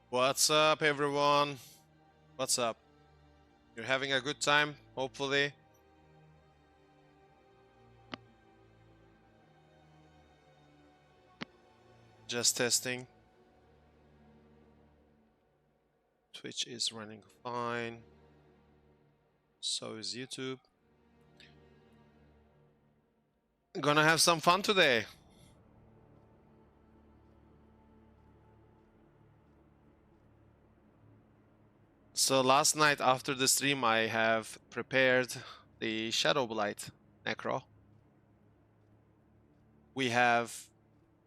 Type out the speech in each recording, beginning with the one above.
What's up, everyone? What's up? You're having a good time, hopefully. Just testing. Twitch is running fine. So is YouTube. Gonna have some fun today. So last night after the stream, I have prepared the Shadowblight Necro. We have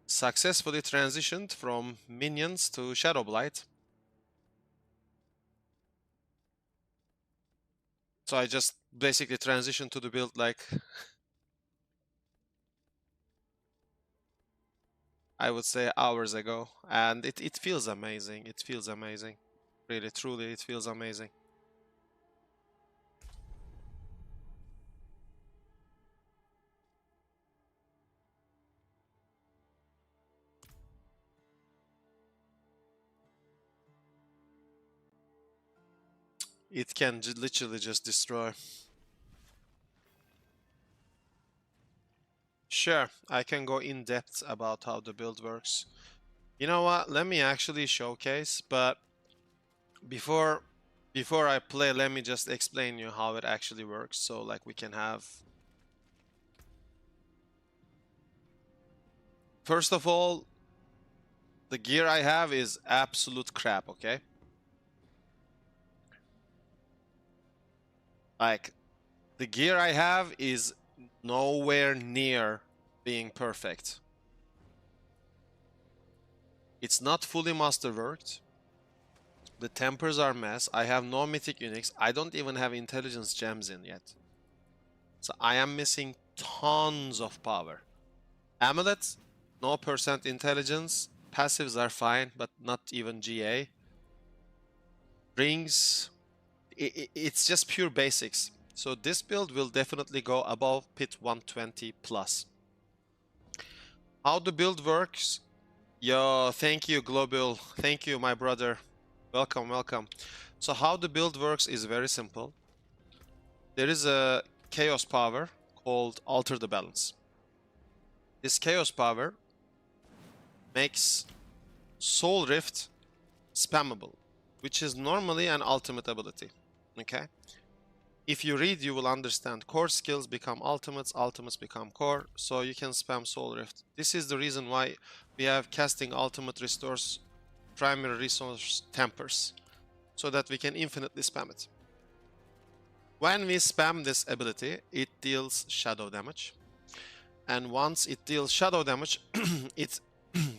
successfully transitioned from minions to Shadowblight. So I just basically transitioned to the build like I would say hours ago, and it feels amazing. It feels amazing. Really, truly, it feels amazing. It can literally just destroy. Sure, I can go in depth about how the build works. You know what? Let me actually showcase, but before I play, let me just explain you how it actually works, so like we can have. First of all, the gear I have is absolute crap, okay? Like, the gear I have is nowhere near being perfect. It's not fully masterworked. The tempers are mess. I have no mythic uniques. I don't even have intelligence gems in yet. So I am missing tons of power. Amulets, no percent intelligence. Passives are fine, but not even GA. Rings, it's just pure basics. So this build will definitely go above pit 120 plus. How the build works? Yo, thank you, Global. Thank you, my brother. Welcome, welcome. So how the build works is very simple. There is a chaos power called Alter the Balance. This chaos power makes Soul Rift spammable, which is normally an ultimate ability. Okay? If you read, you will understand. Core skills become ultimates, ultimates become core, so you can spam Soul Rift. This is the reason why we have casting ultimate restores primary resource tempers, so that we can infinitely spam it. When we spam this ability, it deals shadow damage. And once it deals shadow damage, it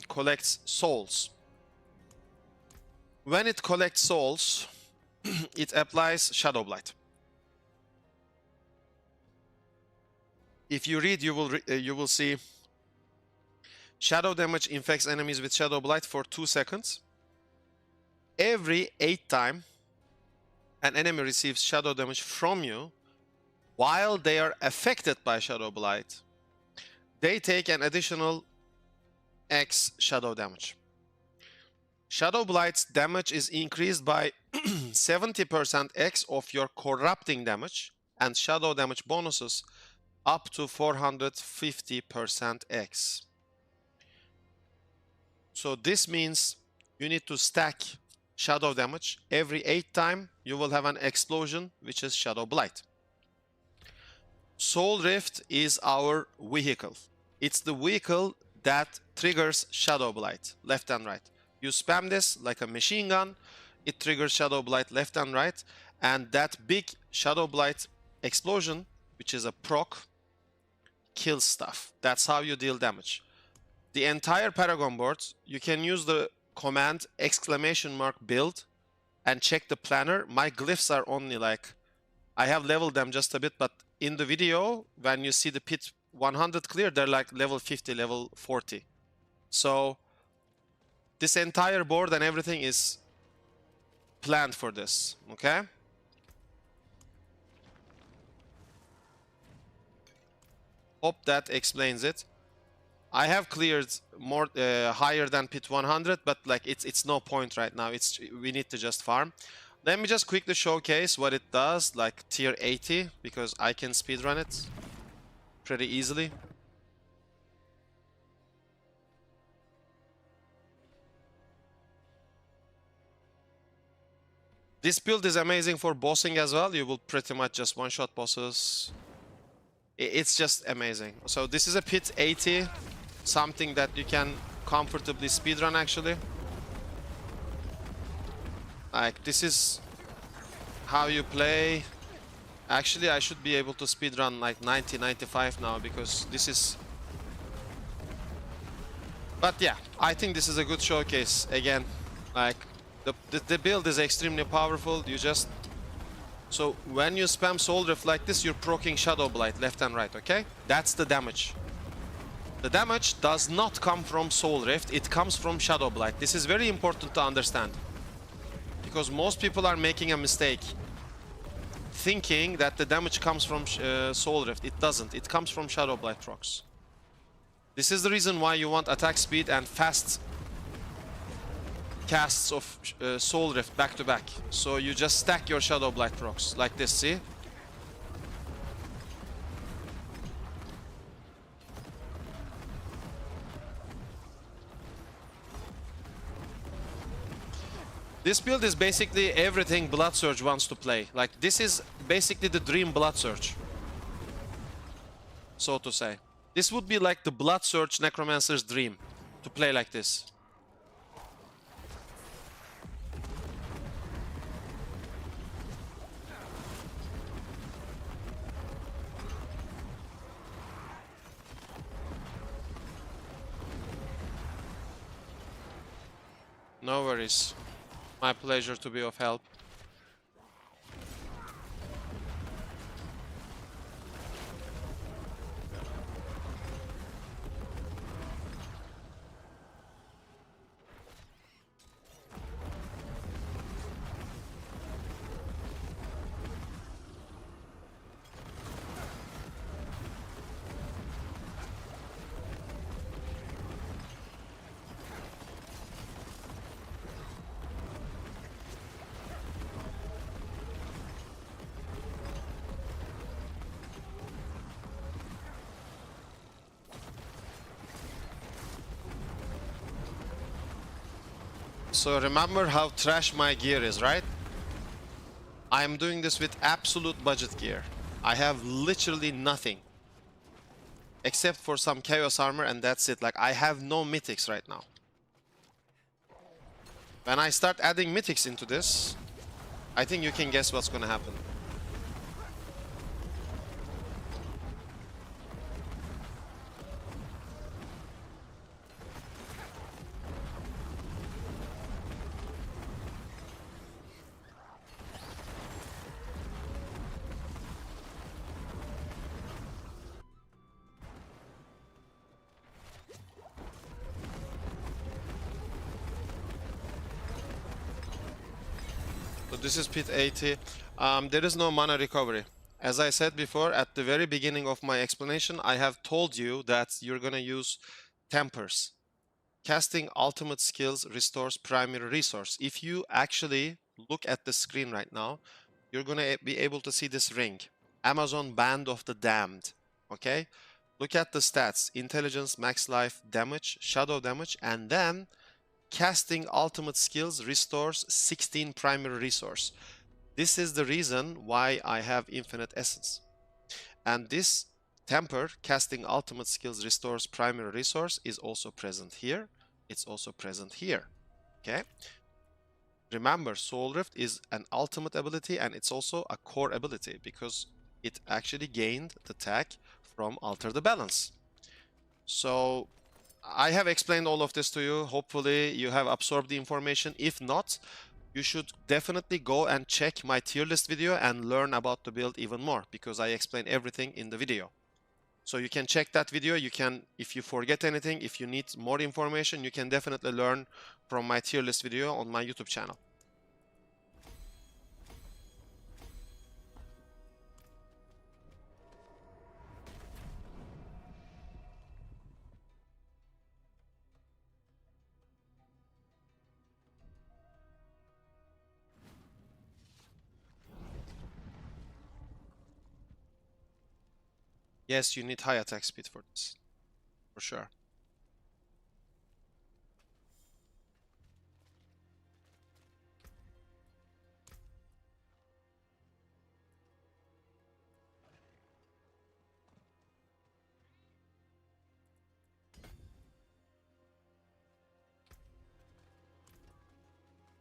collects souls. When it collects souls, it applies Shadowblight. If you read, you will see shadow damage infects enemies with Shadowblight for 2 seconds. Every 8 times an enemy receives shadow damage from you while they are affected by Shadowblight, they take an additional X shadow damage. Shadowblight's damage is increased by 70% X of your corrupting damage and shadow damage bonuses up to 450% X. So this means you need to stack shadow damage. Every 8 times you will have an explosion, which is Shadowblight. Soul Rift is our vehicle. It's the vehicle that triggers Shadowblight, left and right. You spam this like a machine gun, it triggers Shadowblight left and right, and that big Shadowblight explosion, which is a proc, kills stuff. That's how you deal damage. The entire Paragon board, you can use the command !build and check the planner. My glyphs are only like, I have leveled them just a bit, but in the video, when you see the pit 100 clear, they're like level 50, level 40. So this entire board and everything is planned for this, okay? Hope that explains it. I have cleared more higher than pit 100, but like it's no point right now. We need to just farm. Let me just quickly showcase what it does, like tier 80, because I can speedrun it pretty easily. This build is amazing for bossing as well. You will pretty much just one-shot bosses. It's just amazing. So this is a pit 80, something that you can comfortably speedrun actually. Like this is how you play. Actually, I should be able to speedrun like 90, 95 now because this is... But yeah, I think this is a good showcase again. Like the build is extremely powerful. You just... So when you spam Soul Rift like this, you're proccing Shadowblight left and right, okay? That's the damage. The damage does not come from Soul Rift, it comes from Shadowblight. This is very important to understand. Because most people are making a mistake, thinking that the damage comes from Soul Rift. It doesn't, it comes from Shadowblight procs. This is the reason why you want attack speed and fast casts of Soul Rift back to back. So you just stack your Shadowblight procs like this, see? This build is basically everything Blood Surge wants to play. Like this is basically the dream Blood Surge, so to say. This would be like the Blood Surge Necromancer's dream, to play like this. No worries. My pleasure to be of help. So remember how trash my gear is, right? I am doing this with absolute budget gear. I have literally nothing. Except for some chaos armor and that's it. Like I have no mythics right now. When I start adding mythics into this, I think you can guess what's gonna happen. So this is pit 80. There is no mana recovery. As I said before, at the very beginning of my explanation, I have told you that you're gonna use tempers. Casting ultimate skills restores primary resource. If you actually look at the screen right now, you're gonna be able to see this ring. Amazon Band of the Damned. Okay? Look at the stats. Intelligence, max life, damage, shadow damage, and then casting ultimate skills restores 16 primary resource. This is the reason why I have infinite essence. And this temper, casting ultimate skills restores primary resource, is also present here. It's also present here. Okay? Remember, Soul Rift is an ultimate ability and it's also a core ability because it actually gained the tag from Alter the Balance. So I have explained all of this to you. Hopefully you have absorbed the information. If not, you should definitely go and check my tier list video and learn about the build even more because I explain everything in the video. So you can check that video. You can, if you forget anything, if you need more information, you can definitely learn from my tier list video on my YouTube channel. Yes, you need high attack speed for this, for sure.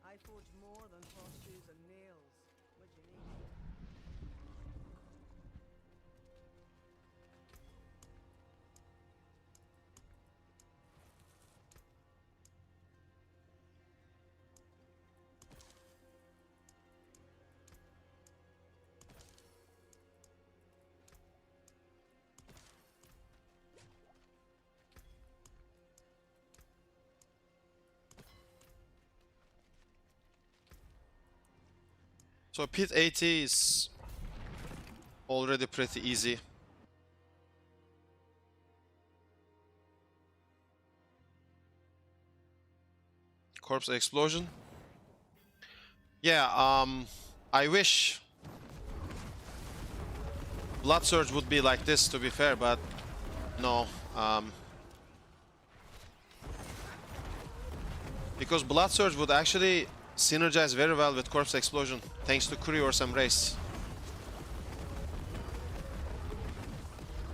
I forge more than horseshoes and nails. What do you need? So pit 80 is already pretty easy. Corpse explosion. Yeah, I wish Blood Surge would be like this, to be fair, but no. Because Blood Surge would actually synergize very well with Corpse Explosion, thanks to Curry or some race.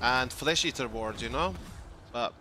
And Flesh Eater board, you know? But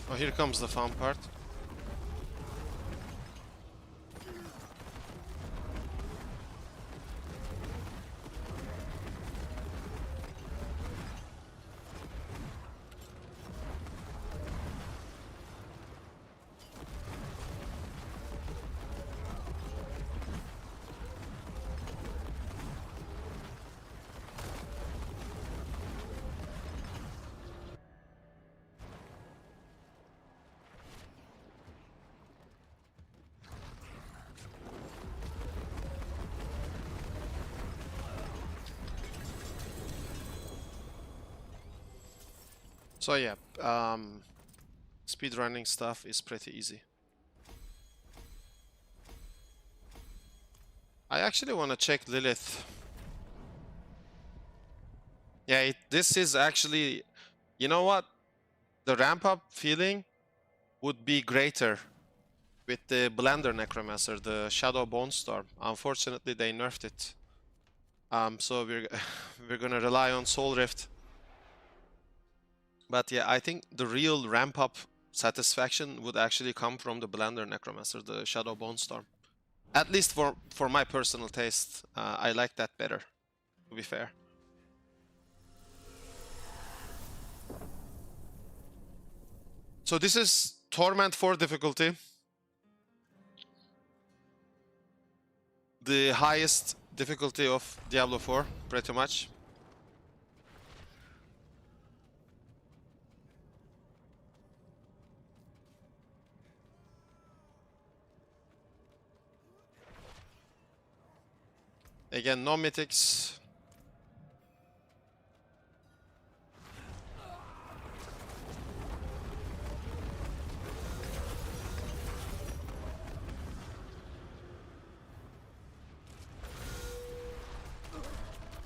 oh, here comes the fun part. So yeah, speedrunning stuff is pretty easy. I actually want to check Lilith. Yeah, this is actually, you know what? The ramp up feeling would be greater with the Blender Necromancer, the Shadow Bone Storm. Unfortunately, they nerfed it. So we're gonna rely on Soul Rift. But yeah, I think the real ramp up satisfaction would actually come from the Blender Necromancer, the Shadow Bone Storm. At least for my personal taste, I like that better, to be fair. So this is Torment 4 difficulty. the highest difficulty of Diablo 4, pretty much. Again, no mythics.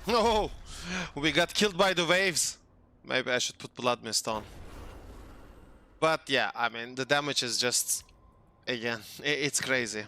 No! We got killed by the waves. Maybe I should put Blood Mist on. But yeah, I mean, the damage is just... Again, it's crazy.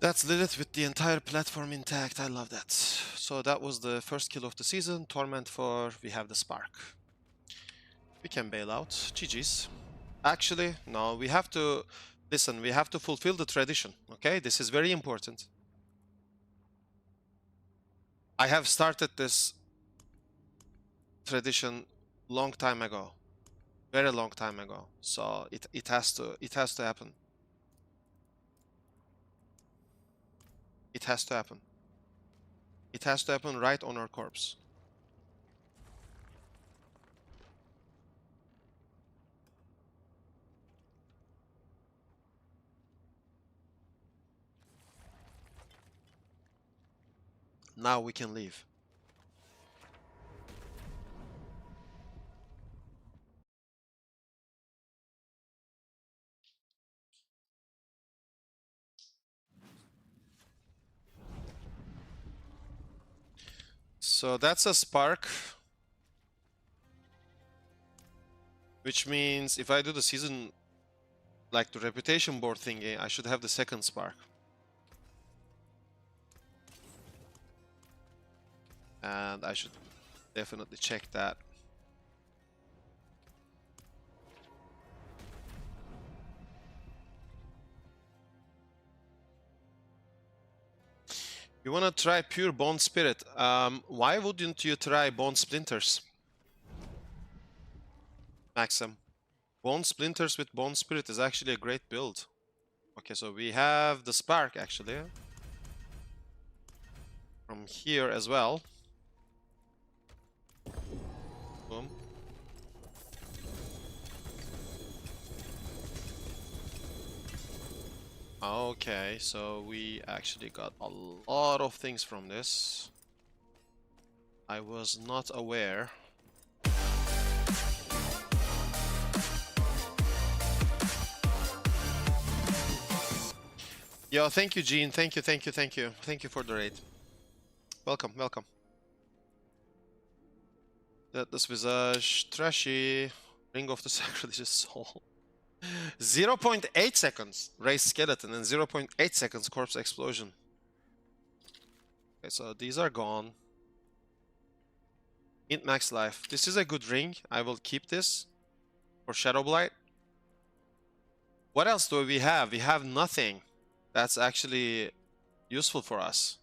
That's Lilith with the entire platform intact. I love that. So that was the first kill of the season. Torment 4. We have the Spark. We can bail out. GG's. Actually, no. We have to... Listen, we have to fulfill the tradition. Okay? This is very important. I have started this tradition long time ago. Very long time ago. So it has to happen. It has to happen. It has to happen right on our corpse. Now we can leave. So that's a Spark. Which means if I do the season, like the reputation board thingy, I should have the second Spark. And I should definitely check that. You want to try pure Bone Spirit. Why wouldn't you try Bone Splinters? Maxim. Bone Splinters with Bone Spirit is actually a great build. Okay, so we have the Spark actually. From here as well. Boom. Okay, so we actually got a lot of things from this. I was not aware. Yo, thank you, Gene. Thank you, thank you, thank you. Thank you for the raid. Welcome, welcome. Deathless Visage, Trashy, Ring of the Sacrilegious Soul. 0.8 seconds Raised Skeleton and 0.8 seconds Corpse Explosion. Okay, so these are gone. Int Max Life. This is a good ring. I will keep this for Shadowblight. What else do we have? We have nothing that's actually useful for us.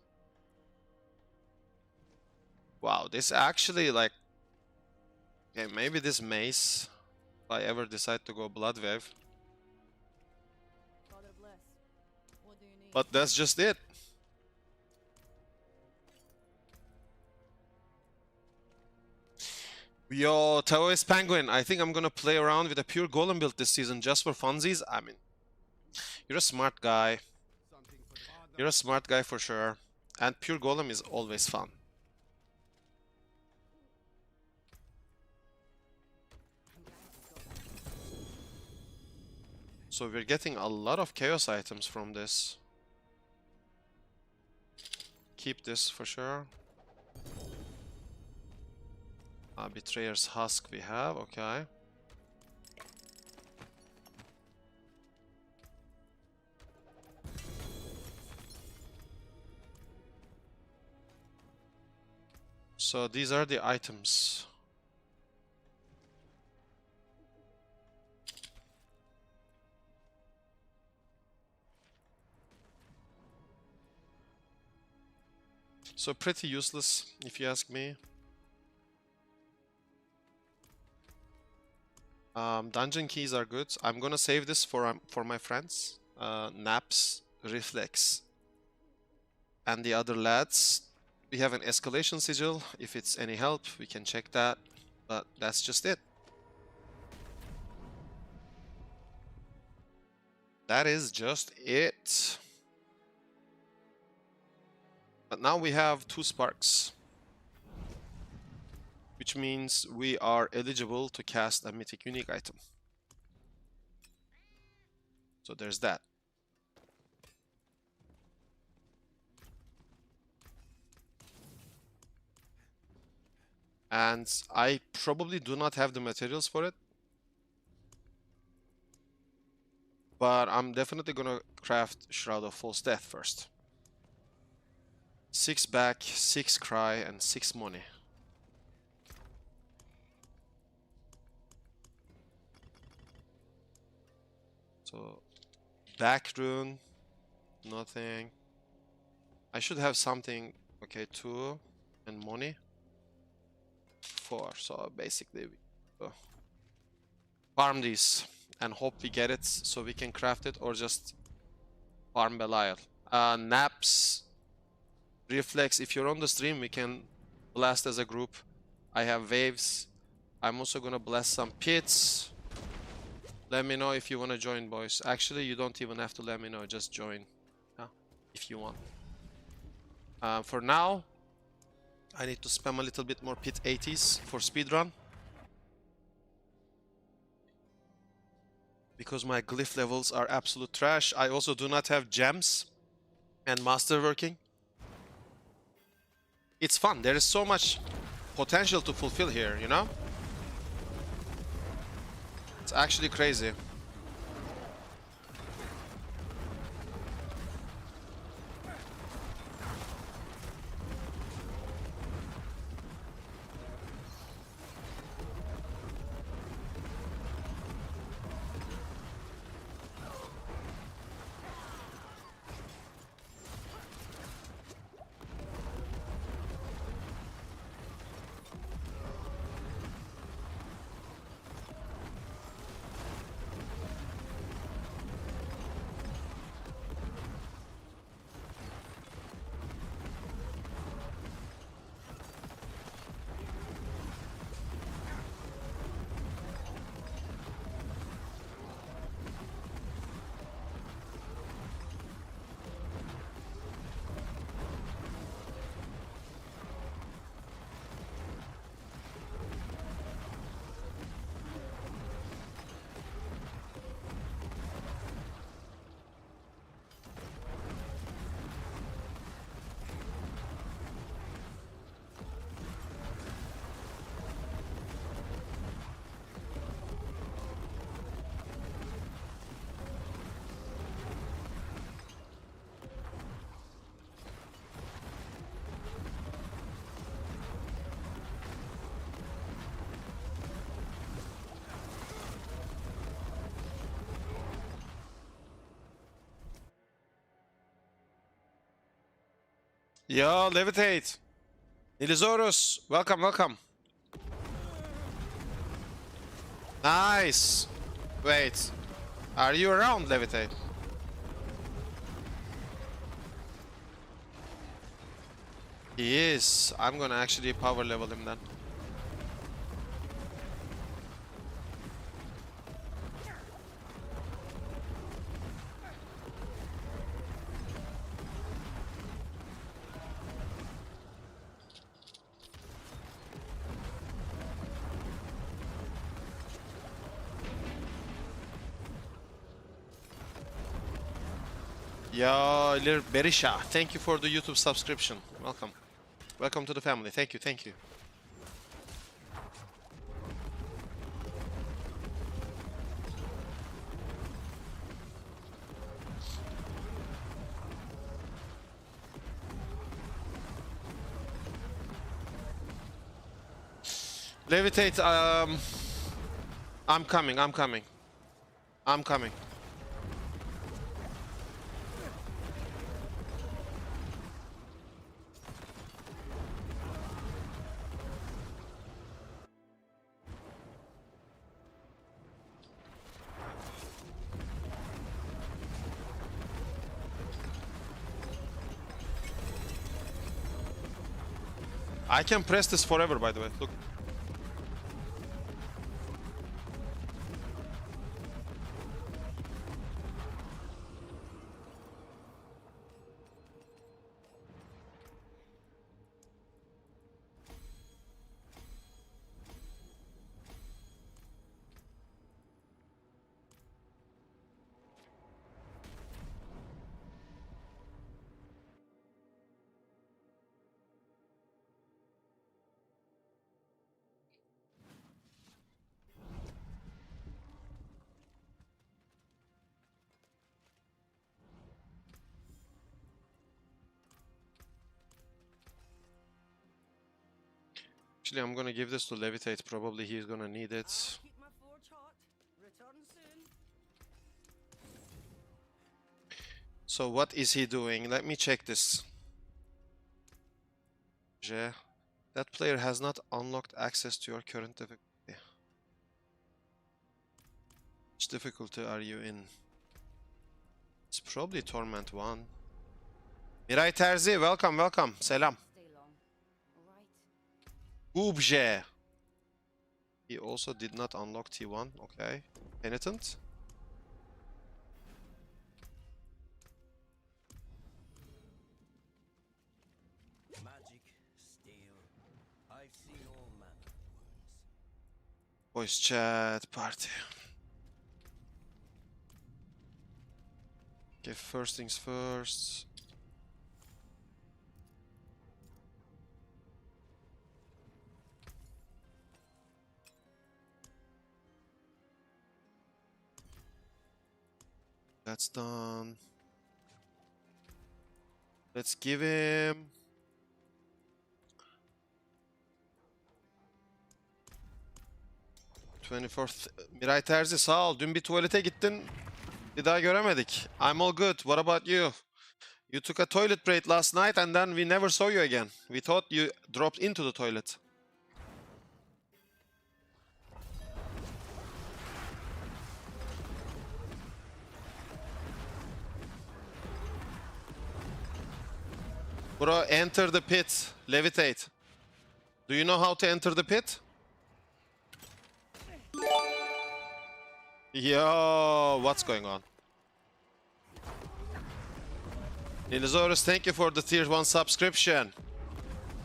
Wow, this actually like... Okay, maybe this mace, if I ever decide to go Blood Wave. Father bless. What do you need? But that's just it. Yo, Taoist Penguin, I think I'm gonna play around with a pure golem build this season just for funsies. I mean, you're a smart guy. You're a smart guy for sure. And pure golem is always fun. So we're getting a lot of chaos items from this. Keep this for sure. Betrayer's Husk we have, okay. So these are the items. So pretty useless, if you ask me. Dungeon keys are good. I'm gonna save this for my friends. Naps, Reflex, and the other lads. We have an escalation sigil. If it's any help, we can check that. But that's just it. That is just it. But now we have 2 sparks, which means we are eligible to cast a mythic unique item. So there's that. And I probably do not have the materials for it, but I'm definitely gonna craft Shroud of False Death first. 6 back, 6 cry, and 6 money. So, back rune, nothing. I should have something, okay, 2 and money. 4, so basically we farm these and hope we get it so we can craft it, or just farm Belial. Naps, Reflex, if you're on the stream we can blast as a group. I have waves. I'm also gonna blast some pits. Let me know if you want to join, boys. Actually, you don't even have to let me know, just join if you want. For now, I need to spam a little bit more pit 80s for speedrun, because my glyph levels are absolute trash. I also do not have gems and masterworking. It's fun. There is so much potential to fulfill here, you know? It's actually crazy. Yo, Levitate! Ilisaurus, welcome, welcome. Nice! Wait, are you around, Levitate? He is. I'm gonna actually power level him then. Yo, Berisha, thank you for the YouTube subscription. Welcome. Welcome to the family. Thank you, thank you. Levitate, I'm coming. I can press this forever, by the way. Look. Actually, I'm gonna give this to Levitate. Probably he's gonna need it. Keep my forge hot. Return soon. So what is he doing? Let me check this. That player has not unlocked access to your current difficulty. Which difficulty are you in? It's probably Torment 1. Miray Terzi, welcome, welcome. Selam. Boobje. He also did not unlock T1. Okay. Penitent. Magic, steel. I've seen all manner of worlds. Voice chat party. Okay, first things first. That's done. Let's give him 24th. Miray Terzi sağ ol. Dün bir tuvalete gittin. Bir daha göremedik. I'm all good. What about you? You took a toilet break last night and then we never saw you again. We thought you dropped into the toilet. Bro, enter the pit. Levitate. Do you know how to enter the pit? Yo, what's going on? Nilzaurus, thank you for the tier 1 subscription.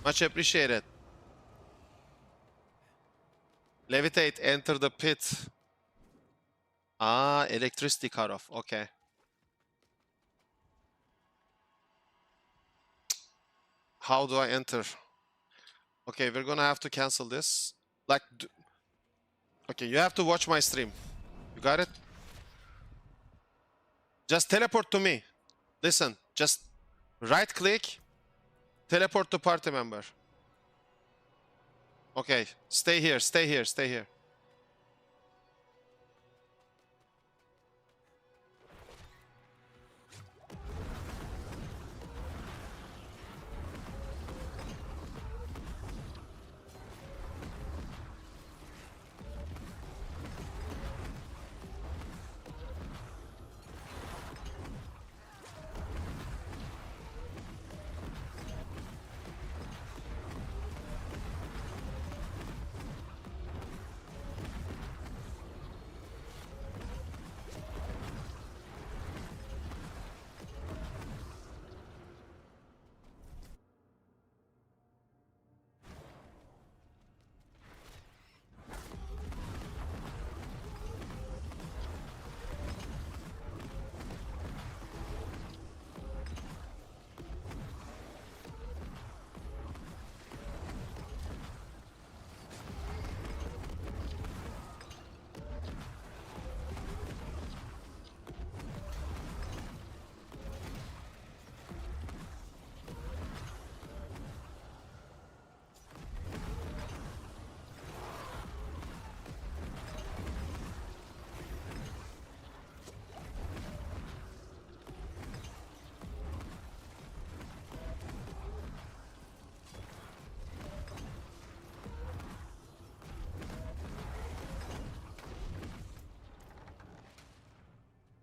Much appreciated. Levitate, enter the pit. Ah, electricity cut off. Okay. How do I enter? Okay, we're gonna have to cancel this. Like, okay, you have to watch my stream. You got it? Just teleport to me. Listen, just right click, teleport to party member. Okay, stay here, stay here, stay here.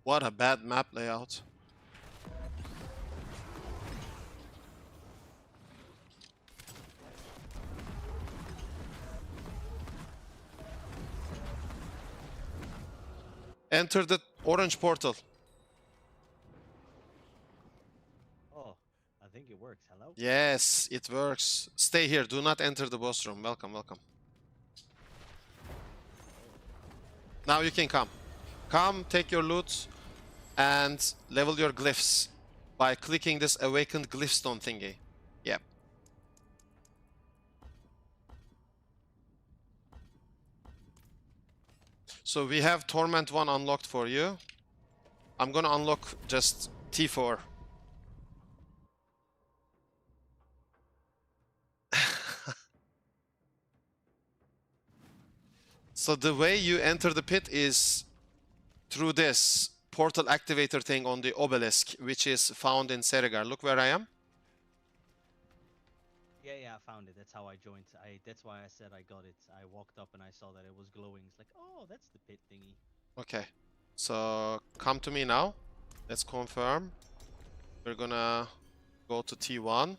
What a bad map layout. Enter the orange portal. Oh, I think it works. Hello? Yes, it works. Stay here. Do not enter the boss room. Welcome, welcome. Now you can come. Come, take your loot, and level your glyphs by clicking this awakened glyphstone thingy. Yep. So we have Torment 1 unlocked for you. I'm gonna unlock just T4. So the way you enter the pit is through this portal activator thing on the obelisk, which is found in Seregar. Look where I am. Yeah, I found it. That's how I joined. That's why I said I got it. I walked up and I saw that it was glowing. It's like, oh, that's the pit thingy. Okay. So come to me now. Let's confirm. We're gonna go to T1.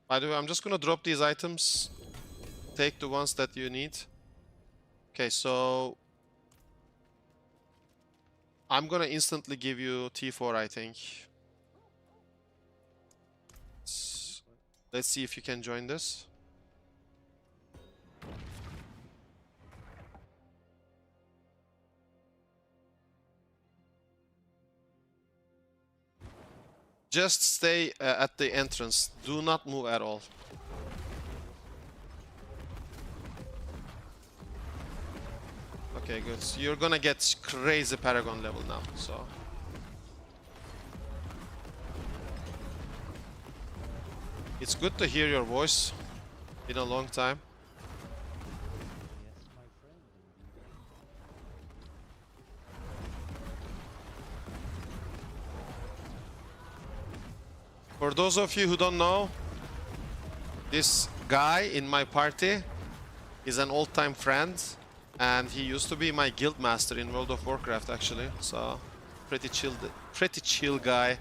By the way, I'm just gonna drop these items. Take the ones that you need. Okay, so I'm gonna instantly give you T4, I think. Let's see if you can join this. Just stay at the entrance. Do not move at all. Okay, good. So you're gonna get crazy Paragon level now, so. It's good to hear your voice. Been a long time. Yes, my friend. For those of you who don't know, this guy in my party is an old-time friend, and he used to be my guild master in World of Warcraft, actually. So, pretty chill guy.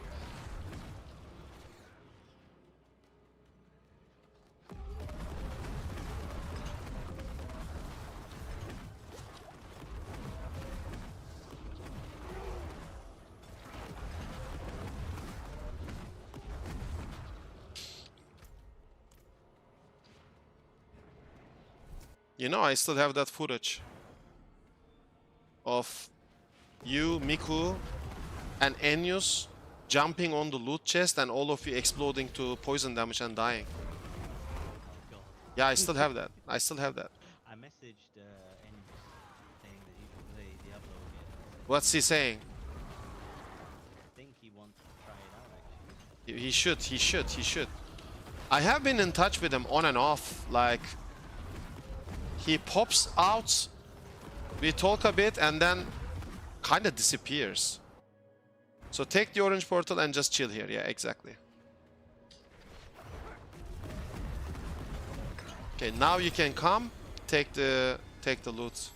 You know, I still have that footage of you, Miku, and Enius jumping on the loot chest and all of you exploding to poison damage and dying. Oh god. Yeah, I still have that. I still have that. I messaged Enius saying that he should play Diablo again. What's he saying? I think he wants to try it out actually. He should. I have been in touch with him on and off, like he pops out, we talk a bit, and then kind of disappears. So take the orange portal and just chill here. Yeah, exactly. Okay, now you can come, take the loot.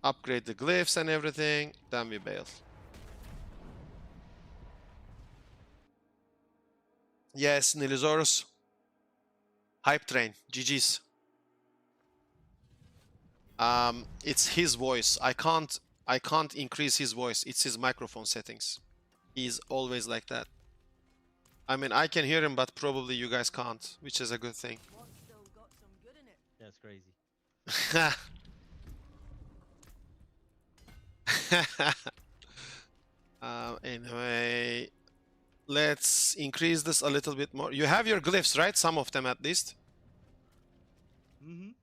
Upgrade the glyphs and everything, then we bail. Yes, Nilisaurus. Hype train. GG's. It's his voice. I can't increase his voice. It's his microphone settings. He's always like that. I mean, I can hear him, but probably you guys can't, which is a good thing. What's still got some good in it? That's crazy. Anyway, let's increase this a little bit more. You have your glyphs, right? Some of them at least.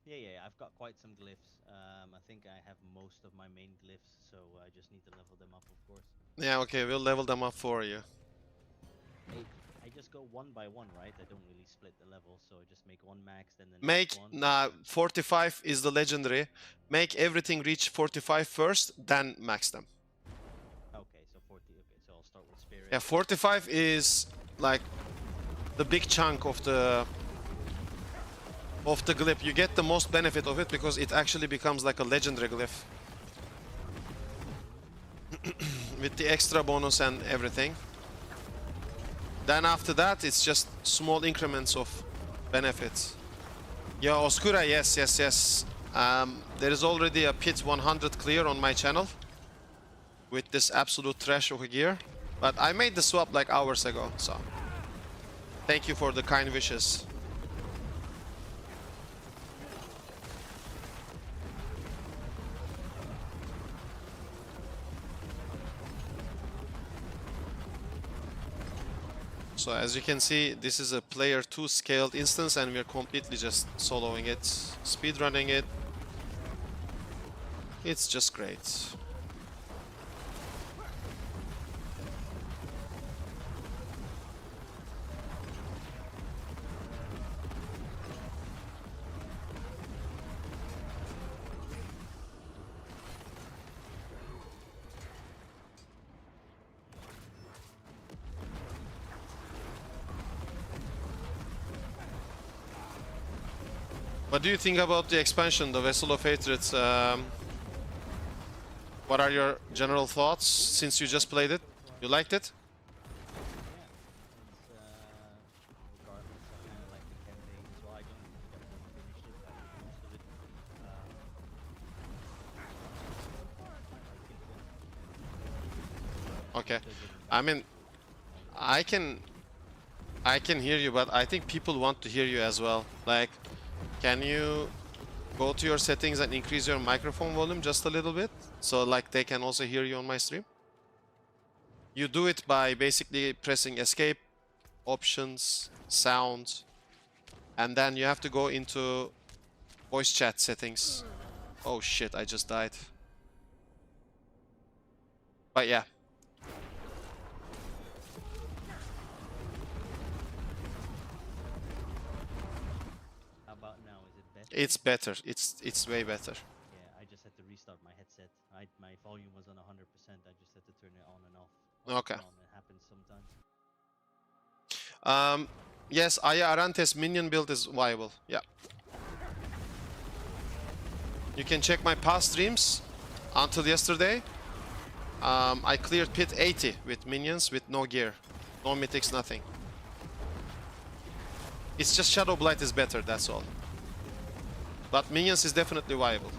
Yeah, I've got quite some glyphs. I think I have most of my main glyphs, so I just need to level them up, of course. Yeah, okay, we'll level them up for you. I just go one by one, right? I don't really split the level, so I just make one max, then the Make, next one. nah, 45 is the legendary. Make everything reach 45 first, then max them. Okay, so 40. Okay, so I'll start with Spirit. Yeah, 45 is like the big chunk of the of the glyph. You get the most benefit of it because it actually becomes like a legendary glyph. With the extra bonus and everything. Then after that, it's just small increments of benefits. Yeah, Oscura, yes, yes, yes. There is already a pit 100 clear on my channel with this absolute trash of a gear. But I made the swap like hours ago, so thank you for the kind wishes. So as you can see, this is a player 2 scaled instance and we're completely just soloing it, speedrunning it. It's just great. What do you think about the expansion, the Vessel of Hatred? What are your general thoughts since you just played it? You liked it? Yeah, regardless, I kind of like the campaign as well. I don't think I've finished it. I did most of it. Okay. Still getting I better. mean, I can hear you, but I think people want to hear you as well. Like, can you go to your settings and increase your microphone volume just a little bit? So like they can also hear you on my stream? You do it by basically pressing escape, options, sound, and then you have to go into voice chat settings. Oh shit, I just died. But yeah. How about now? Is it better? It's better. It's way better. Yeah, I just had to restart my headset. My volume was on 100%. I just had to turn it on and off. Okay. On. It happens sometimes. Yes, Aya Arantes minion build is viable. Yeah. You can check my past streams until yesterday. I cleared pit 80 with minions with no gear. No mythics, nothing. It's just Shadowblight is better, that's all. But minions is definitely viable.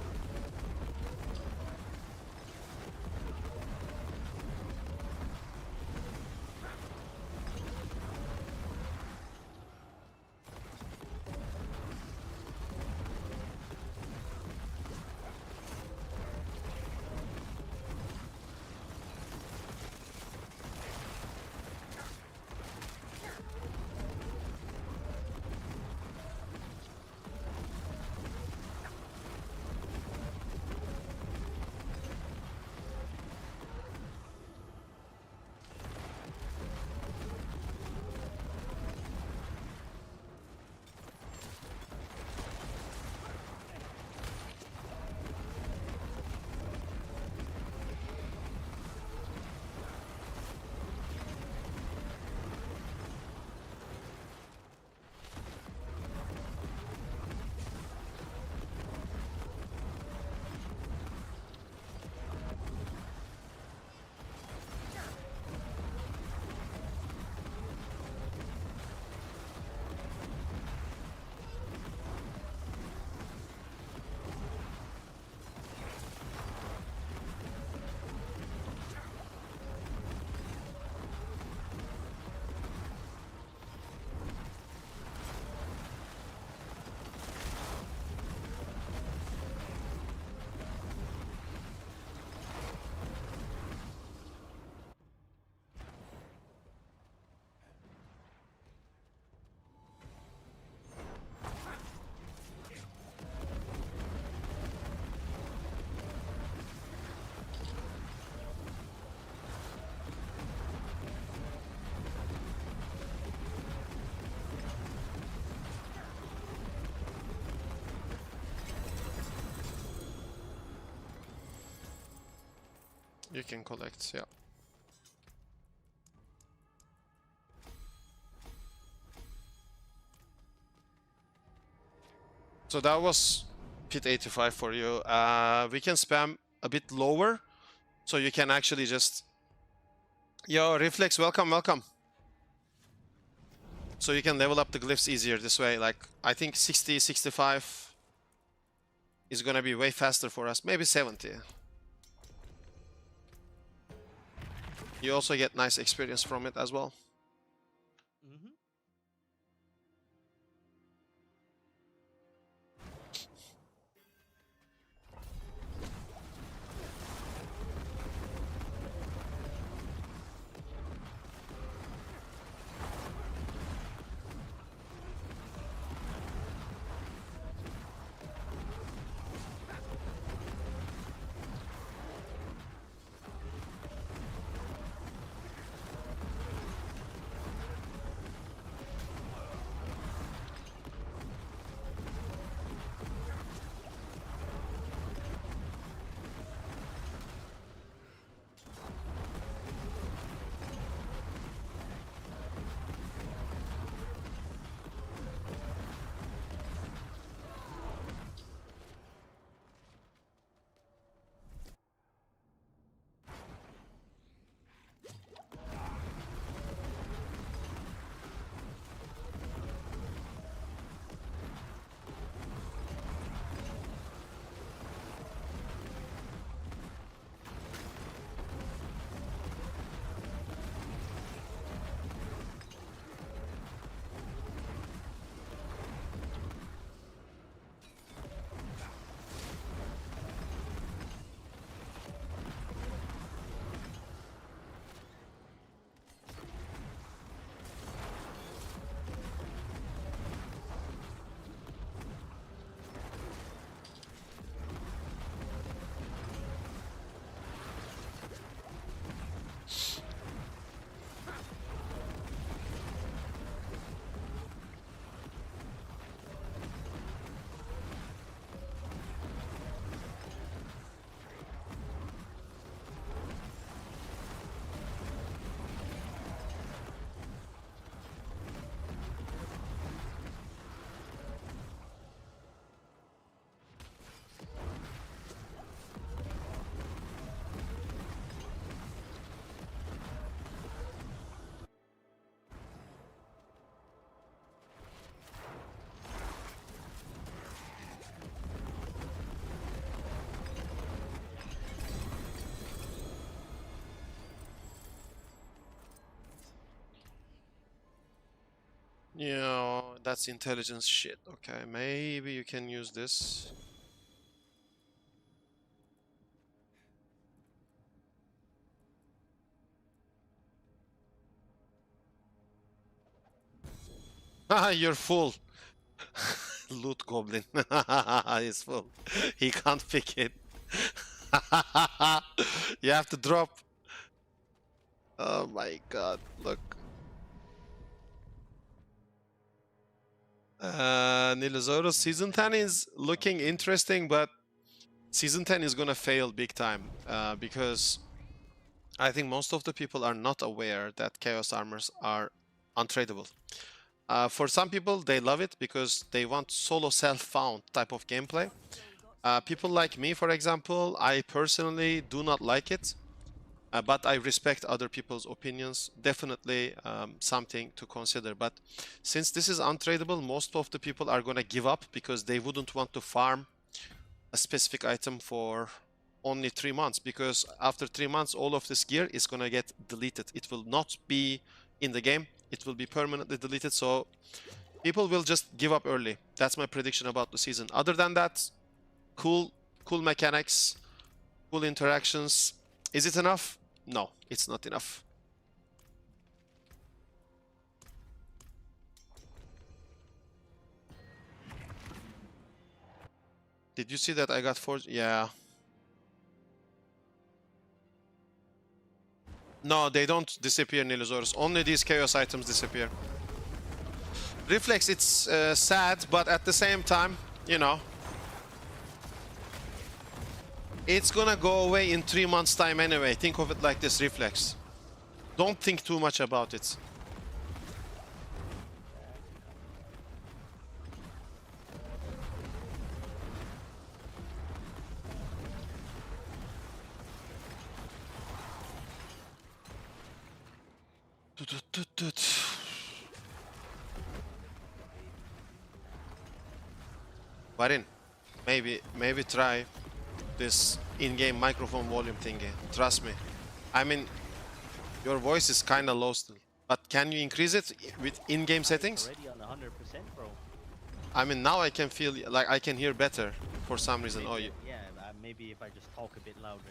You can collect, yeah. So that was pit 85 for you. We can spam a bit lower, so you can actually just... Yo, Reflex, welcome, welcome. So you can level up the glyphs easier this way. Like, I think 60, 65 is gonna be way faster for us. Maybe 70. You also get nice experience from it as well. Mm-hmm. Yeah, that's intelligence shit. Okay, maybe you can use this. Haha, you're full. Loot goblin. He's full. He can't pick it. You have to drop. Oh my god, look. Nilosaurus Season 10 is looking interesting, but Season 10 is gonna fail big time because I think most of the people are not aware that Chaos Armors are untradeable. For some people, they love it because they want solo self-found type of gameplay. People like me, for example, I personally do not like it, but I respect other people's opinions. Definitely something to consider. But since this is untradeable, most of the people are going to give up because they wouldn't want to farm a specific item for only 3 months, because after 3 months, all of this gear is going to get deleted. It will not be in the game. It will be permanently deleted, so people will just give up early. That's my prediction about the season. Other than that, cool mechanics, cool interactions. Is it enough? No, it's not enough. Did you see that I got 4? Yeah. No, they don't disappear, Nilosaurus. Only these chaos items disappear. Reflex, it's sad, but at the same time, you know, it's gonna go away in 3 months' time anyway. Think of it like this, Reflex. Don't think too much about it. Varin, maybe try this in-game microphone volume thingy. Trust me. I mean, your voice is kind of low still. But can you increase it with in-game settings? Already on 100%, bro. I mean, now I can feel like I can hear better for some reason. Maybe, Oh, you. yeah, maybe if I just talk a bit louder.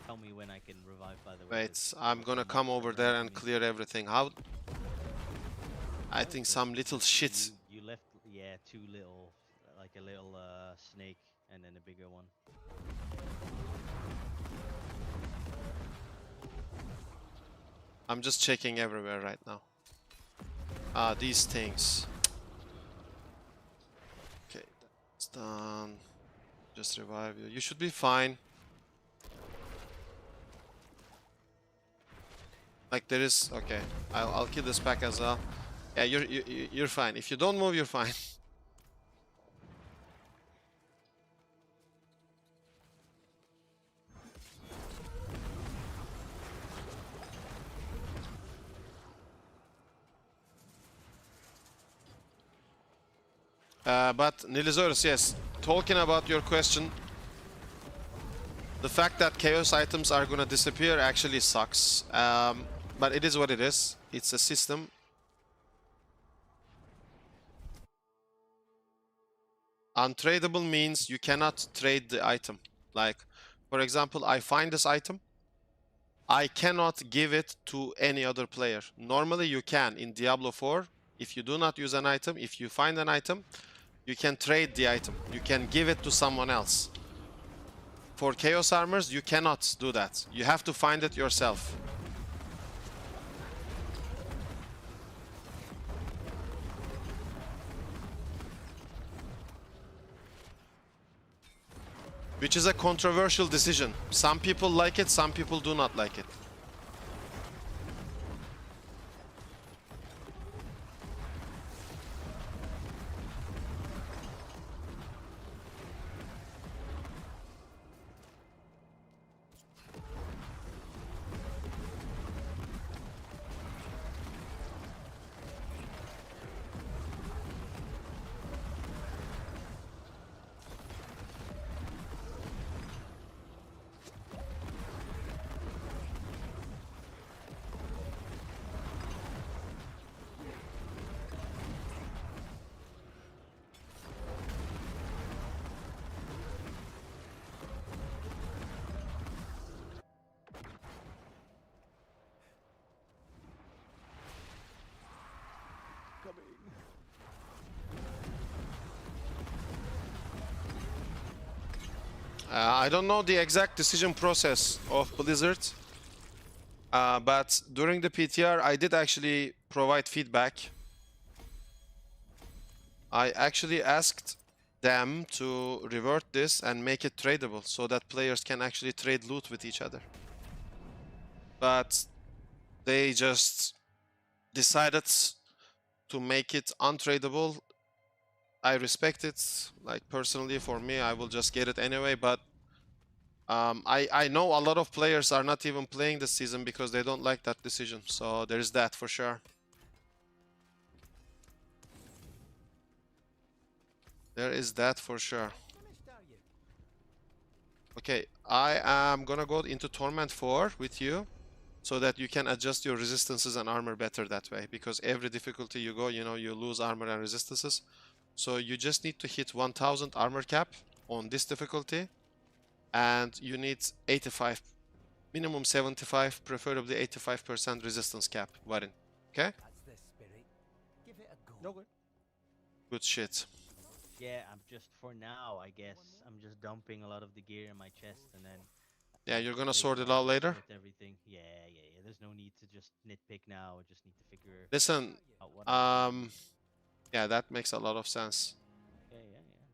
Tell me when I can revive, by the way. Wait, I'm gonna come over there and clear everything. How? I think some little shit. You left, yeah, two little, like a little snake and then a bigger one. I'm just checking everywhere right now. These things. Okay, that's done. Just revive you. You should be fine. Like there is. Okay, I'll kill this pack as well. Yeah, you're fine. If you don't move, you're fine. But Nilisaurus, yes. Talking about your question, the fact that chaos items are gonna disappear actually sucks. But it is what it is. It's a system. Untradable means you cannot trade the item. Like, for example, I find this item. I cannot give it to any other player. Normally you can in Diablo 4. If you do not use an item, if you find an item, you can trade the item. You can give it to someone else. For Chaos Armors, you cannot do that. You have to find it yourself. Which is a controversial decision. Some people like it, some people do not like it. I don't know the exact decision process of Blizzard, but during the PTR I did actually provide feedback. I actually asked them to revert this and make it tradable so that players can actually trade loot with each other. But they just decided to make it untradable. I respect it. Like personally, for me, I will just get it anyway. But I know a lot of players are not even playing this season because they don't like that decision. So there is that for sure. There is that for sure. Okay, I am gonna go into Torment 4 with you so that you can adjust your resistances and armor better that way. Because every difficulty you go, you know, you lose armor and resistances. So you just need to hit 1000 armor cap on this difficulty. And you need 85, minimum 75, preferably 85% resistance cap, Varin. Okay? That's the spirit. Give it a go. No good. Good shit. Yeah, I'm just, for now, I guess, I'm just dumping a lot of the gear in my chest and then... Yeah, you're gonna later sort it on out later? with everything. Yeah. There's no need to just nitpick now. I just need to figure Listen, out what I'm yeah, that makes a lot of sense. yeah.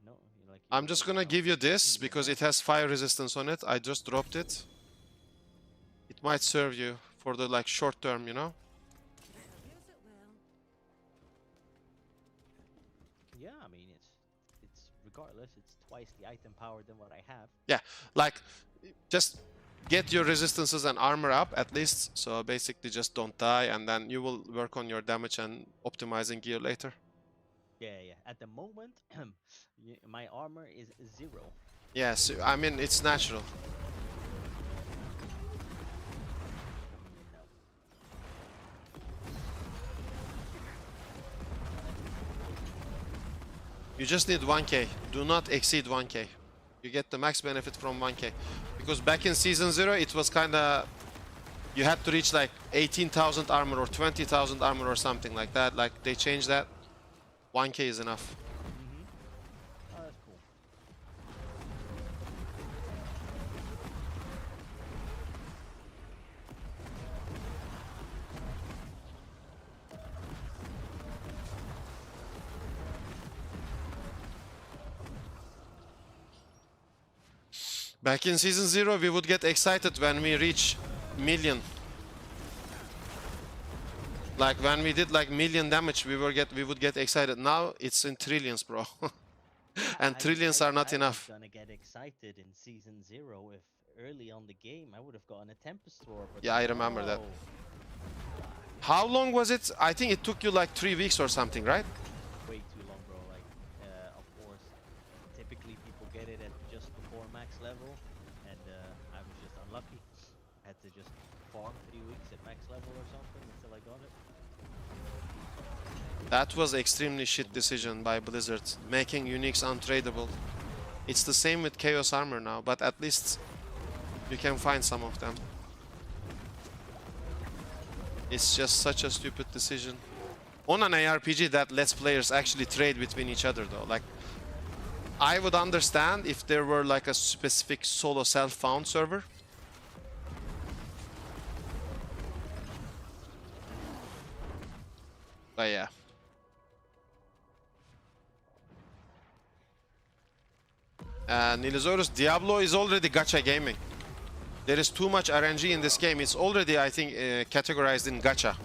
No, like I'm just gonna give you this because it has fire resistance on it. I just dropped it. It might serve you for the like short term, you know? Use it well. Yeah, I mean, it's regardless, it's twice the item power than what I have. Yeah, like just get your resistances and armor up at least. So basically just don't die, and then you will work on your damage and optimizing gear later. Yeah, yeah. At the moment, my armor is 0. Yes, I mean, it's natural. You just need 1k. Do not exceed 1k. You get the max benefit from 1k. Because back in Season 0, it was kinda... You had to reach like 18,000 armor or 20,000 armor or something like that. Like, they changed that. 1k is enough. Oh, that's cool. Back in Season 0, we would get excited when we reach million. Like when we did like million damage, we would get excited. Now it's in trillions, bro. And trillions are not enough. I was gonna get excited in Season 0 if early on the game I would have gotten a SWTOR. But Yeah, I remember that. no. How long was it? I think it took you like 3 weeks or something, right? Way too long, bro. Like, of course, typically people get it at just before max level, and I was just unlucky. I had to just farm 3 weeks at max level or something until I got it. That was extremely shit decision by Blizzard, making uniques untradeable. It's the same with Chaos Armor now, but at least you can find some of them. It's just such a stupid decision. On an ARPG that lets players actually trade between each other though. Like, I would understand if there were like a specific solo self-found server. But yeah. Nilisaurus, Diablo is already gacha gaming. There is too much RNG in this game. It's already, I think, categorized in gacha.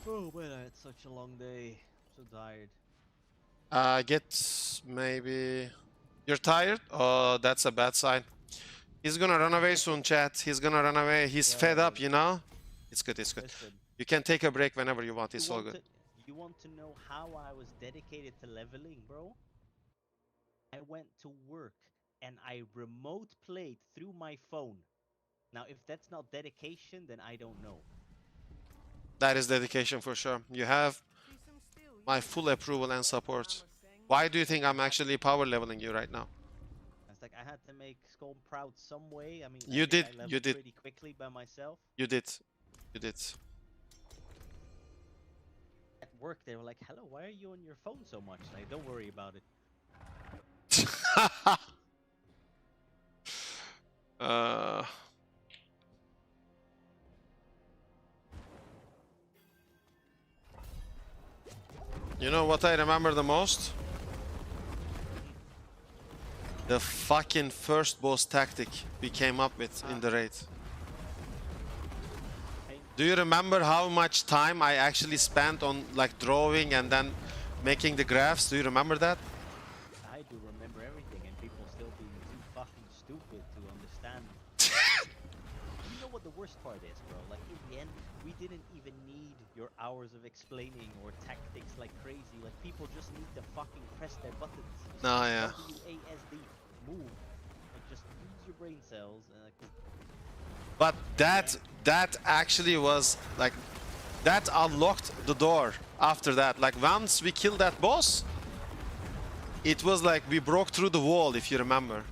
Oh man, I had such a long day. I'm so tired. Get maybe... You're tired? Oh, that's a bad sign. He's gonna run away soon, chat. He's gonna run away. He's fed up, you know? It's good, it's good. Listen, You can take a break whenever you want. It's all good. You want to know how I was dedicated to leveling, bro? I went to work and I remote played through my phone. Now, if that's not dedication, then I don't know. That is dedication for sure. You have my full approval and support. Why do you think I'm actually power leveling you right now? It's like I had to make SKULM proud some way. I mean, You I think did, I leveled you did. pretty quickly by myself. You did. You did. At work, they were like, "Hello, why are you on your phone so much?" Like, don't worry about it. You know what I remember the most? The fucking first boss tactic we came up with in the raid. Do you remember how much time I actually spent on like drawing and then making the graphs? Do you remember that? I do remember everything, and people still being too fucking stupid to understand. You know what the worst part is, bro? Like, in the end, we didn't even need your hours of explaining or tactics like crazy. Like, people just need to fucking press their buttons. Just Oh, yeah. WASD, move. Like, just use your brain cells. And, like, But that actually was like, that unlocked the door after that. Like, once we killed that boss, It was like we broke through the wall, if you remember.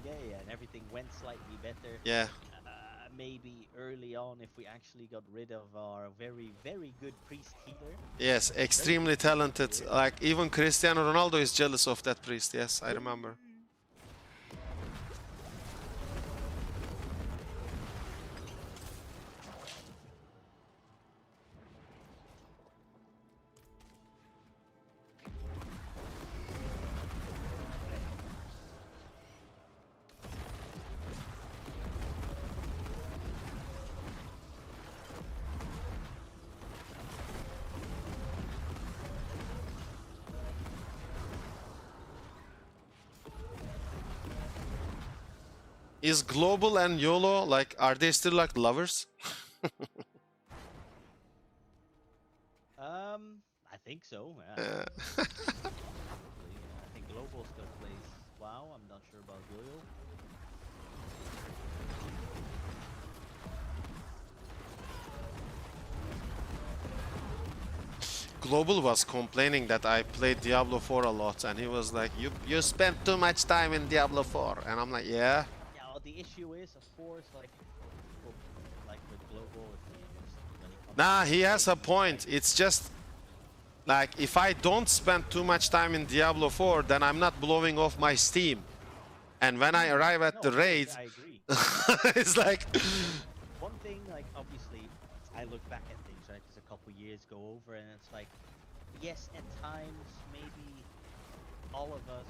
Yeah, and everything went slightly better. Yeah. Maybe early on, if we actually got rid of our very, very good priest healer. Yes, extremely talented. Like even Cristiano Ronaldo is jealous of that priest. Yes, I remember. Is Global and YOLO, like, are they still like lovers? I think so. Yeah. I think Global still plays WoW. I'm not sure about Yo-Yo. Global was complaining that I played Diablo 4 a lot, and he was like, you spent too much time in Diablo 4. And I'm like, yeah. Yeah, well, the issue is, of course, like with Global, if he just, when he comes Nah, to he play, has a point. It's just like, if I don't spend too much time in Diablo 4, then I'm not blowing off my Steam. And when I arrive at the No, raid, I agree. it's like... One thing, like, obviously, I look back at things, right, because a couple years go over, and it's like, yes, at times, maybe all of us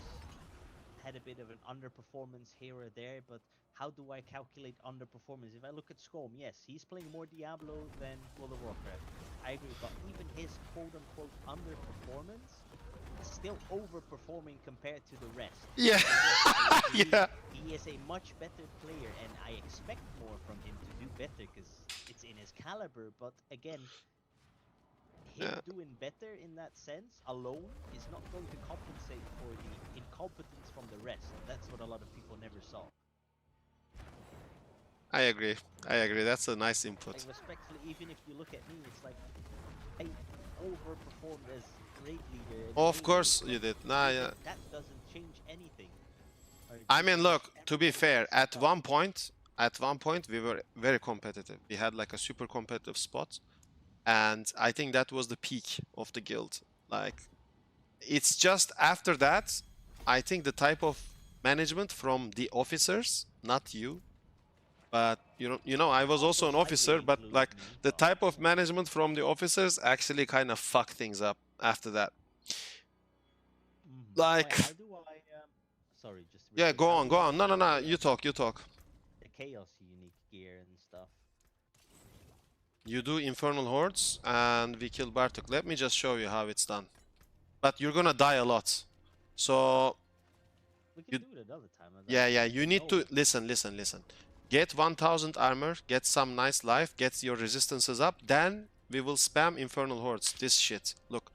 had a bit of an underperformance here or there, but how do I calculate underperformance? If I look at SKULM, yes, he's playing more Diablo than World of Warcraft. I agree, but even his quote-unquote underperformance is still overperforming compared to the rest. Yeah. So yes, I agree, Yeah. he is a much better player, and I expect more from him to do better because it's in his caliber. But again, him doing better in that sense alone is not going to compensate for the incompetence from the rest. That's what a lot of people never saw. I agree. I agree. That's a nice input. Like, respectfully, even if you look at me, it's like I overperformed as raid leader. and Of raid course leader, you but did. Nah, yeah. that doesn't change anything. Or I it mean, changes look, to be everything fair, else at about. one point, we were very competitive. We had like a super competitive spot. And I think that was the peak of the guild. Like, it's just after that, I think the type of management from the officers, not you, but you know, I was also an officer, but like the type of management from the officers actually kind of fucked things up after that. Like, How do I? Sorry, just. yeah, quick, go how on, do go I on. No, no, no, get, you talk, you talk. The chaos unique gear and stuff. You do infernal hordes, and we kill Bartok. Let me just show you how it's done. But you're gonna die a lot. So We can you, do it another time. yeah, you need to listen. Get 1000 armor, get some nice life, get your resistances up, then we will spam infernal hordes. This shit. Look,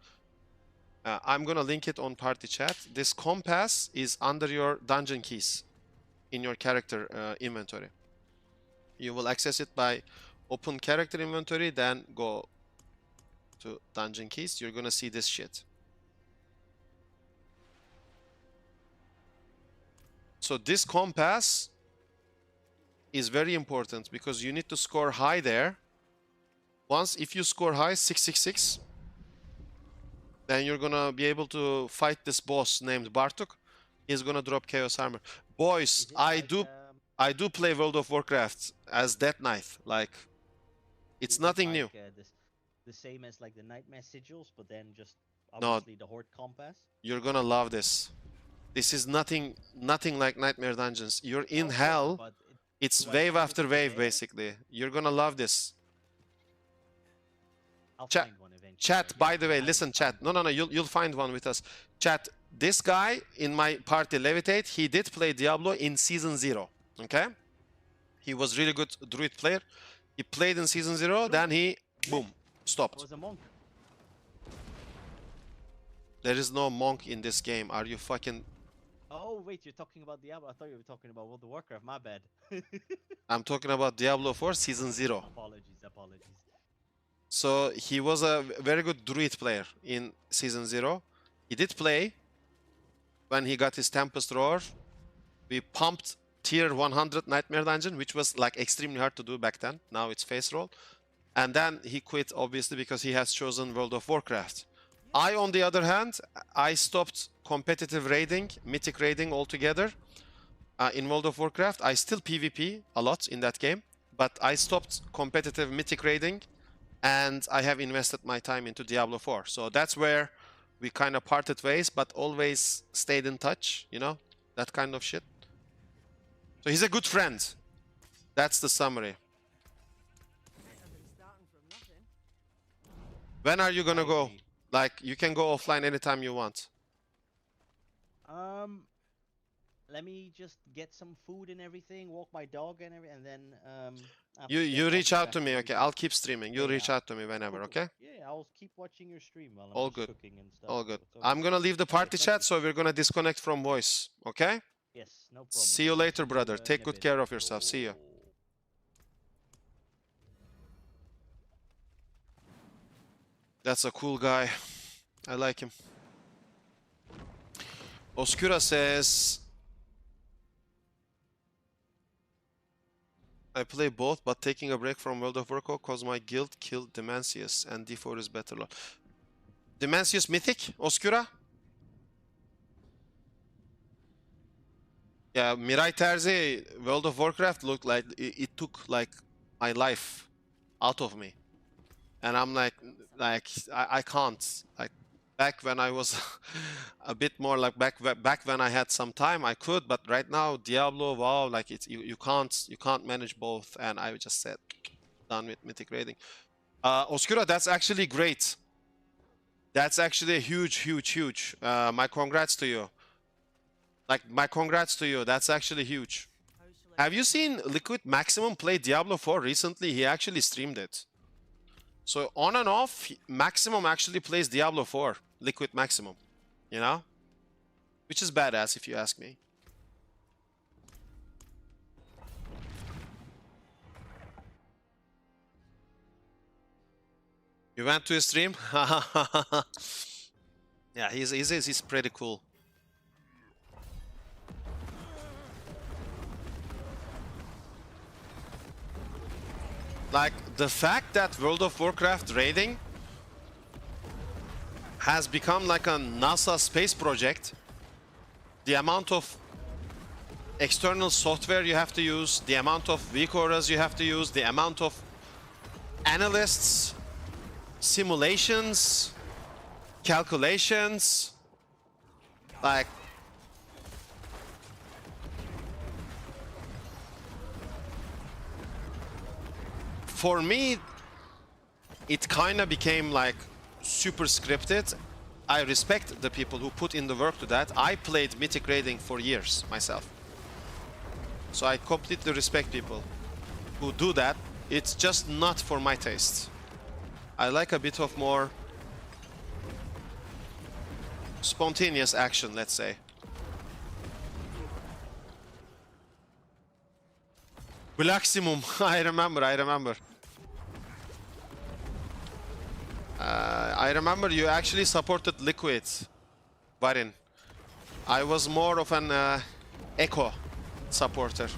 I'm gonna link it on party chat. This compass is under your dungeon keys in your character inventory. You will access it by open character inventory, then go to dungeon keys. You're gonna see this shit. So this compass is very important because you need to score high there. Once, if you score high, 666, then you're gonna be able to fight this boss named Bartok. He's gonna drop chaos armor. Boys, I do play World of Warcraft as Death Knight. Like, it's nothing new. The same as like the nightmare sigils, but then just No, obviously the horde compass. you're gonna love this. This is nothing like Nightmare Dungeons. You're in hell. But It's do I wave find it after wave, there? basically. You're gonna love this. I'll Chat, find one eventually. chat. By the way, listen, chat. No, you'll find one with us. Chat. This guy in my party, Levitate, he did play Diablo in season 0. Okay, he was really good druid player. He played in season 0, then he boom I stopped. was a monk. There is no monk in this game. Are you fucking? Oh wait, you're talking about Diablo. I thought you were talking about World of Warcraft. My bad. I'm talking about Diablo 4 season 0. Apologies. So he was a very good druid player in season 0. He did play. when he got his Tempest Roar, we pumped tier 100 Nightmare Dungeon, which was like extremely hard to do back then. Now it's face roll. And then he quit, obviously, because he has chosen World of Warcraft. I, on the other hand, I stopped competitive raiding, mythic raiding altogether in World of Warcraft. I still PvP a lot in that game, but I stopped competitive mythic raiding, and I have invested my time into Diablo 4. So that's where we kind of parted ways, but always stayed in touch, you know, that kind of shit. So he's a good friend. That's the summary. I've been starting from nothing. When are you gonna go? agree. Like, you can go offline anytime you want. Let me just get some food and everything, walk my dog and everything, and then after You that, I'll reach be out back to me, on okay? YouTube. I'll keep streaming. You Yeah, reach yeah. out to me whenever, Cool, okay? cool. Yeah, I'll keep watching your stream while I'm All just good. cooking and stuff. All so good. it's all I'm gonna leave the Okay, party thank chat, you. so we're gonna disconnect from voice, okay? Yes, no problem. See you later, brother. in Take a good bit. care of yourself. See you. Yo. That's a cool guy. I like him. Oscura says, I play both, but taking a break from World of Warcraft cause my guild killed Demencius, and D4 is better. Demencius Mythic, Oscura? Yeah, Mirai Terzi, World of Warcraft looked like it took like my life out of me, and I'm like I can't. Like back when I was a bit more like back when I had some time, I could, but right now Diablo, wow, like it's you can't manage both, and I just said done with mythic raiding. Oscura, that's actually great. That's actually a huge. My congrats to you. Like, my congrats to you. That's actually huge. How shall I Have you seen Liquid Maximum play Diablo 4 recently? He actually streamed it. So on and off, Maximum actually plays Diablo 4. Liquid Maximum. You know? Which is badass if you ask me. You went to his stream? Yeah, he's pretty cool. Like, the fact that World of Warcraft raiding has become like a NASA space project, the amount of external software you have to use, the amount of weak auras you have to use, the amount of analysts, simulations, calculations, like, for me, it kind of became like super scripted. I respect the people who put in the work to that. I played Mythic Raiding for years myself. So I completely respect people who do that. It's just not for my taste. I like a bit of more spontaneous action, let's say. Blaximum, I remember. I remember you actually supported Liquid, Varin. I was more of an Echo supporter.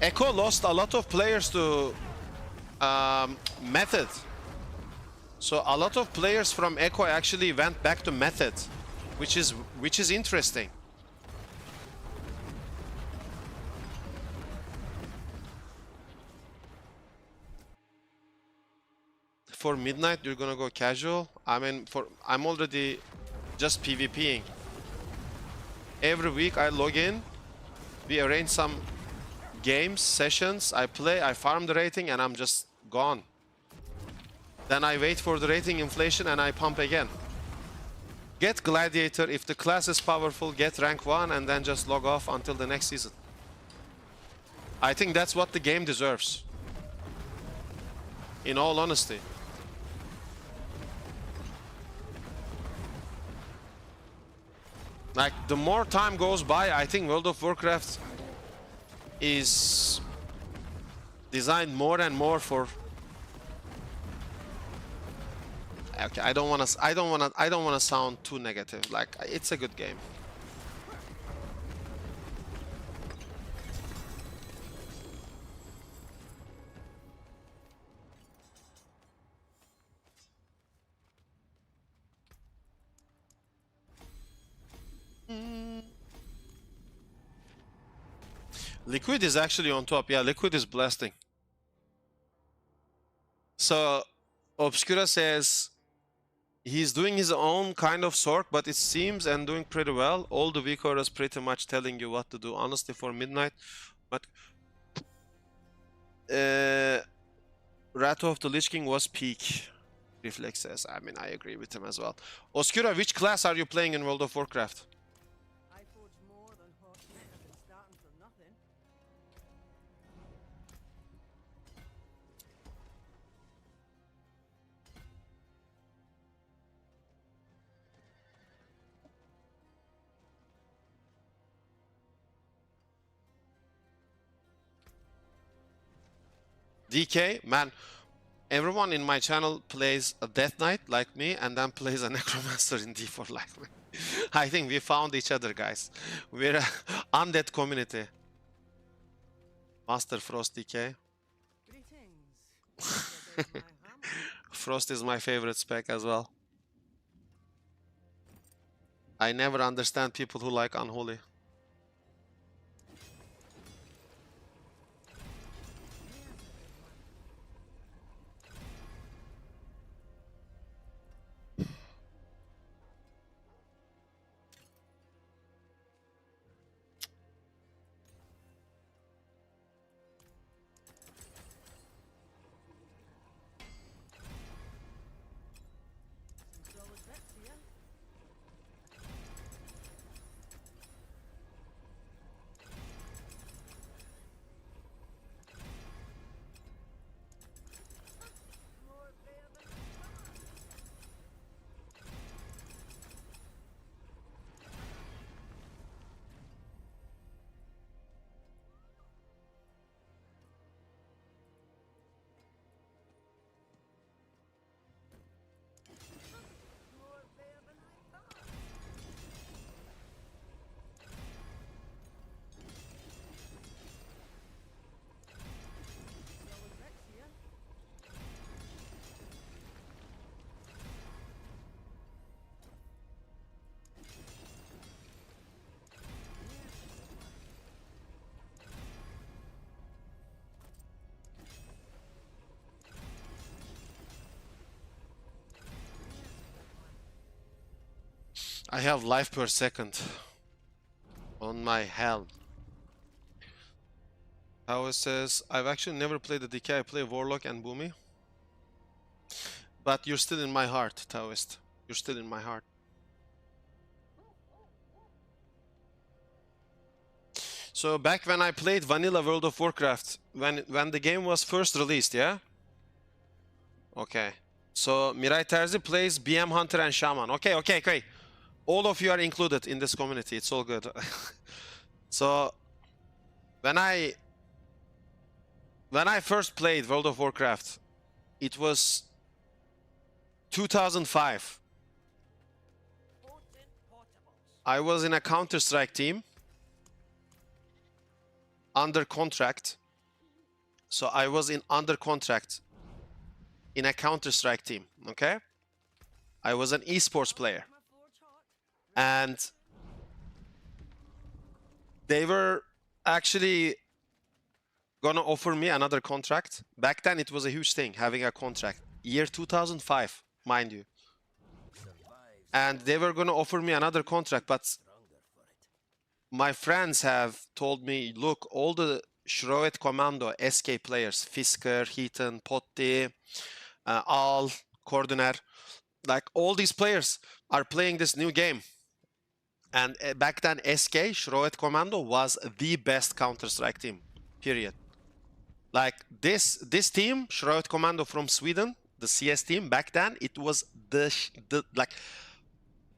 Echo lost a lot of players to Method. So a lot of players from Echo actually went back to Method, which is interesting. For midnight, you're gonna go casual. I mean, I'm already just PvPing. Every week I log in, we arrange some games, sessions, I play, I farm the rating, and I'm just gone. Then I wait for the rating inflation and I pump again. Get Gladiator, if the class is powerful, get rank 1 and then just log off until the next season. I think that's what the game deserves. In all honesty. Like, the more time goes by, I think World of Warcraft is designed more and more for Okay, I don't wanna sound too negative. Like, it's a good game. Liquid is actually on top. Yeah, Liquid is blasting. So Obscura says he's doing his own kind of sort, but it seems and doing pretty well. All the week is pretty much telling you what to do. Honestly, for midnight, but Rat of the Lich King was peak. Reflex says. I mean, I agree with him as well. Obscura, which class are you playing in World of Warcraft? I forge more than horse metal and starting from nothing. DK, man, everyone in my channel plays a Death Knight like me and then plays a Necromancer in D4 like me. I think we found each other, guys. We're an undead community. Master Frost DK. Greetings. Your big my hammer. Frost is my favorite spec as well. I never understand people who like Unholy. So was that here? More fair than I thought. More fair than I thought. So was that here? I have life per second on my helm. How says, I've actually never played the DK, I play Warlock and Boomy. But you're still in my heart, Taoist. You're still in my heart. So back when I played vanilla World of Warcraft, when the game was first released, yeah? Okay. So Mirai Terzi plays BM Hunter and Shaman. Okay. All of you are included in this community. It's all good. So when I first played World of Warcraft, it was 2005. I was in a Counter-Strike team under contract. So I was under contract in a Counter-Strike team, okay? I was an esports player. My forge hot. And they were actually gonna offer me another contract. Back then it was a huge thing, having a contract. Year 2005, mind you. And they were gonna offer me another contract, but my friends have told me, look, all the Shroud Commando SK players, Fisker, Heaton, Potti, Al, Cordoner, like all these players are playing this new game. And back then SK, Shroud Commando, was the best Counter-Strike team, period. Like this team, Shroud Commando from Sweden, the CS team, back then, it was like,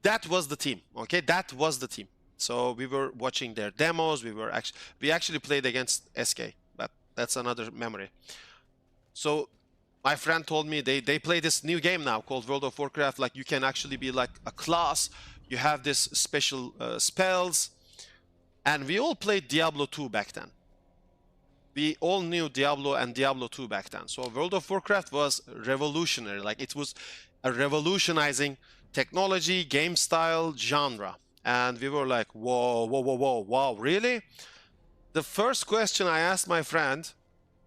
that was the team, okay? That was the team. So we were watching their demos, we actually played against SK, but that's another memory. So My friend told me they play this new game now called World of Warcraft. Like you can actually be like a class. You have this special spells. And we all played Diablo 2 back then. We all knew Diablo and Diablo 2 back then. So World of Warcraft was revolutionary. Like it was a revolutionizing technology, game style, genre. And we were like, whoa, whoa, whoa, whoa, wow, really? The first question I asked my friend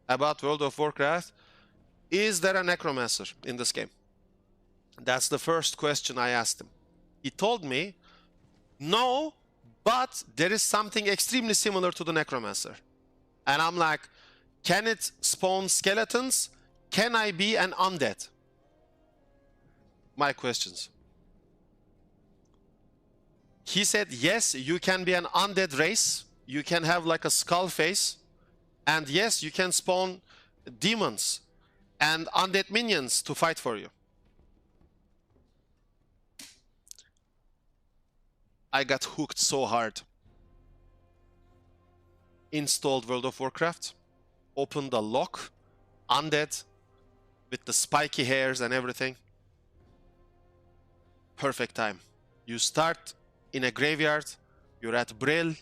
about World of Warcraft, is there a Necromancer in this game? That's the first question I asked him. He told me, no, but there is something extremely similar to the Necromancer. And I'm like, can it spawn skeletons? Can I be an undead? My questions. He said, yes, you can be an undead race. You can have like a skull face. And yes, you can spawn demons and undead minions to fight for you. I got hooked so hard. Installed World of Warcraft, opened the lock, undead, with the spiky hairs and everything. Perfect time. You start in a graveyard, you're at Brill,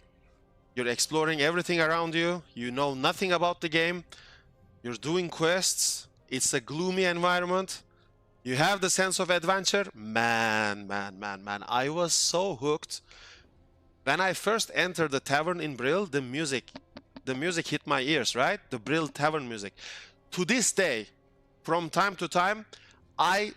you're exploring everything around you, you know nothing about the game, you're doing quests, it's a gloomy environment, you have the sense of adventure. Man, I was so hooked. When I first entered the tavern in Brill, the music hit my ears, right? The Brill tavern music. To this day, from time to time, I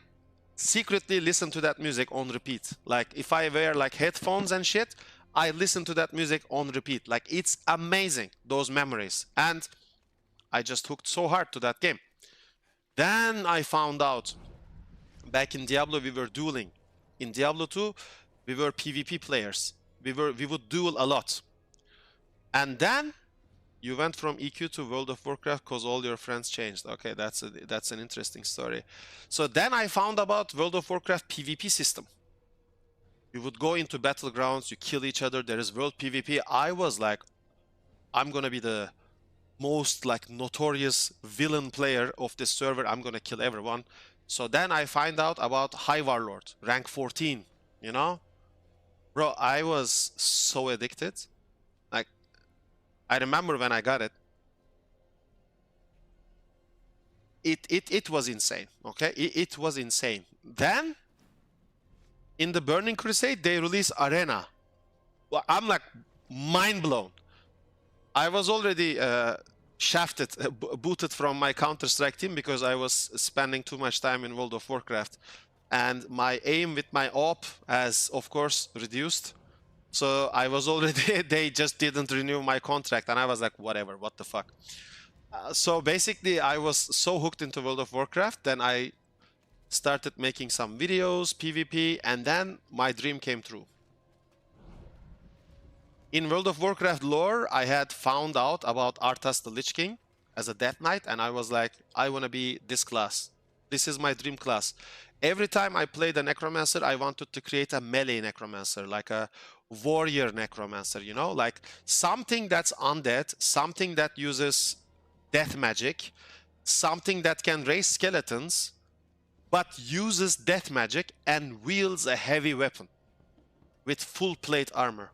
secretly listen to that music on repeat. Like if I wear like headphones and shit, I listen to that music on repeat. Like it's amazing, those memories. And I just hooked so hard to that game. Then I found out, back in Diablo we were dueling. In Diablo 2, we were PvP players. We would duel a lot. And then you went from EQ to World of Warcraft because all your friends changed. Okay, that's an interesting story. So then I found about World of Warcraft PvP system. You would go into battlegrounds, you kill each other, there is world PvP. I was like, I'm gonna be the most like notorious villain player of this server. I'm gonna kill everyone. So then I find out about High Warlord, rank 14, you know? Bro, I was so addicted. Like, I remember when I got it. It was insane, okay? It was insane. Then, in the Burning Crusade, they released Arena. Well, I'm like, mind blown. I was already shafted, booted from my Counter-Strike team because I was spending too much time in World of Warcraft. And my aim with my op has, of course, reduced. So I was already, they just didn't renew my contract. And I was like, whatever, what the fuck. So basically, I was so hooked into World of Warcraft. Then I started making some videos, PvP, and then my dream came true. In World of Warcraft lore, I had found out about Arthas the Lich King as a Death Knight. And I was like, I want to be this class. This is my dream class. Every time I played a Necromancer, I wanted to create a melee Necromancer, like a warrior Necromancer, you know? Like something that's undead, something that uses death magic, something that can raise skeletons, but uses death magic and wields a heavy weapon with full plate armor.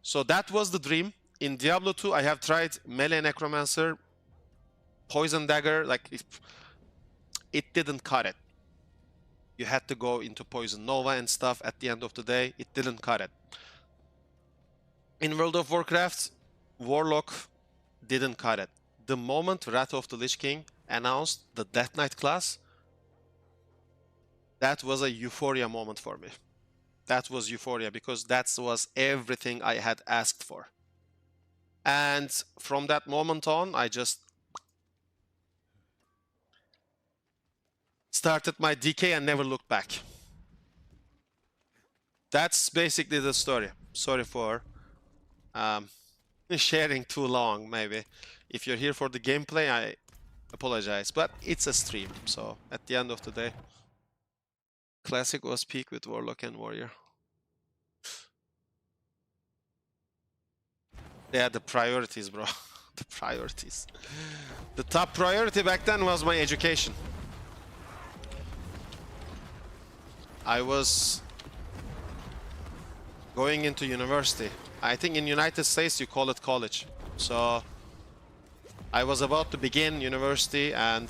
So that was the dream. In Diablo 2, I have tried melee Necromancer, Poison Dagger, like it didn't cut it. You had to go into Poison Nova and stuff at the end of the day. It didn't cut it. In World of Warcraft, Warlock didn't cut it. The moment Wrath of the Lich King announced the Death Knight class, that was a euphoria moment for me. That was euphoria because that was everything I had asked for. And from that moment on, I just started my DK and never looked back. That's basically the story. Sorry for sharing too long, maybe. If you're here for the gameplay, I apologize. But it's a stream, so at the end of the day, Classic was peak with Warlock and Warrior. They had the priorities, bro. The priorities. The top priority back then was my education. I was going into university. I think in United States you call it college. So I was about to begin university and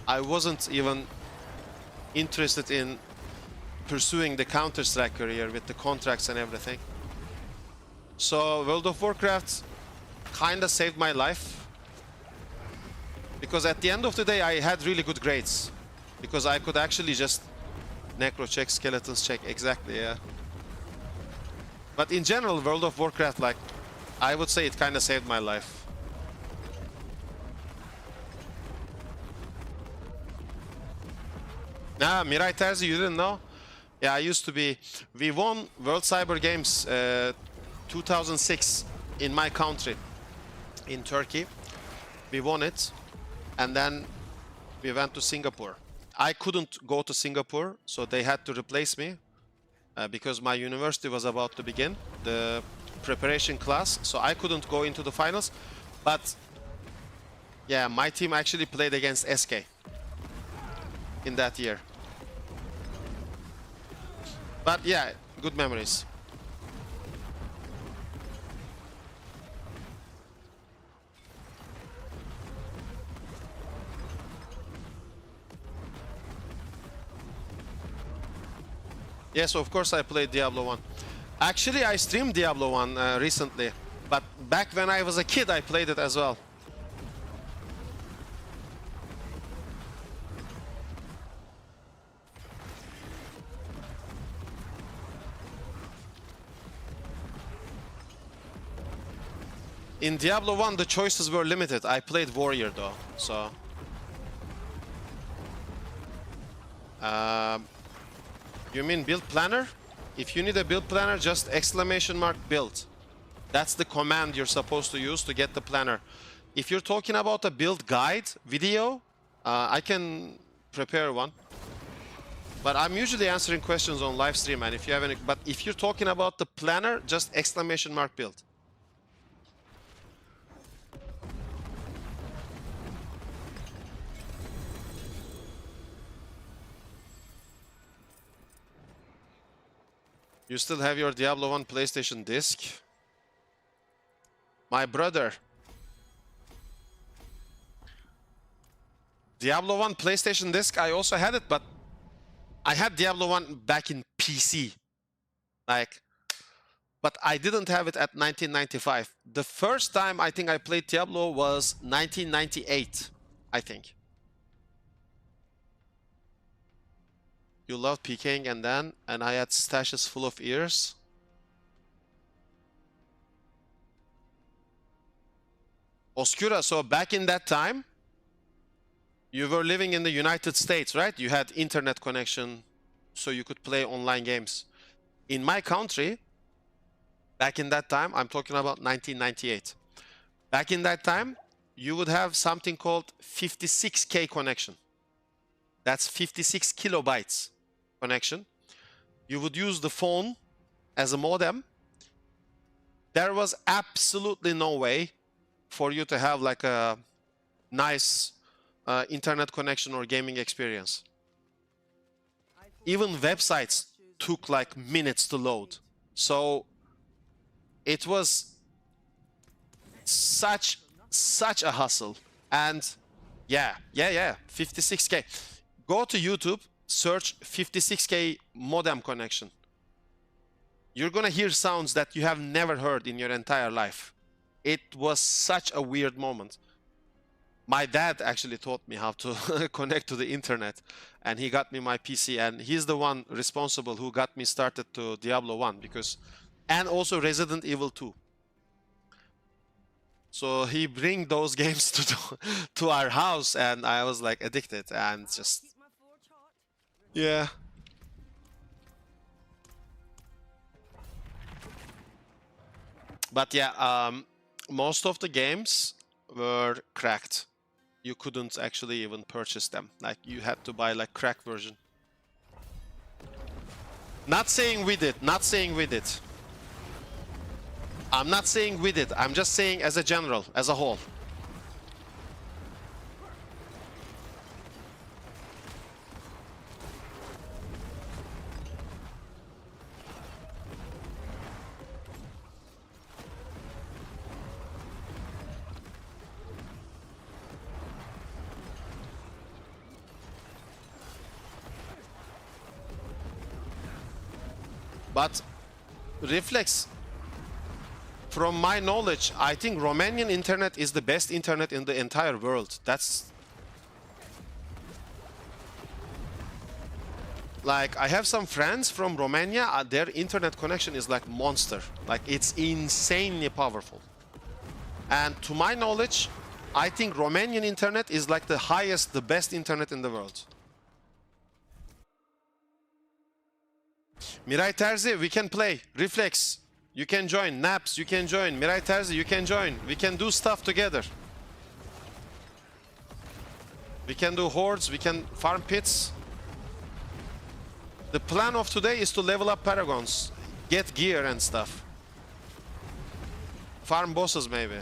I wasn't even interested in pursuing the Counter-Strike career with the contracts and everything. So World of Warcraft kinda saved my life. Because at the end of the day I had really good grades. Because I could actually just necro check, skeletons check, exactly, yeah. But in general, World of Warcraft, like, I would say it kinda saved my life. Nah, Mirai Terzi, you didn't know? Yeah, I used to be... We won World Cyber Games 2006 in my country, in Turkey. We won it, and then we went to Singapore. I couldn't go to Singapore, so they had to replace me because my university was about to begin, the preparation class, so I couldn't go into the finals. But yeah, my team actually played against SK in that year. But yeah, good memories. Yes, of course I played Diablo 1. Actually, I streamed Diablo 1 recently. But back when I was a kid, I played it as well. In Diablo 1, the choices were limited. I played Warrior though, so... You mean build planner? If you need a build planner, just !build. That's the command you're supposed to use to get the planner. If you're talking about a build guide video, I can prepare one. But I'm usually answering questions on live stream, and if you have any... But if you're talking about the planner, just !build. You still have your Diablo 1 PlayStation disc? My brother. Diablo 1 PlayStation disc, I also had it, but I had Diablo 1 back in PC. Like, but I didn't have it at 1995. The first time I think I played Diablo was 1998, I think. You love PKing and I had stashes full of ears. Oscura, so back in that time, you were living in the United States, right? You had internet connection, so you could play online games. In my country, back in that time, I'm talking about 1998. Back in that time, you would have something called 56K connection. That's 56 kilobytes connection. You would use the phone as a modem. There was absolutely no way for you to have like a nice internet connection or gaming experience. Even websites took like minutes to load. So it was such a hustle. And yeah, 56K. Go to YouTube, search 56K modem connection. You're gonna hear sounds that you have never heard in your entire life. It was such a weird moment. My dad actually taught me how to connect to the internet, and he got me my PC, and he's the one responsible who got me started to Diablo 1 because, and also Resident Evil 2. So he bring those games to our house, and I was like addicted and just, yeah. But yeah, most of the games were cracked. You couldn't actually even purchase them. Like you had to buy like cracked version. Not saying we did, not saying we did. I'm not saying we did. I'm just saying as a general, as a whole. But Reflex, from my knowledge, I think Romanian internet is the best internet in the entire world. That's like, I have some friends from Romania, their internet connection is like monster. Like, it's insanely powerful. And to my knowledge, I think Romanian internet is like the highest, the best internet in the world. Mirai Terzi, we can play. Reflex, you can join. Naps, you can join. Mirai Terzi, you can join. We can do stuff together. We can do hordes, we can farm pits. The plan of today is to level up paragons, get gear and stuff. Farm bosses maybe.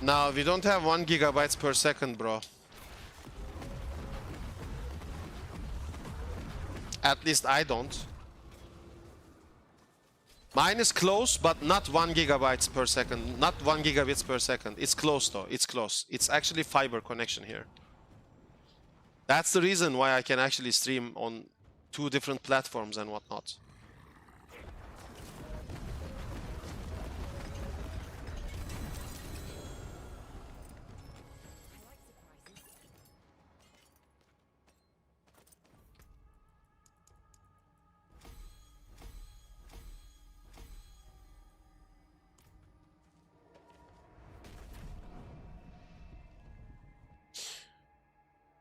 No, we don't have 1 gigabytes per second, bro. At least I don't. Mine is close, but not 1 gigabytes per second. Not 1 gigabits per second. It's close though. It's close. It's actually fiber connection here. That's the reason why I can actually stream on 2 different platforms and whatnot.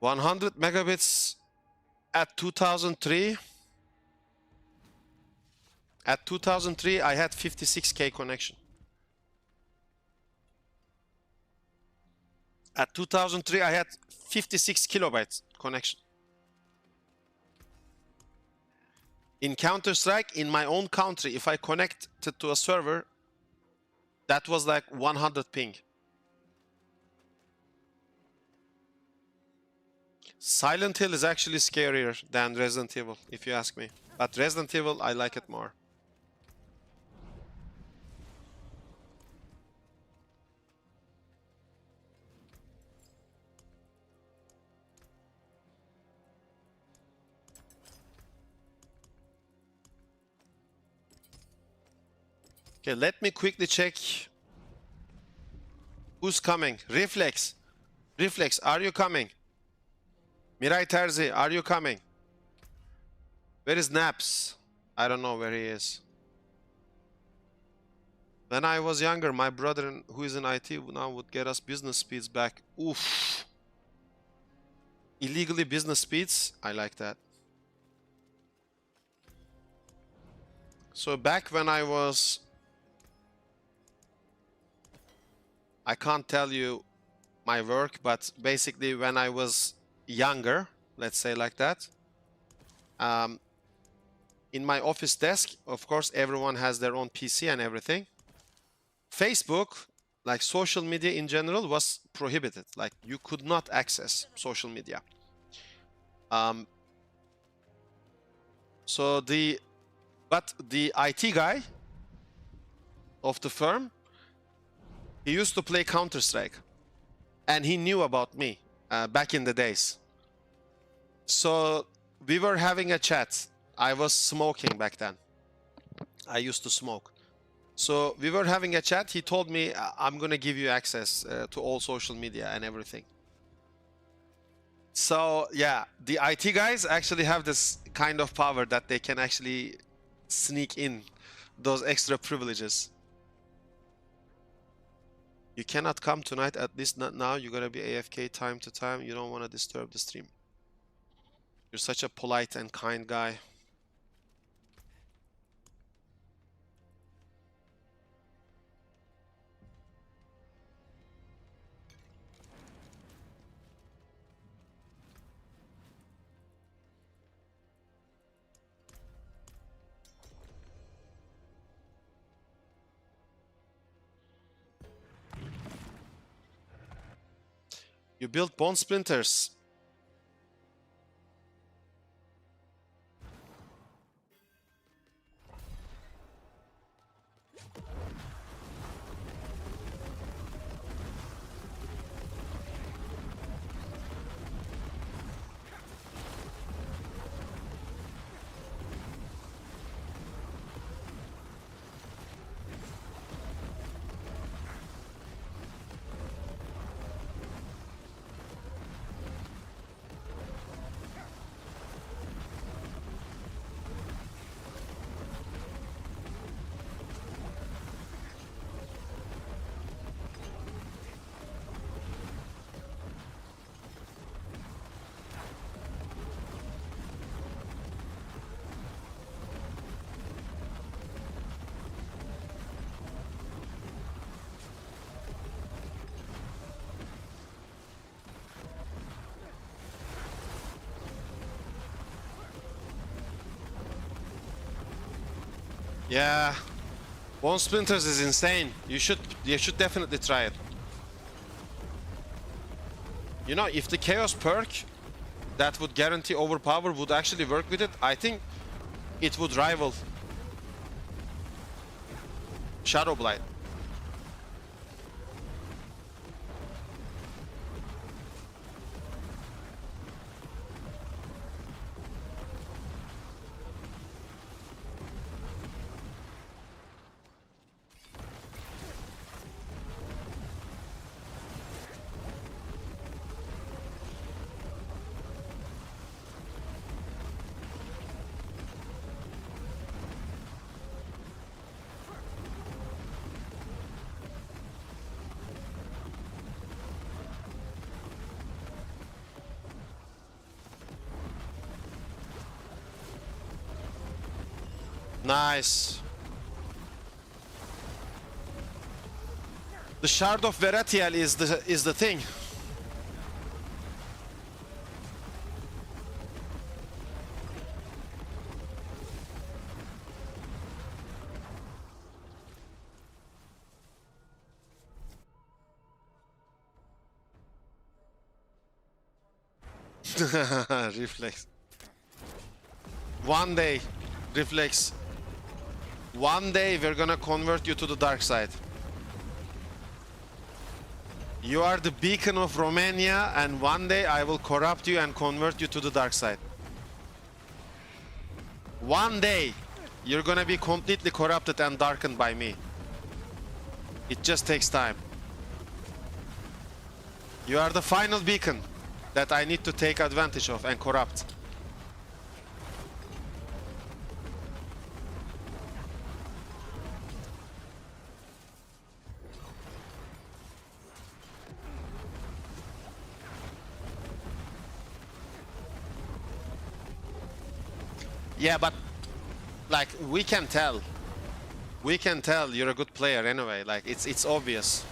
...100 megabits at 2003. At 2003, I had 56k connection. At 2003, I had 56 kilobytes connection. In Counter-Strike, in my own country, if I connected to a server, that was like 100 ping. Silent Hill is actually scarier than Resident Evil, if you ask me. But Resident Evil, I like it more. Okay, let me quickly check who's coming. Reflex. Reflex, are you coming? Mirai Terzi, are you coming? Where is Naps? I don't know where he is. When I was younger, my brother who is in IT now would get us business speeds back. Oof. Illegally business speeds? I like that. So back when I was... I can't tell you my work, but basically when I was younger, let's say like that, in my office desk, of course everyone has their own PC and everything. Facebook, like social media in general, was prohibited. Like, you could not access social media. But the IT guy of the firm, he used to play Counter-Strike, and he knew about me back in the days. So we were having a chat. I was smoking back then. I used to smoke. So we were having a chat. He told me, I'm going to give you access to all social media and everything. So yeah, the IT guys actually have this kind of power that they can actually sneak in those extra privileges. You cannot come tonight, at least not now. You're gonna be AFK time to time. You don't want to disturb the stream. You're such a polite and kind guy. You built bone splinters. Yeah, bone splinters is insane. You should definitely try it. You know, if the chaos perk that would guarantee overpower would actually work with it, I think it would rival Shadowblight. Nice. The Shard of Veratiel is the thing. Reflex. One day, Reflex. One day we're gonna convert you to the dark side. You are the beacon of Romania, and one day I will corrupt you and convert you to the dark side. One day you're gonna be completely corrupted and darkened by me. It just takes time. You are the final beacon that I need to take advantage of and corrupt. Yeah, but like we can tell. We can tell you're a good player anyway. Like it's obvious.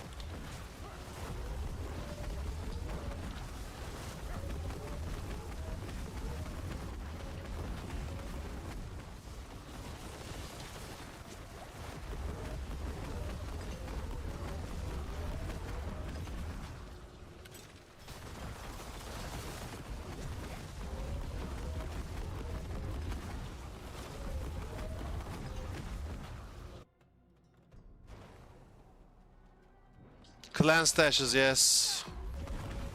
Clan stashes, yes.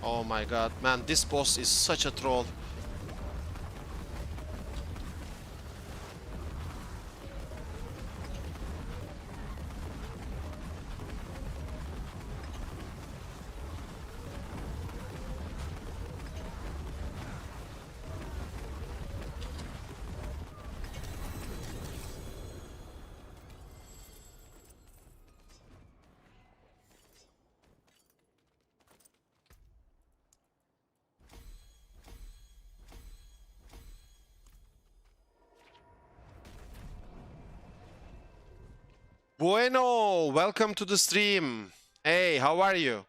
Oh my god, man, this boss is such a troll. Bueno, welcome to the stream. Hey, how are you?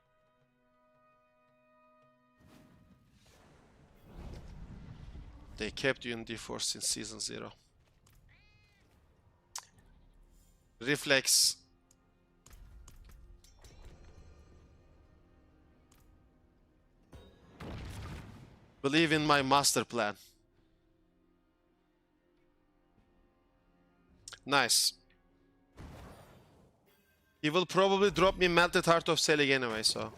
They kept you in D4 since season 0. Reflex. Believe in my master plan. Nice. He will probably drop me Melted Heart of Selig anyway, so...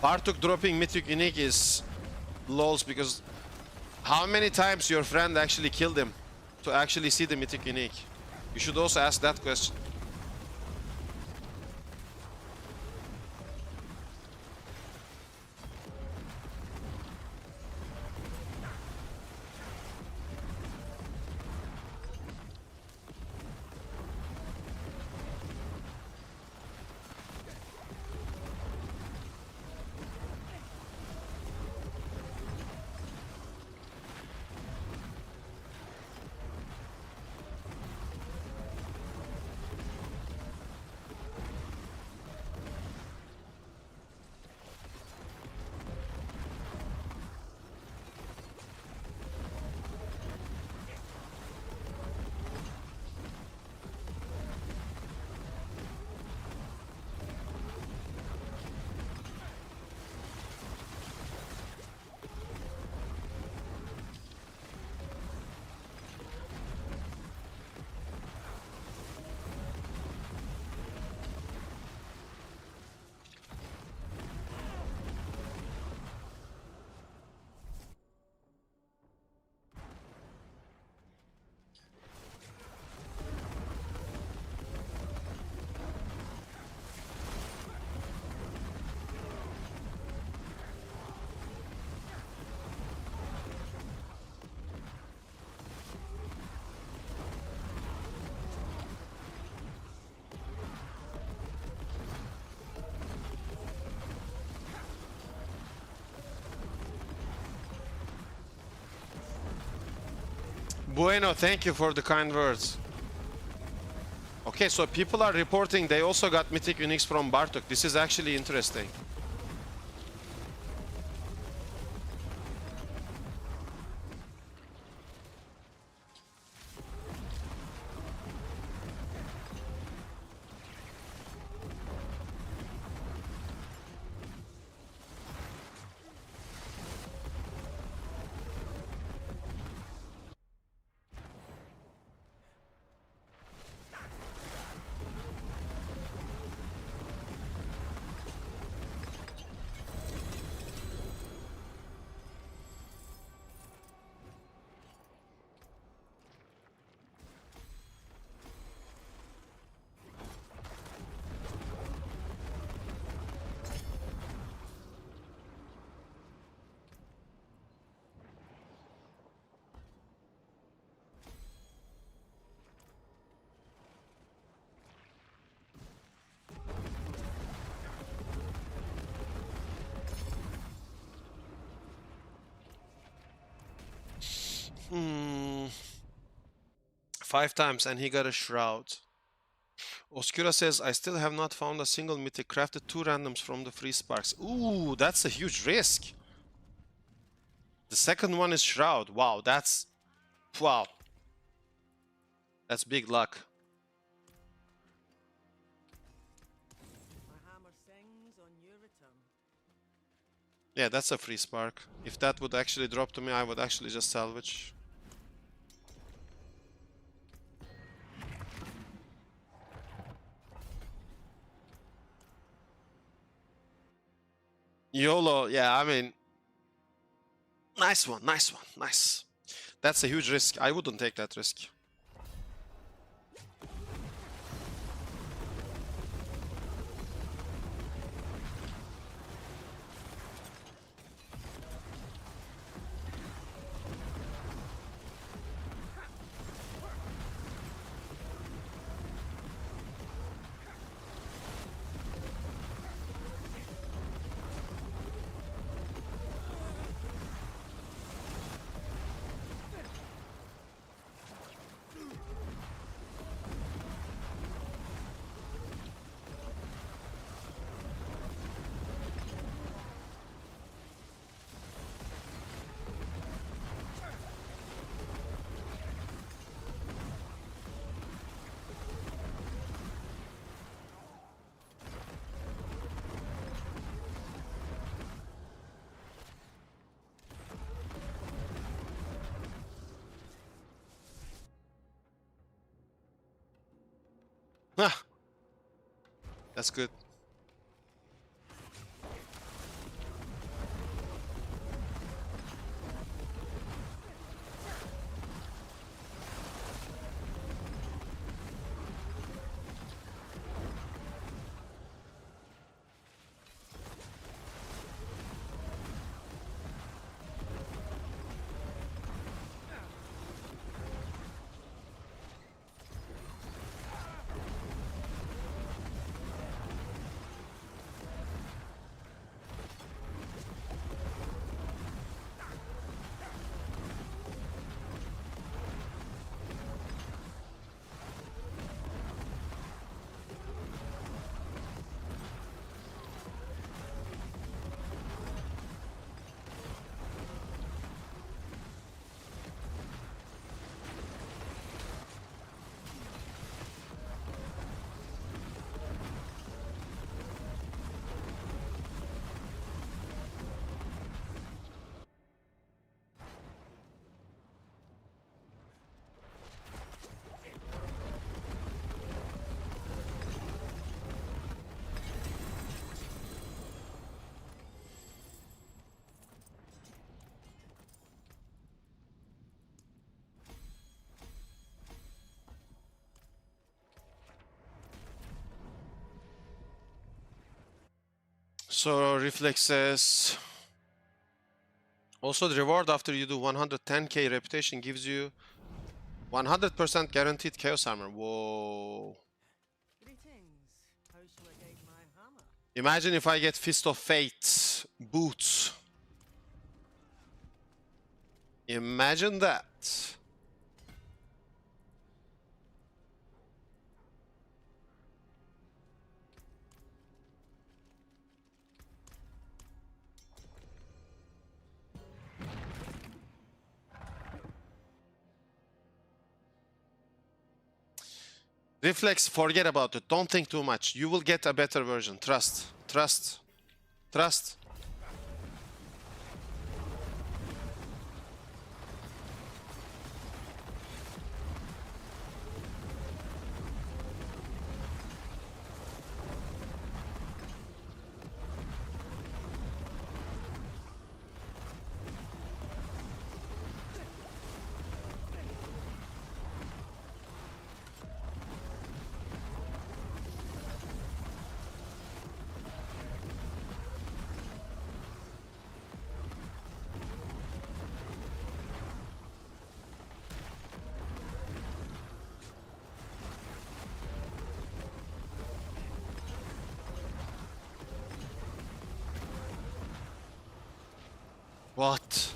Bartok dropping Mythic Unique is lols because how many times your friend actually killed him to actually see the Mythic Unique? You should also ask that question. Bueno, thank you for the kind words. Okay, so people are reporting they also got Mythic Uniques from Bartok. This is actually interesting. Hmm. 5 times and he got a shroud. Oscura says, I still have not found a single mythic. Crafted 2 randoms from the free sparks. Ooh, that's a huge risk. The second one is shroud. Wow, that's... Wow. That's big luck. My hammer sings on your return. Yeah, that's a free spark. If that would actually drop to me, I would actually just salvage. YOLO, yeah, I mean... Nice one, nice. That's a huge risk. I wouldn't take that risk. Ah, that's good. So reflexes. Also, the reward after you do 110k reputation gives you 100% guaranteed chaos armor. Whoa. Greetings. How shall I guide my hammer? Imagine if I get Fist of Fate boots. Imagine that. Reflex, forget about it. Don't think too much. You will get a better version. Trust. Trust. Trust. What?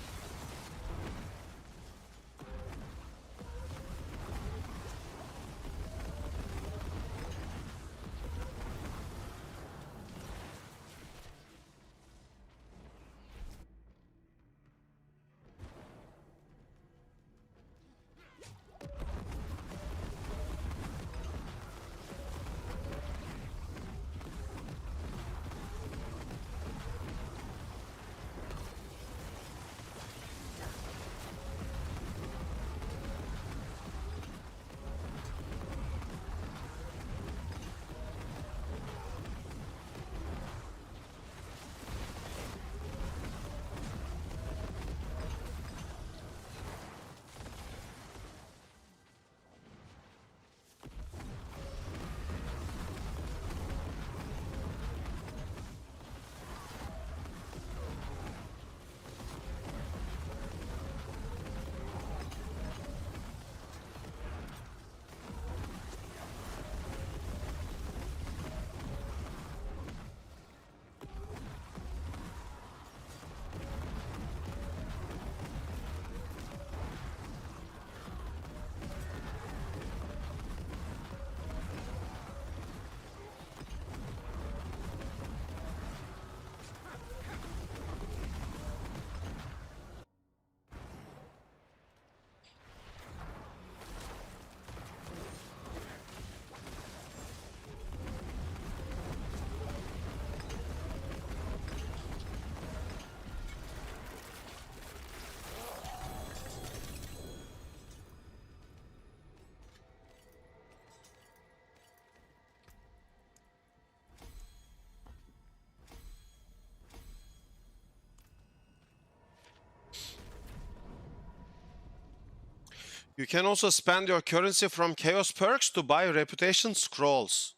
You can also spend your currency from Chaos Perks to buy Reputation Scrolls.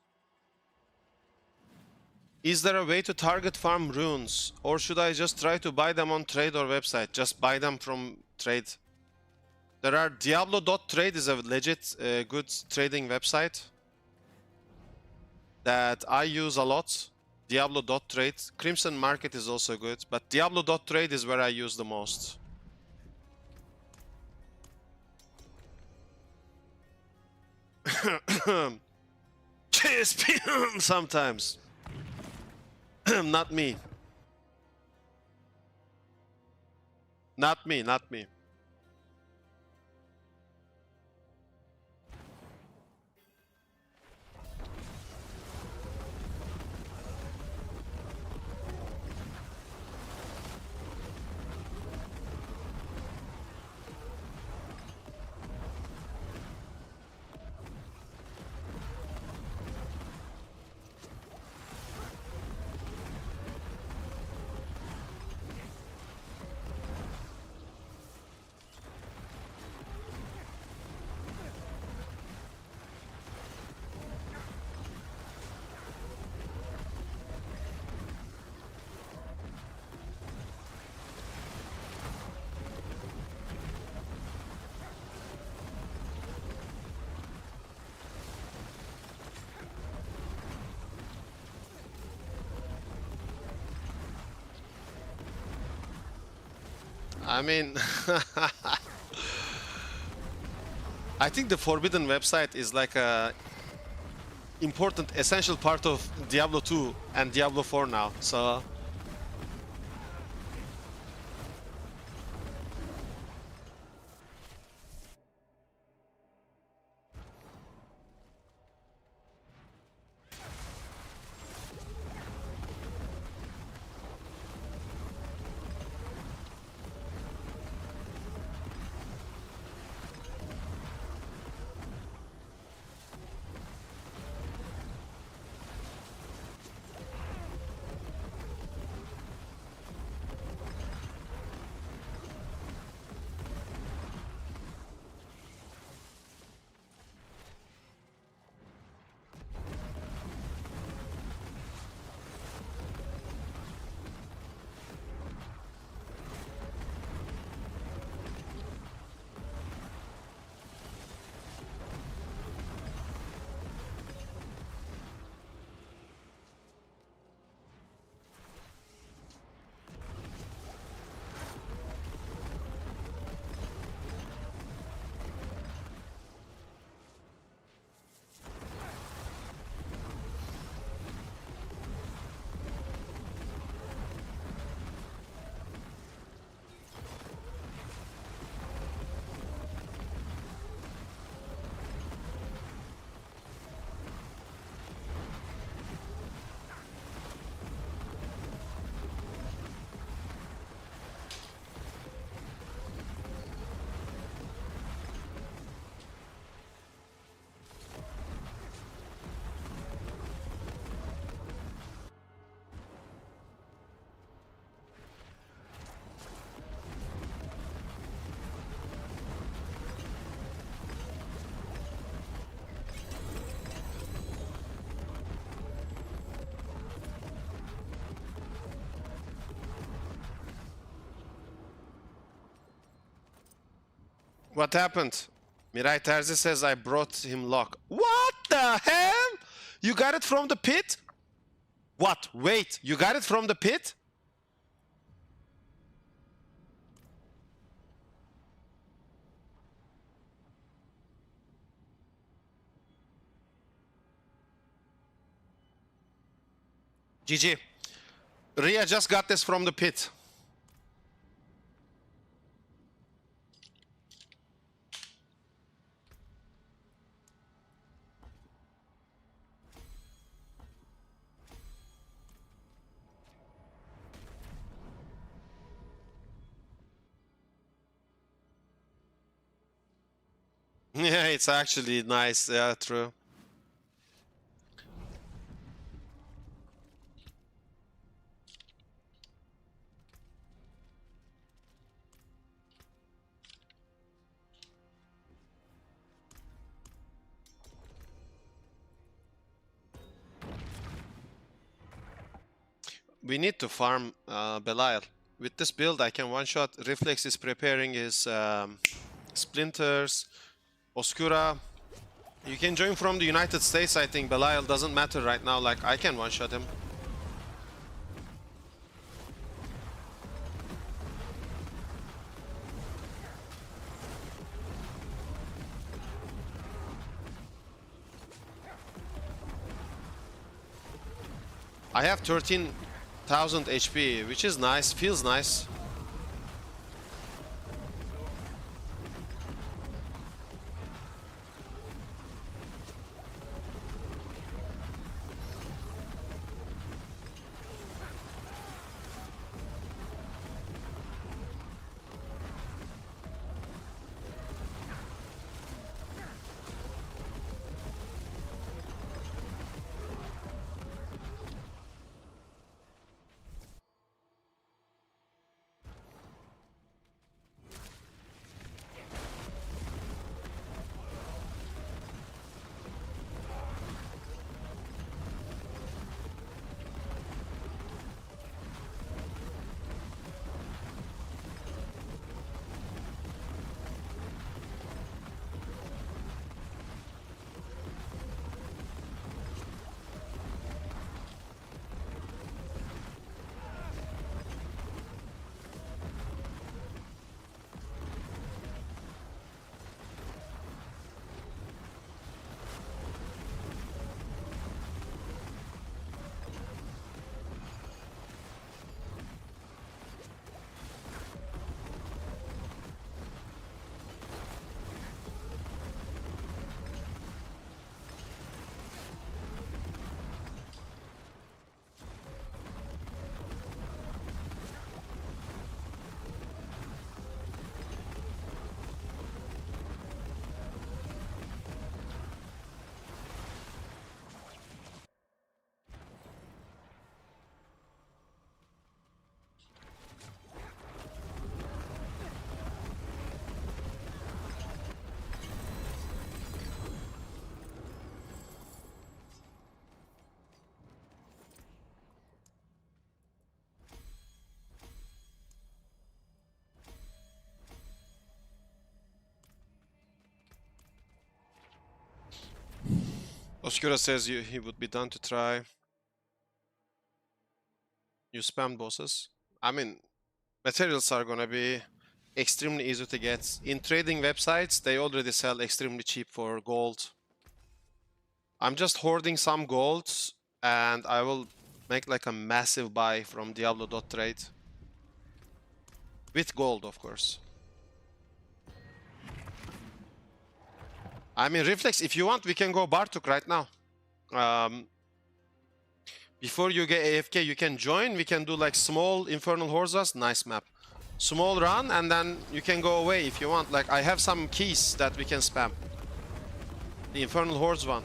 Is there a way to target farm runes? Or should I just try to buy them on trade or website? Just buy them from trade. There are Diablo.trade is a legit good trading website that I use a lot. Diablo.trade. Crimson Market is also good, but Diablo.trade is where I use the most. KSP sometimes. Not me. Not me, not me. I mean, I think the Forbidden website is like a important, essential part of Diablo 2 and Diablo 4 now, so... What happened? Mirai Terzi says I brought him luck. What the hell? You got it from the pit? What? Wait, you got it from the pit? GG. Ria just got this from the pit. Yeah, it's actually nice. Yeah, true. we need to farm Belial. With this build, I can one-shot. Reflex is preparing his splinters. Oscura. You can join from the United States, I think. Belial doesn't matter right now. Like, I can one-shot him. I have 13,000 HP, which is nice. Feels nice. Oscura says he would be done to try. You spam bosses. I mean, materials are gonna be extremely easy to get. In trading websites, they already sell extremely cheap for gold. I'm just hoarding some gold, and I will make like a massive buy from Diablo.trade. With gold, of course. I mean, Reflex, if you want, we can go Bartuk right now. Before you get AFK, you can join. We can do like small infernal hordes. Nice map. Small run, and then you can go away if you want. Like, I have some keys that we can spam. The infernal hordes one.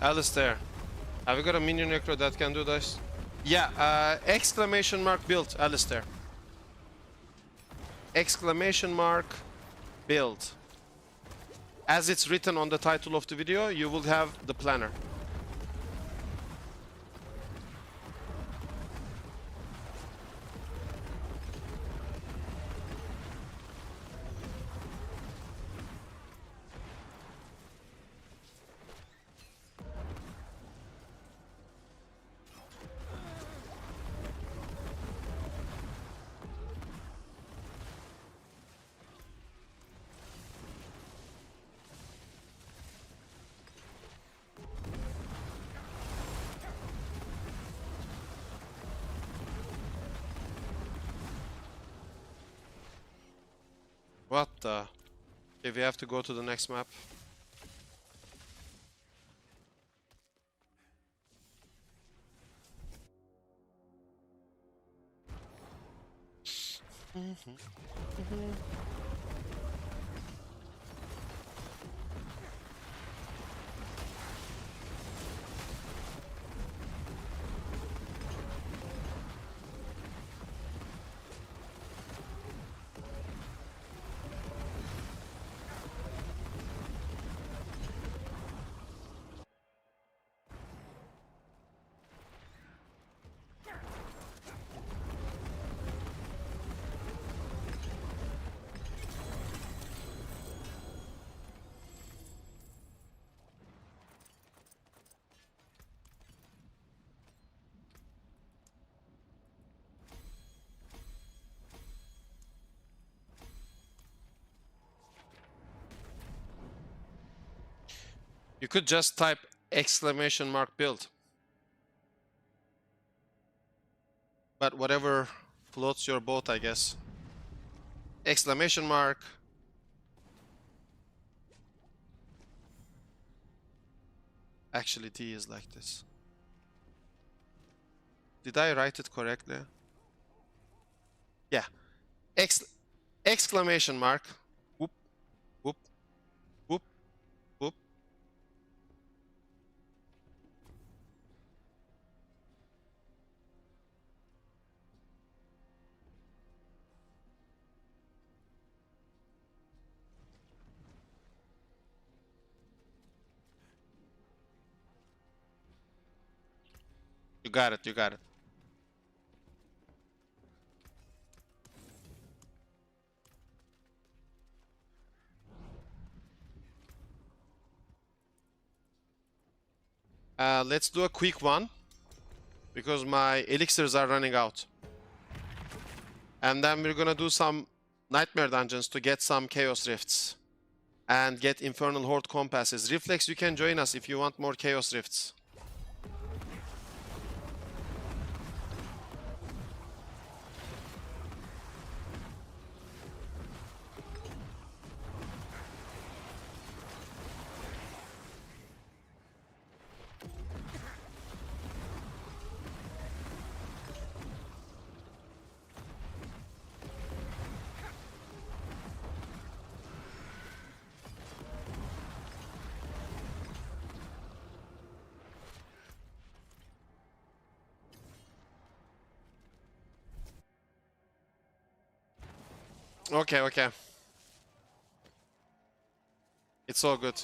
Alistair, have you got a minion necro that can do this? Yeah, exclamation mark build, Alistair. Exclamation mark build. As it's written on the title of the video, you will have the planner. What the? Okay, we have to go to the next map. You could just type exclamation mark build. But whatever floats your boat, I guess. Exclamation mark. Actually, D is like this. Did I write it correctly? Yeah. Exclamation mark. Whoop, whoop, whoop, whoop. You got it, you got it. Let's do a quick one because my elixirs are running out. And then we're gonna do some nightmare dungeons to get some chaos rifts and get infernal horde compasses. Reflex, you can join us if you want more chaos rifts. Okay, okay. It's all good.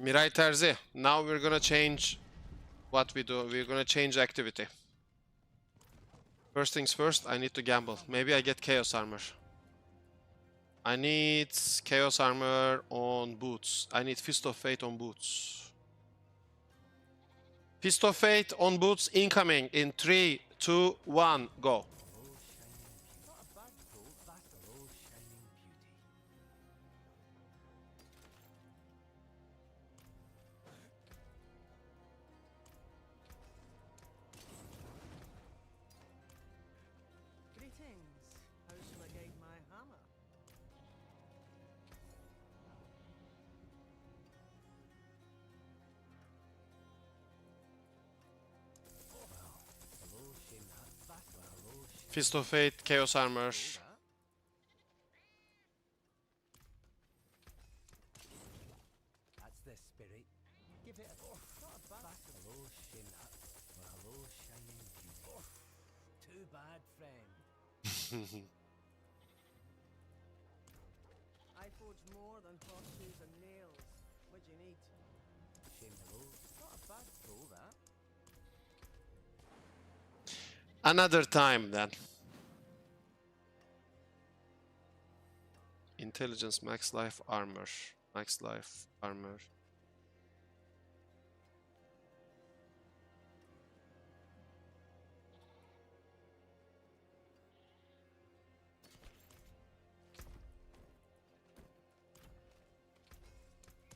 Mirai Terzi. Now we're gonna change what we do. We're gonna change activity. First things first, I need to gamble. Maybe I get Chaos Armor. I need Chaos Armor on boots. I need Fist of Fate on boots. Fist of Fate on boots incoming in 3, 2, 1, go. Not a bad pull, that's a low shining beauty. Greetings. How shall I guide my hammer? A low shine that, that's a low shine. Fist of Fate, Chaos Armor. That's the spirit. Give it a go. Not a bad, that's a low shine that, for a low shining beauty. Too bad, friend. I forge more than horseshoes and nails. What do you need? Shame below. Not a bad pull, that. Another time then. Intelligence, max life, armor. Max life, armor.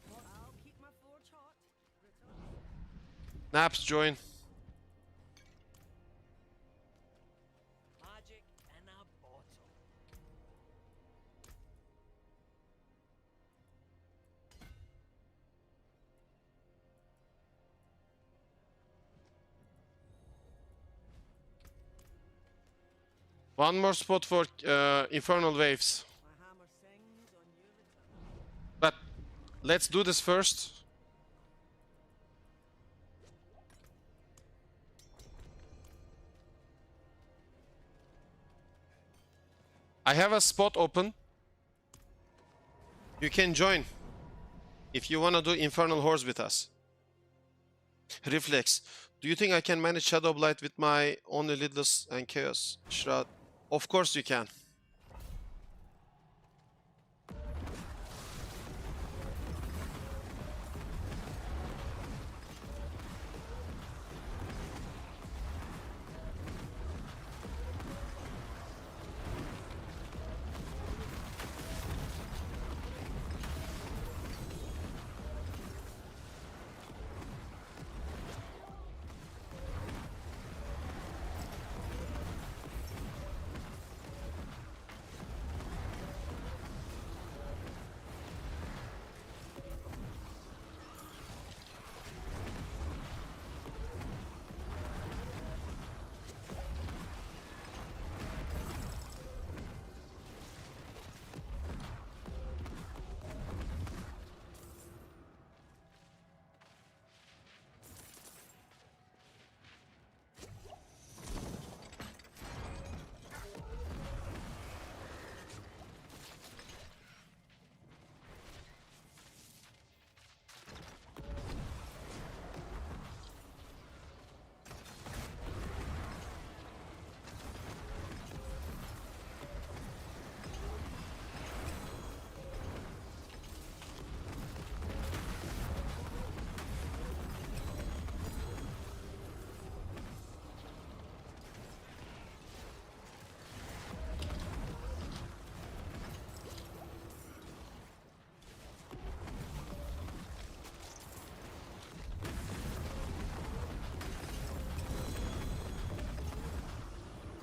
Well, I'll keep my forge hot. Return. Naps, join. Magic in a bottle. One more spot for infernal waves. My hammer sings on your return. But let's do this first. I have a spot open. You can join if you want to do infernal hordes with us. Reflex. Do you think I can manage Shadowblight with my only Lidless and Chaos Shroud? Of course you can.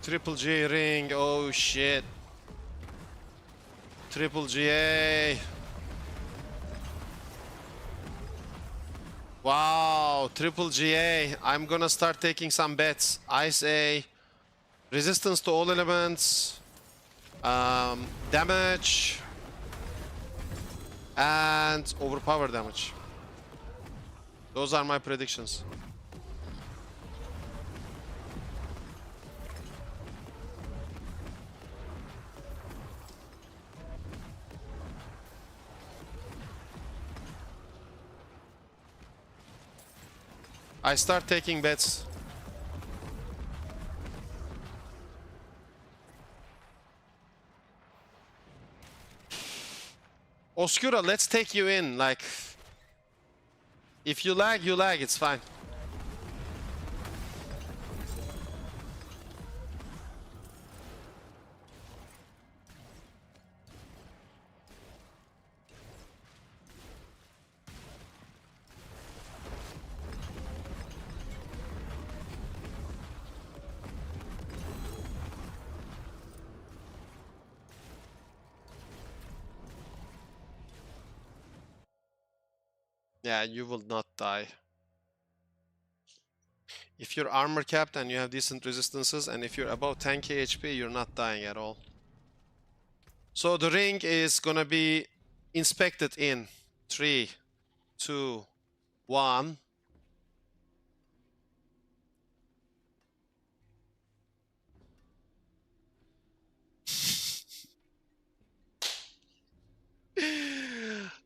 Triple G ring, oh shit. Triple GA. Wow, triple GA. I'm gonna start taking some bets. I say resistance to all elements, damage, and overpower damage. Those are my predictions. I start taking bets. Oscura, let's take you in. Like, if you lag, you lag. It's fine. Yeah, you will not die. If you're armor capped and you have decent resistances, and if you're above 10k HP, you're not dying at all. So the ring is gonna be inspected in 3, 2, 1.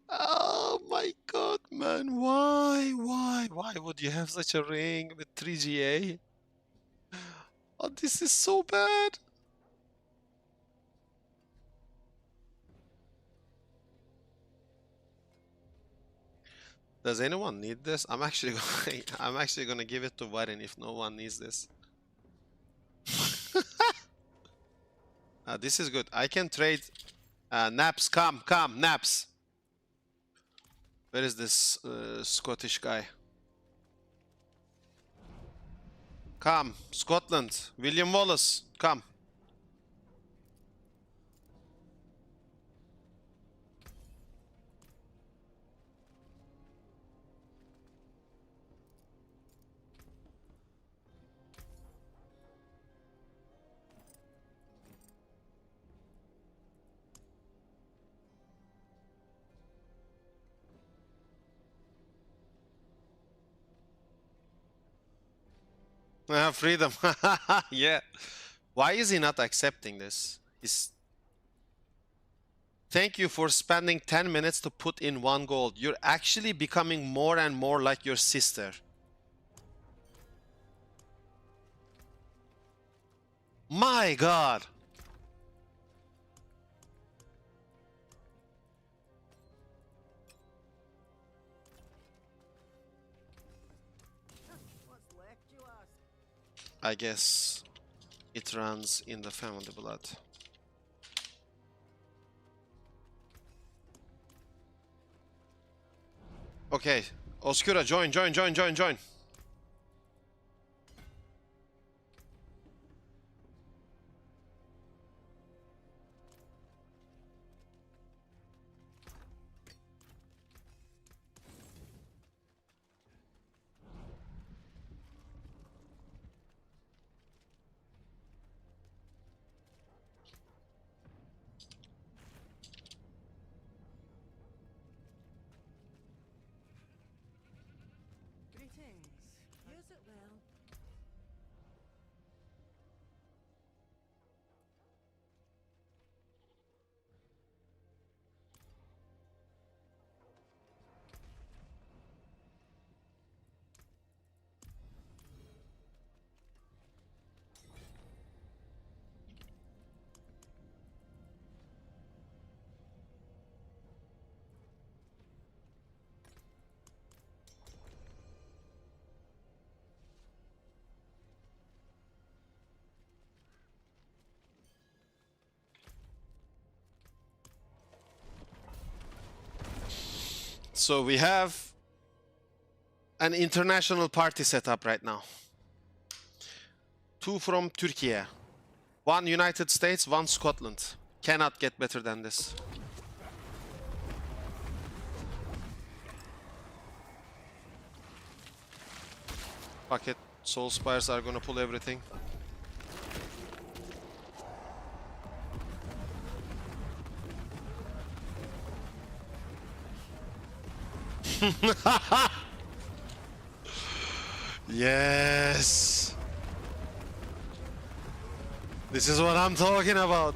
Oh my god, man, why would you have such a ring with 3 GA? Oh, this is so bad. Does anyone need this? I'm actually gonna give it to Warren if no one needs this. This is good. I can trade. Naps, come, Naps. Where is this Scottish guy? Come, Scotland. William Wallace, come. Freedom. Yeah. Why is he not accepting this? Thank you for spending 10 minutes to put in 1 gold. You're actually becoming more and more like your sister. My god. What's left, you ask? I guess it runs in the family blood. Okay, Oscura, join. Greetings. Use it well. So we have an international party set up right now. 2 from Turkey. 1 United States, 1 Scotland. Cannot get better than this. Fuck it. Soul Spires are gonna pull everything. Yes. This is what I'm talking about.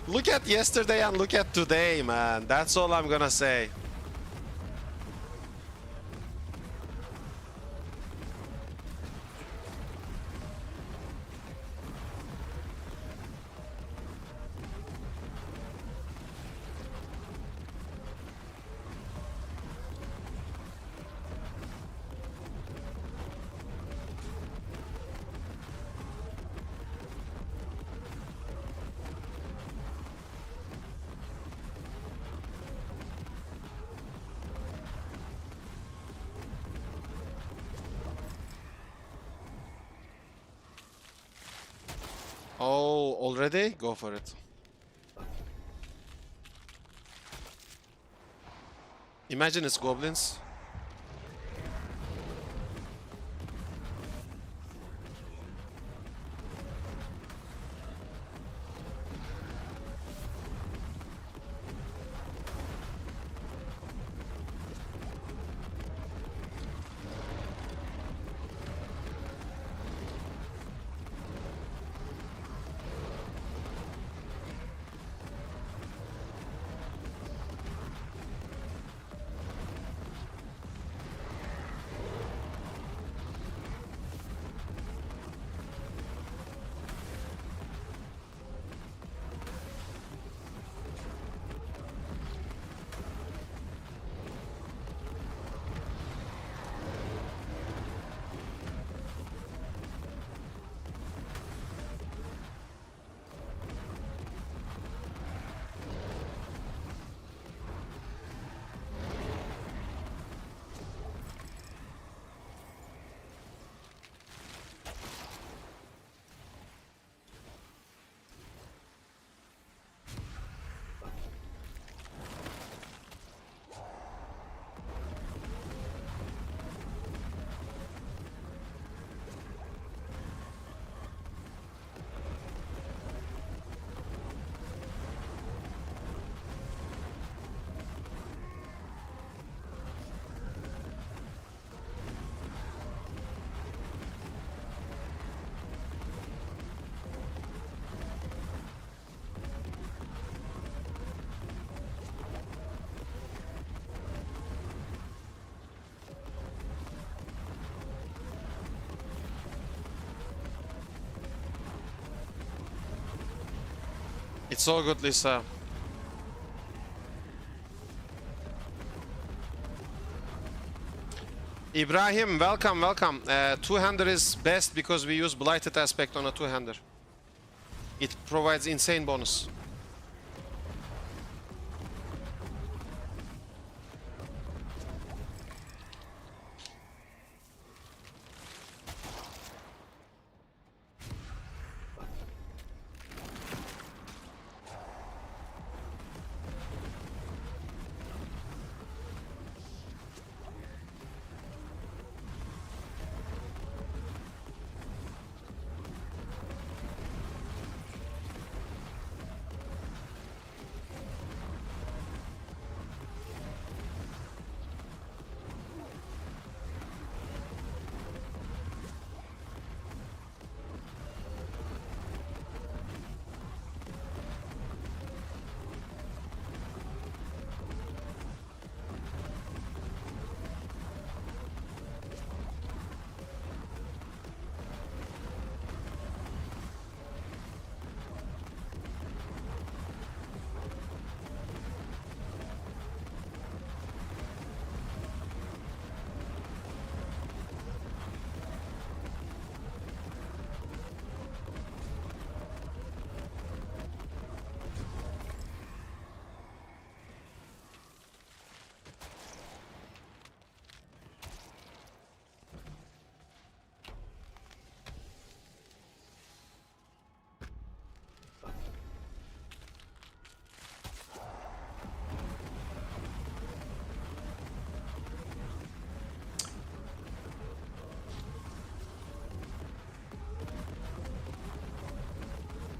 Look at yesterday and look at today, man. That's all I'm gonna say. Oh, already? Go for it. Imagine it's goblins. It's all good, Lisa. Ibrahim, welcome, welcome. Two-hander is best because we use blighted aspect on a two-hander. It provides insane bonus.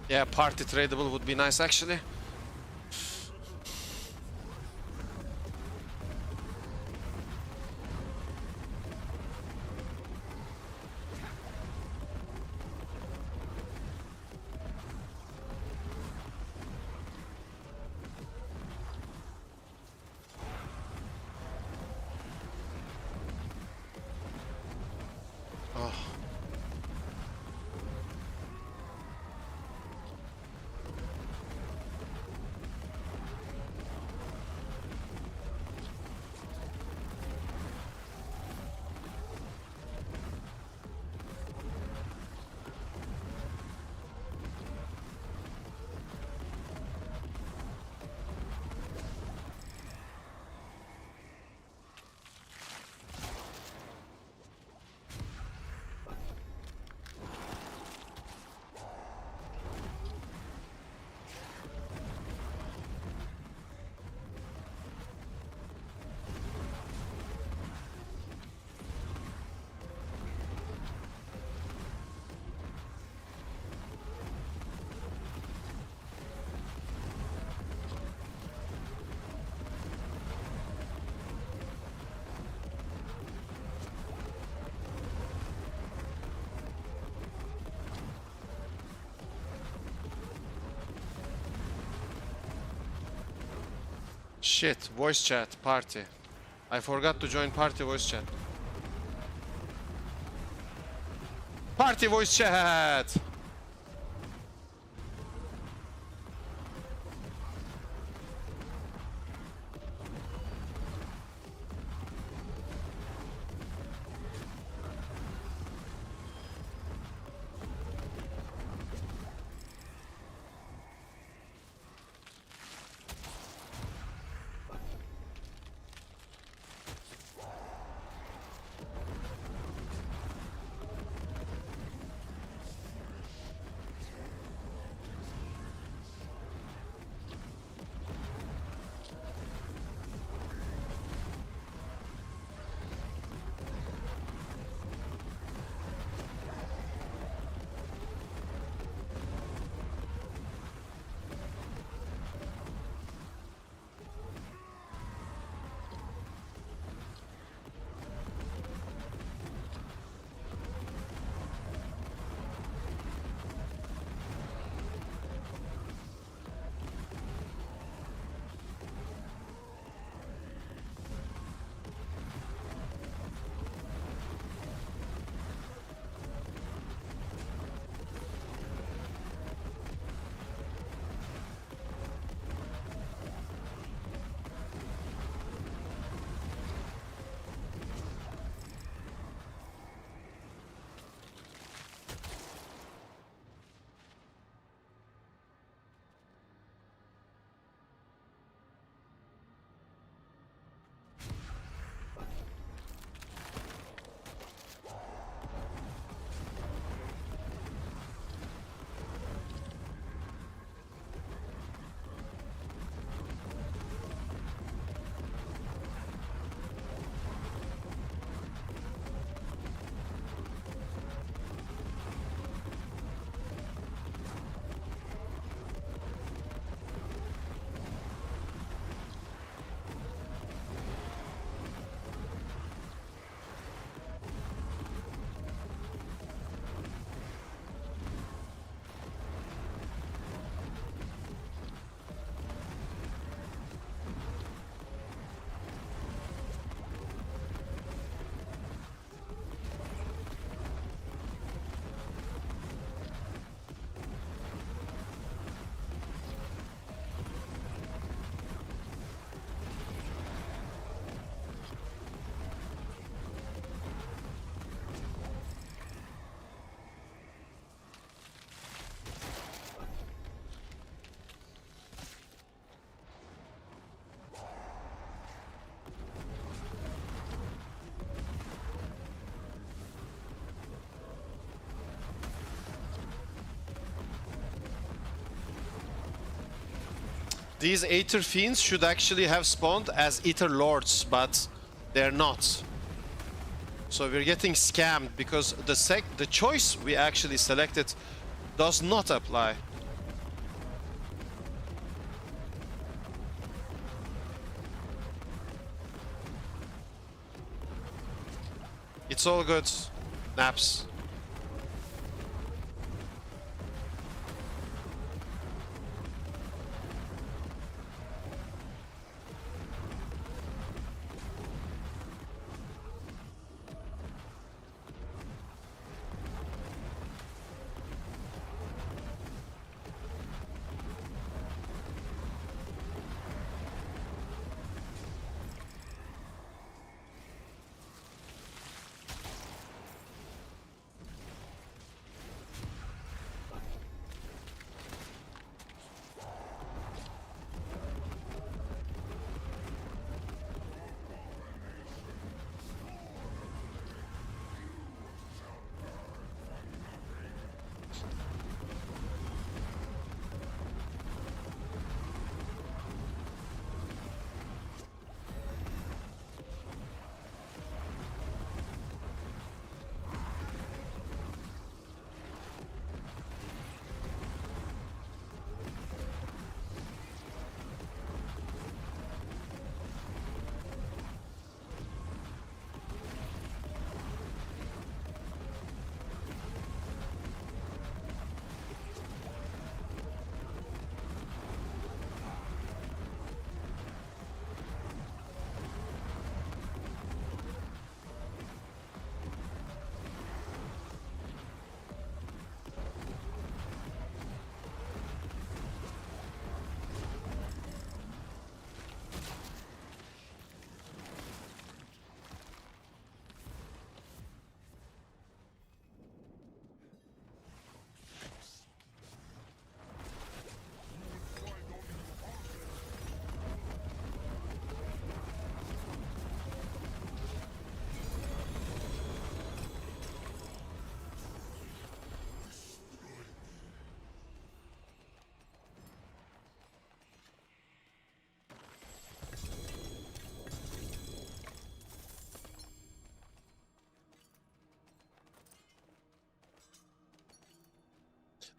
Yeah, party tradable would be nice actually. Shit, voice chat, party. I forgot to join party voice chat. Party voice chat! These Aether Fiends should actually have spawned as Aether Lords, but they're not. So we're getting scammed because the choice we actually selected does not apply. It's all good, Naps.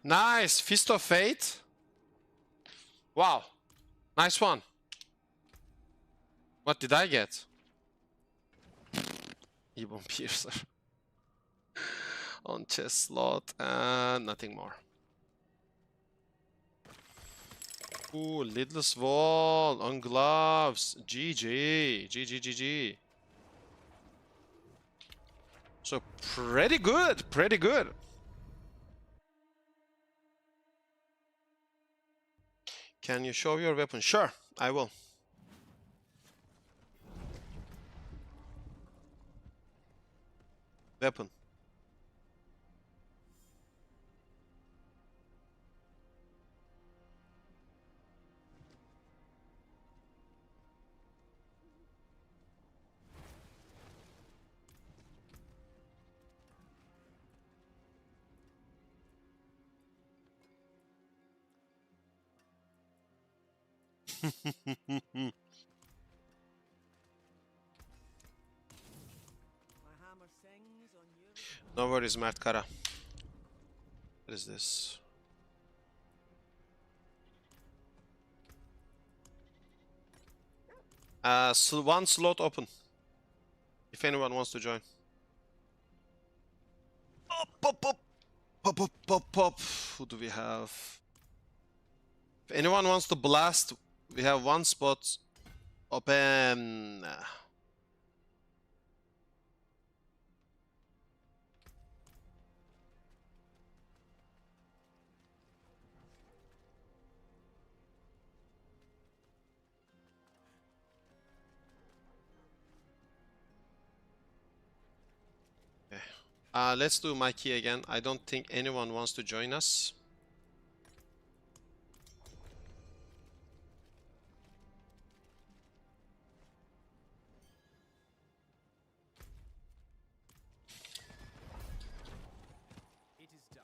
Nice! Fist of Fate. Wow. Nice one. What did I get? Ebon Piercer. On chest slot and nothing more. Ooh, lidless wall on gloves. GG. GG. So pretty good. Pretty good. Can you show your weapon? Sure, I will. Weapon. My hammer sings on your No worries, Mert Kara. What is this? One slot open. If anyone wants to join. Pop. Who do we have? If anyone wants to blast, we have one spot open. Let's do Mikey again. I don't think anyone wants to join us. It is done.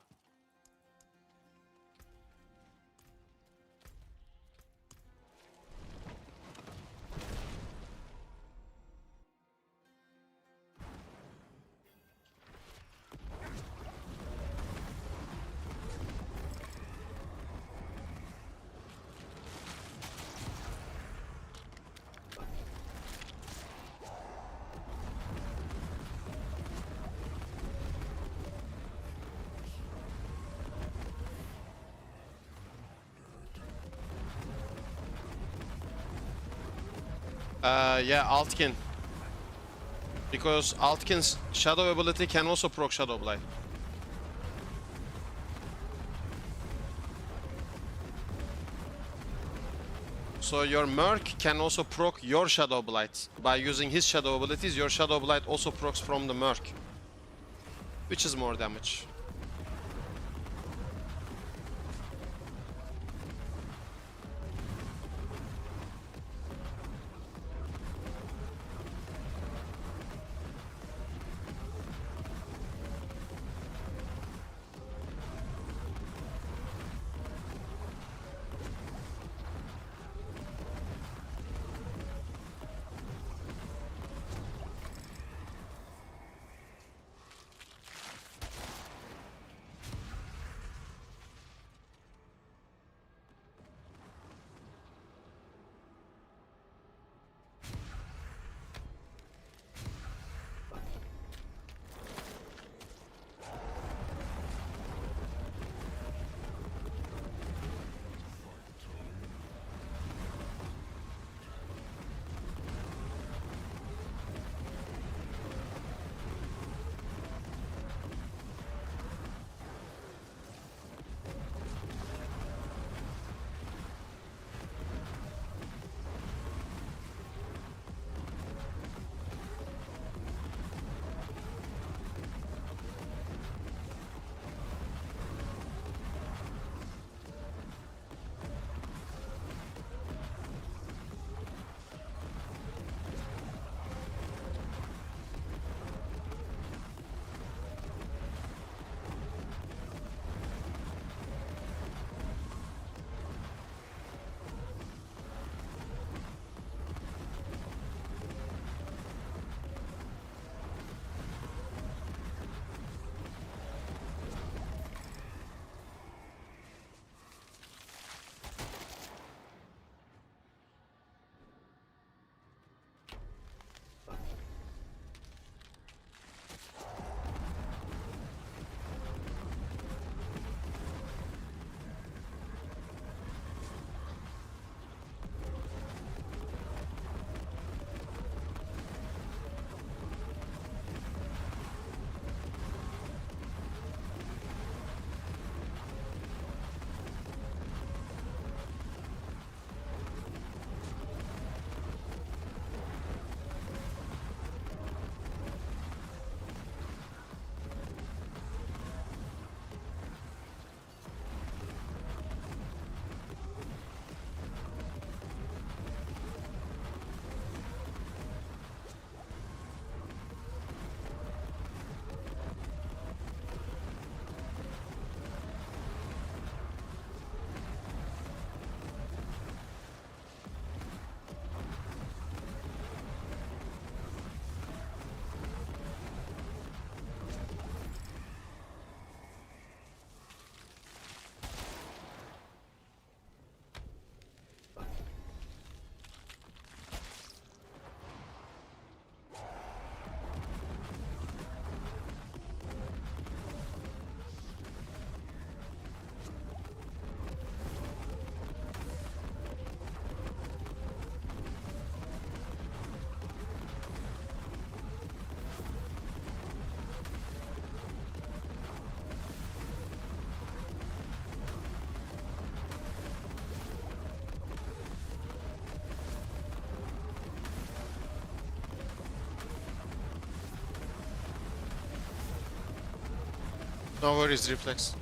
Yeah, Altkin. Because Altkin's shadow ability can also proc Shadowblight. So your Merc can also proc your Shadowblight. By using his shadow abilities, your Shadowblight also procs from the Merc. Which is more damage. No worries, reflex.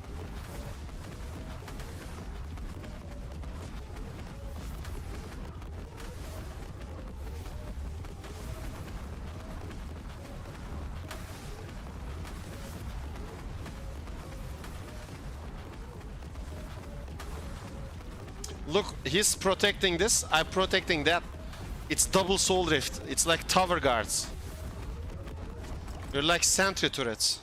Look, he's protecting this, I'm protecting that. It's double soul rift. It's like tower guards. You're like sentry turrets.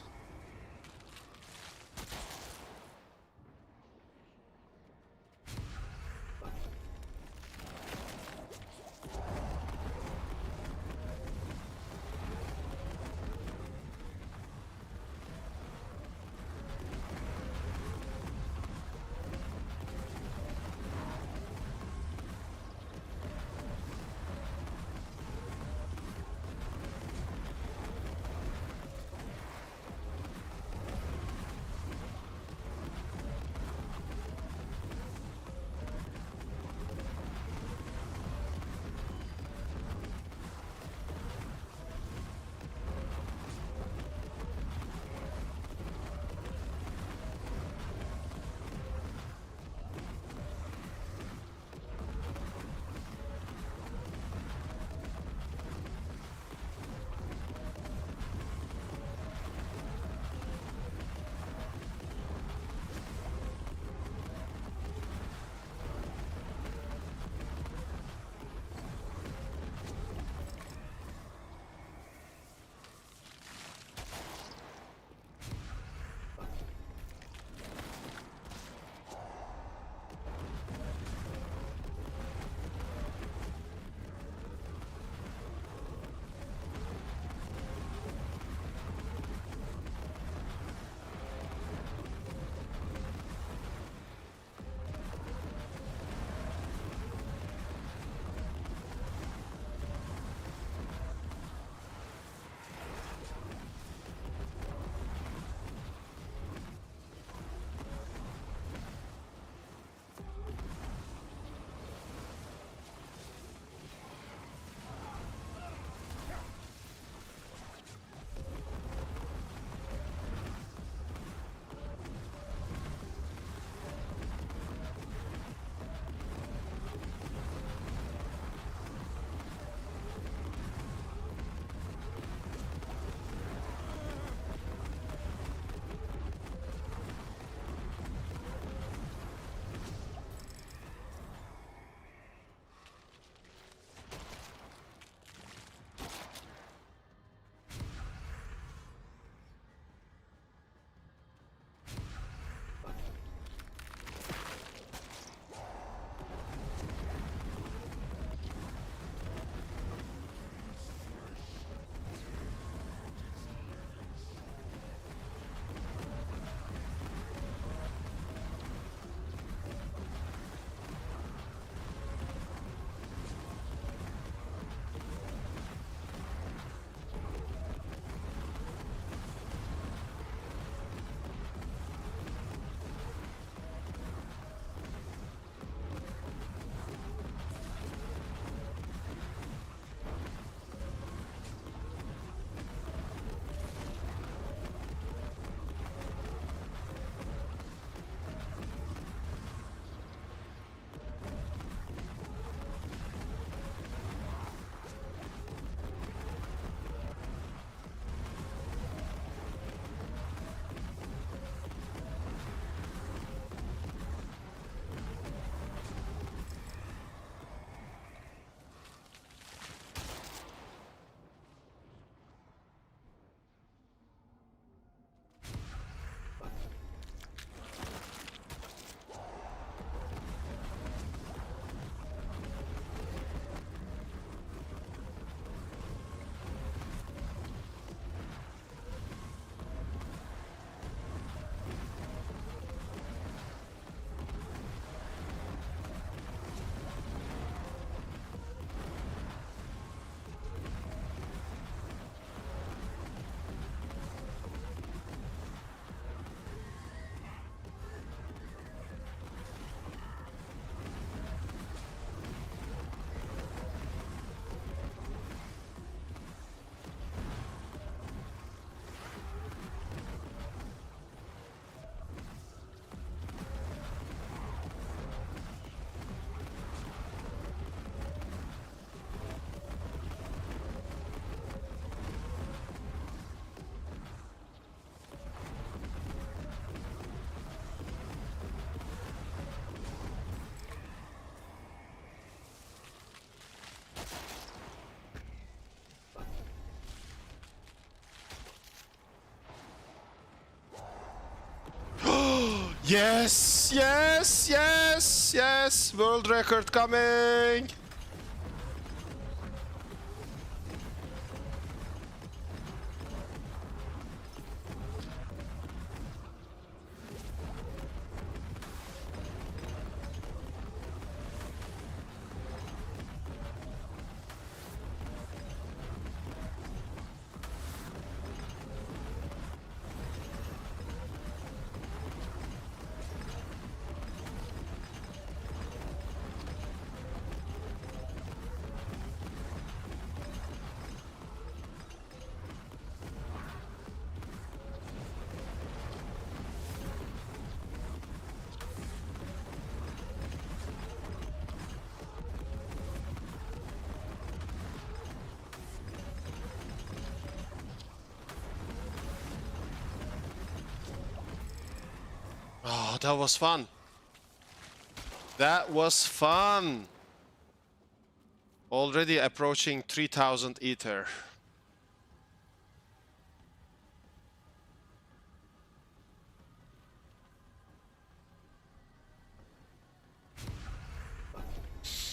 Yes, yes, yes, yes. World record coming. Oh, that was fun. That was fun. Already approaching 3000 ether.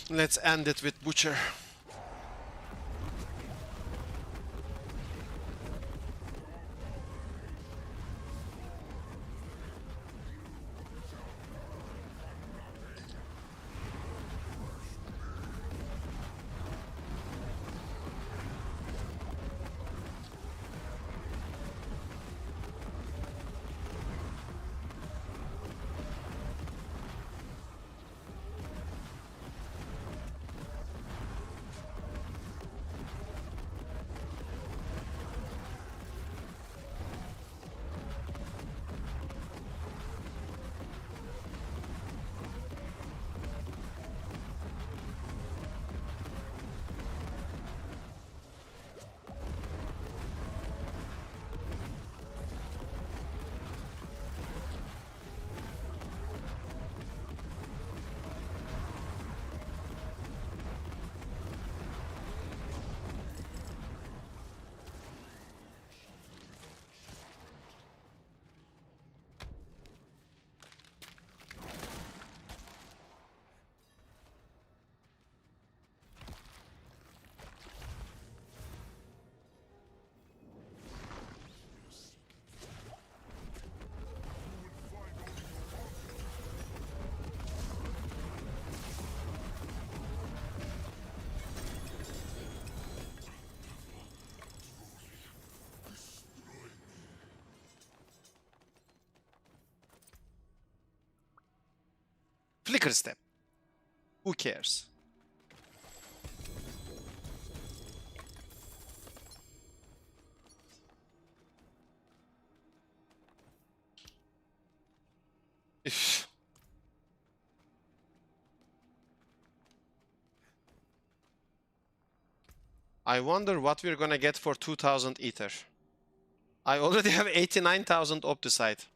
Let's end it with Butcher. Flicker step. Who cares? If I wonder what we're gonna get for 2000 ether. I already have 89,000 Opticite.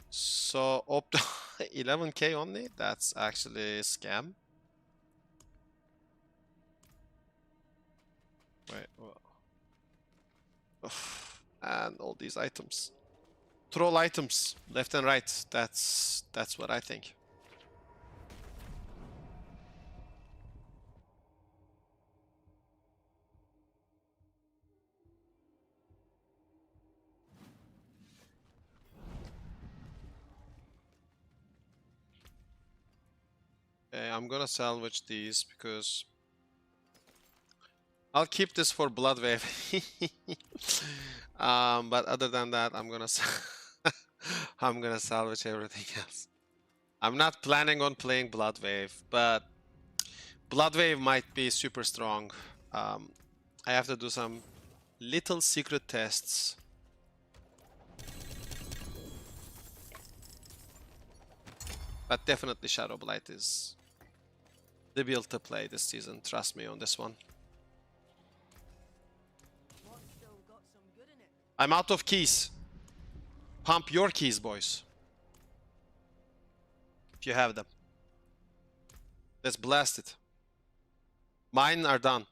So 11k only? That's actually a scam. Wait. And all these items. Troll items, left and right. That's what I think. Okay, I'm gonna salvage these because I'll keep this for Bloodwave. But other than that, I'm gonna I'm gonna salvage everything else. I'm not planning on playing Bloodwave, but Bloodwave might be super strong. I have to do some little secret tests. But definitely Shadowblight is the build to play this season. Trust me on this one. What's still got some good in it? I'm out of keys. Pump your keys, boys. If you have them. Let's blast it. Mine are done.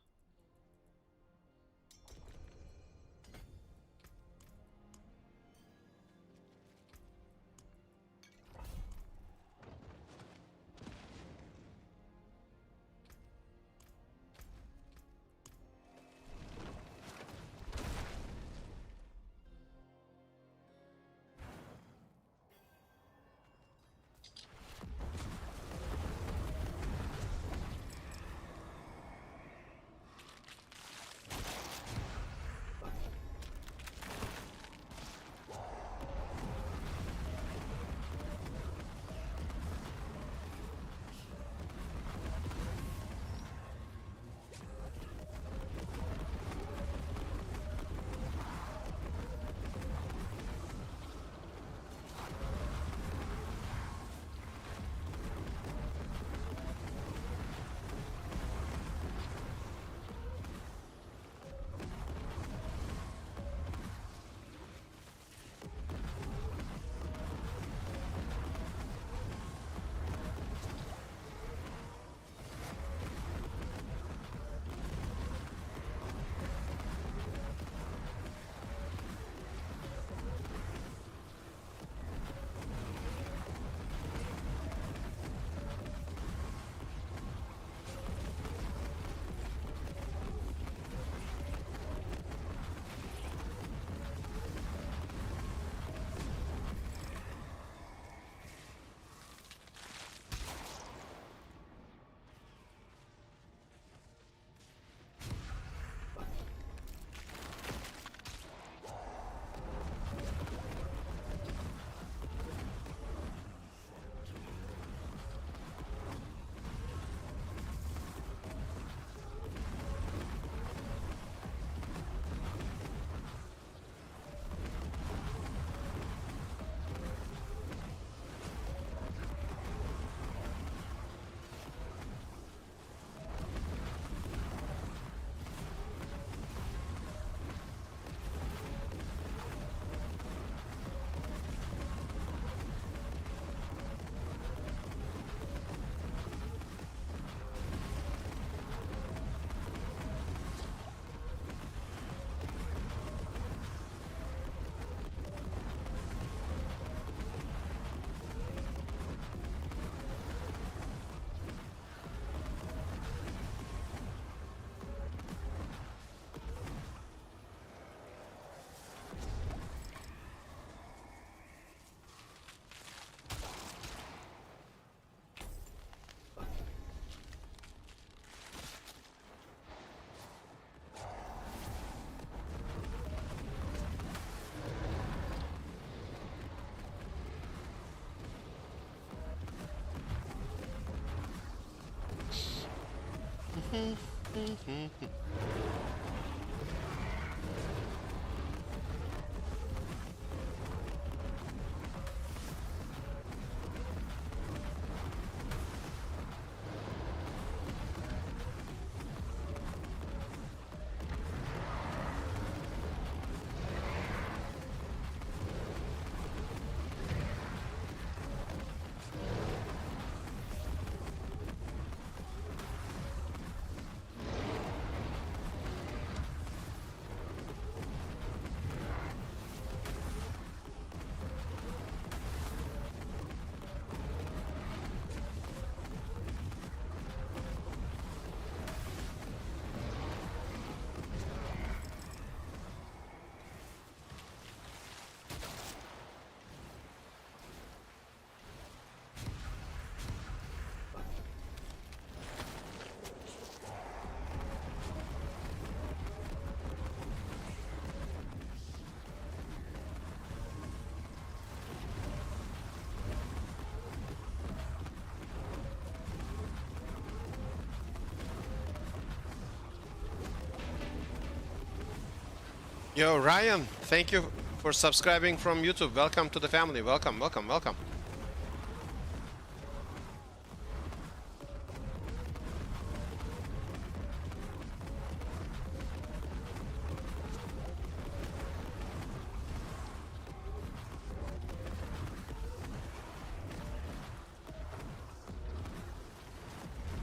Yo, Ryan, thank you for subscribing from YouTube. Welcome to the family. Welcome, welcome, welcome.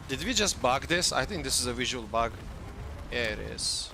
Did we just bug this? I think this is a visual bug. Yeah, it is.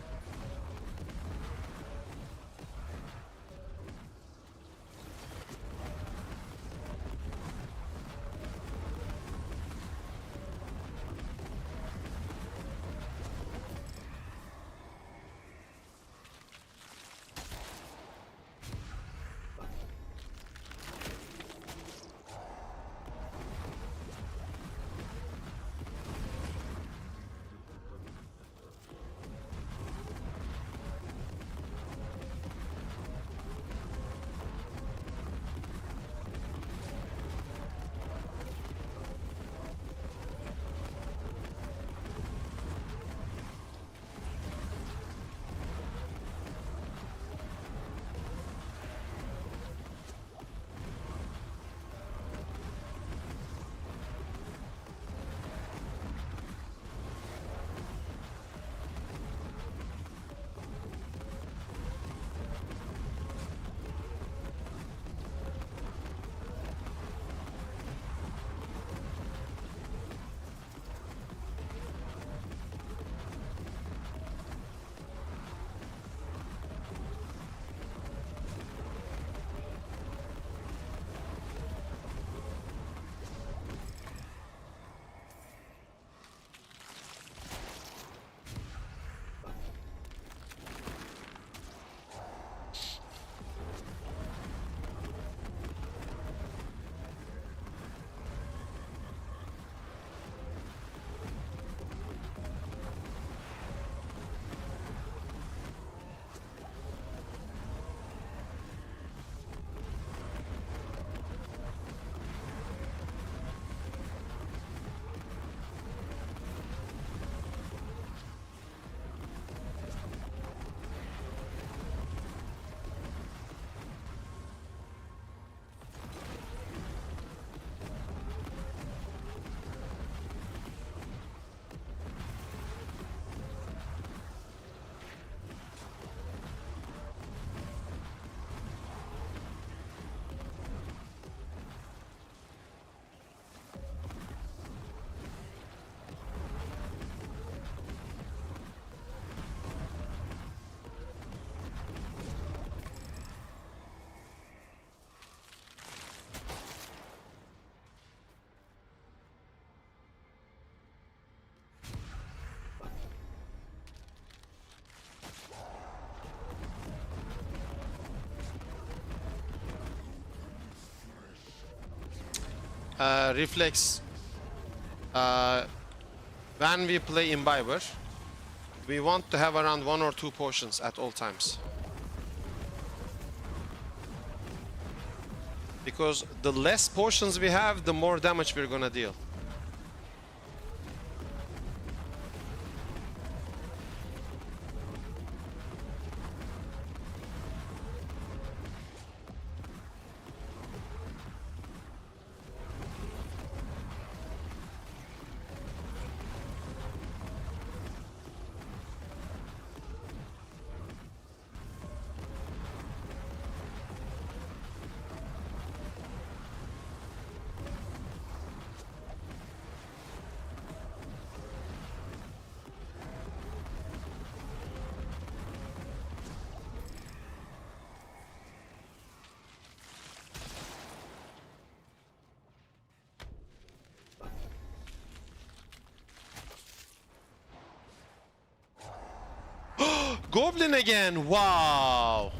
Reflex. When we play Imbiber, we want to have around 1 or 2 potions at all times. Because the less potions we have, the more damage we're gonna deal. Goblin again! Wow!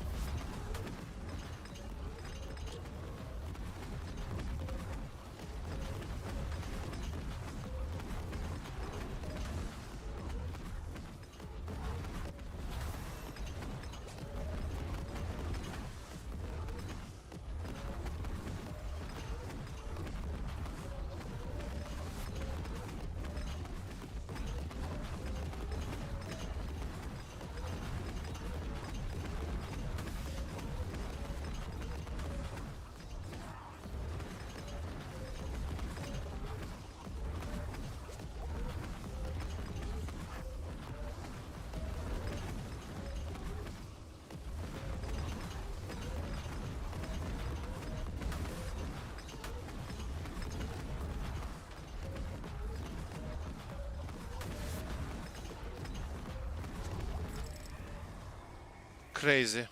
Crazy.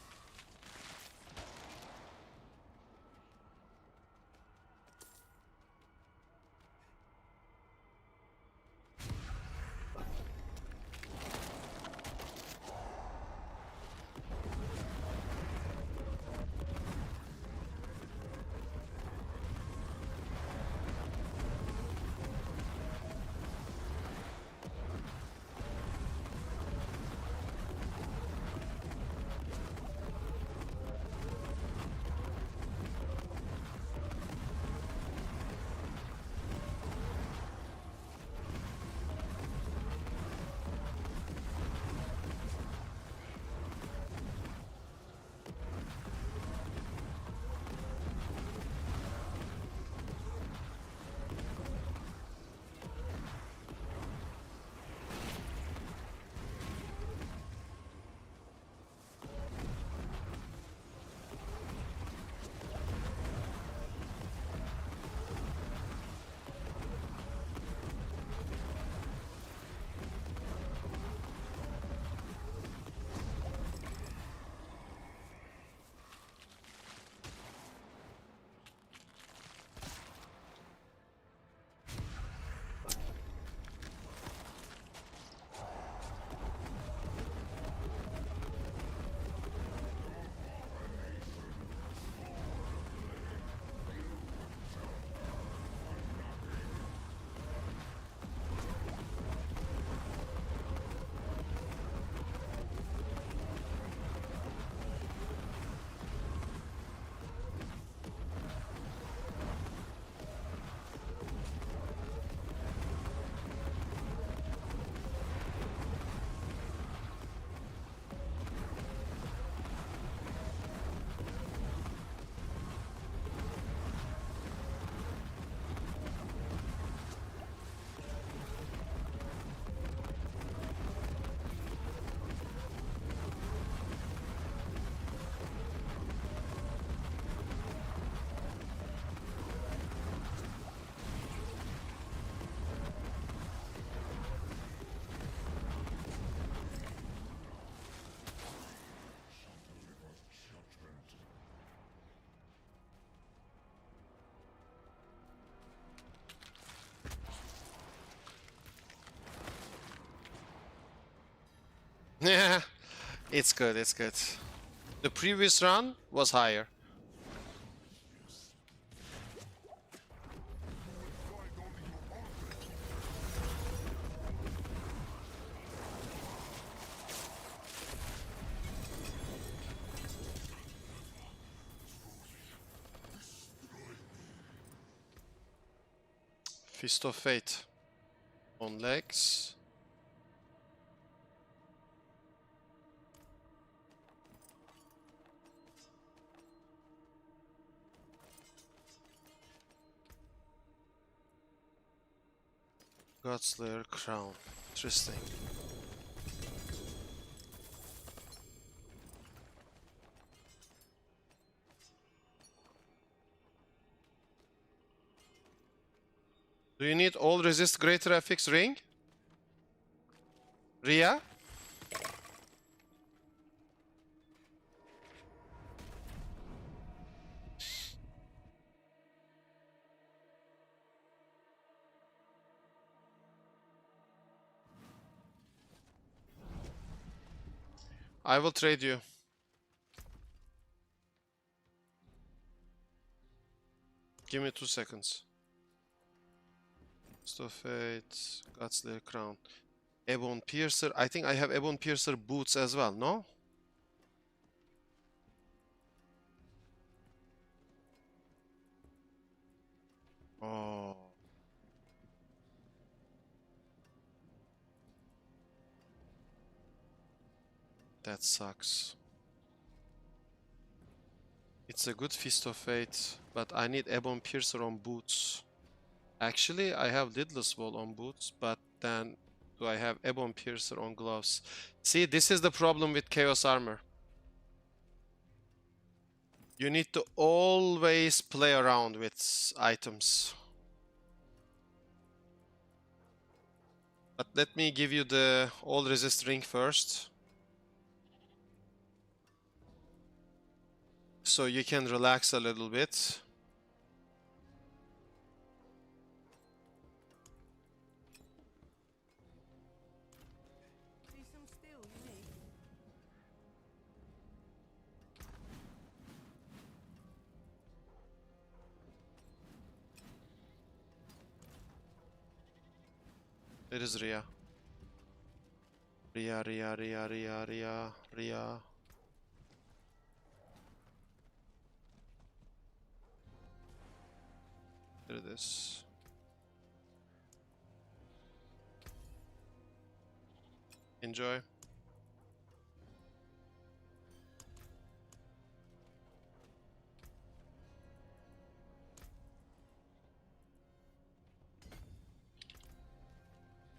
Yeah, it's good, it's good. The previous run was higher. Fist of Fate on legs. Godslayer crown. Interesting. Do you need all resist greater FX ring? Ria? I will trade you. Give me 2 seconds. Fate, Godslayer Crown. Ebon Piercer. I think I have Ebon Piercer boots as well, no? Oh. That sucks. It's a good Fist of Fate, but I need Ebon Piercer on boots. Actually, I have Lidless Wall on boots, but then do I have Ebon Piercer on gloves? See, this is the problem with Chaos Armor. You need to always play around with items. But let me give you the all resist ring first. So you can relax a little bit. Do some steel, you need. There is Ria. Ria. There it is. Enjoy.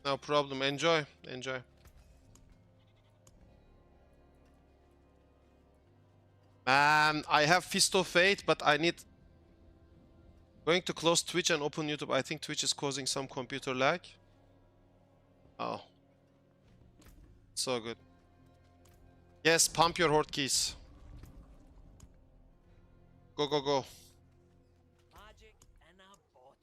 No problem. Enjoy. Enjoy. Man, I have Fist of Fate, but I need... Going to close Twitch and open YouTube. I think Twitch is causing some computer lag. Oh. So good. Yes, pump your horde keys. Go, go, go. Magic in a bottle.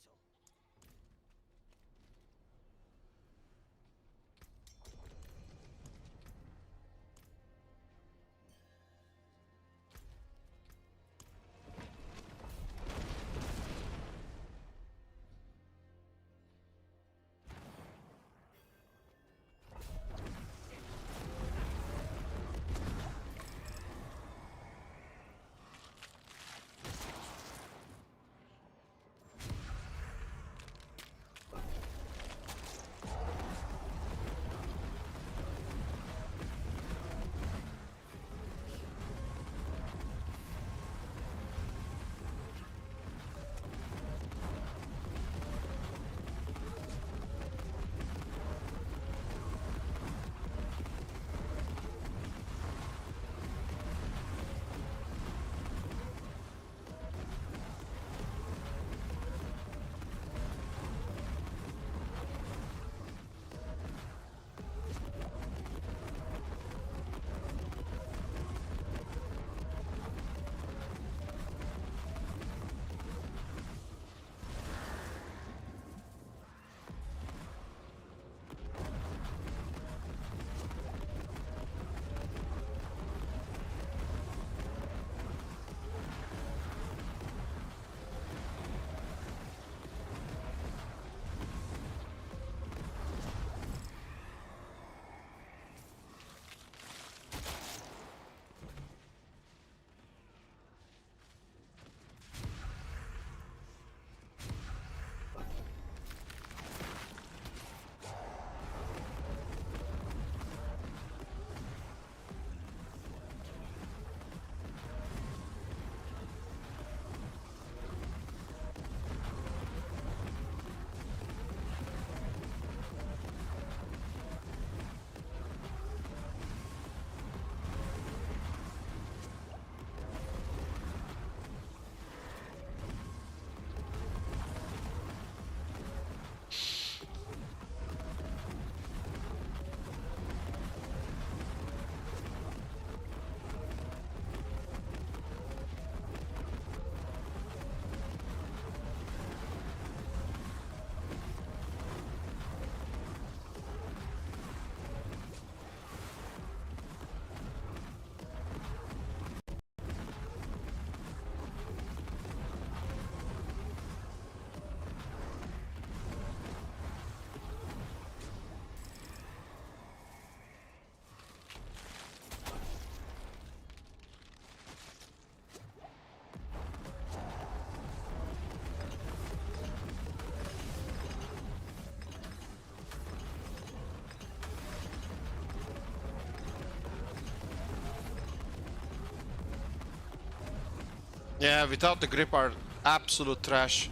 Yeah, without the grip are absolute trash.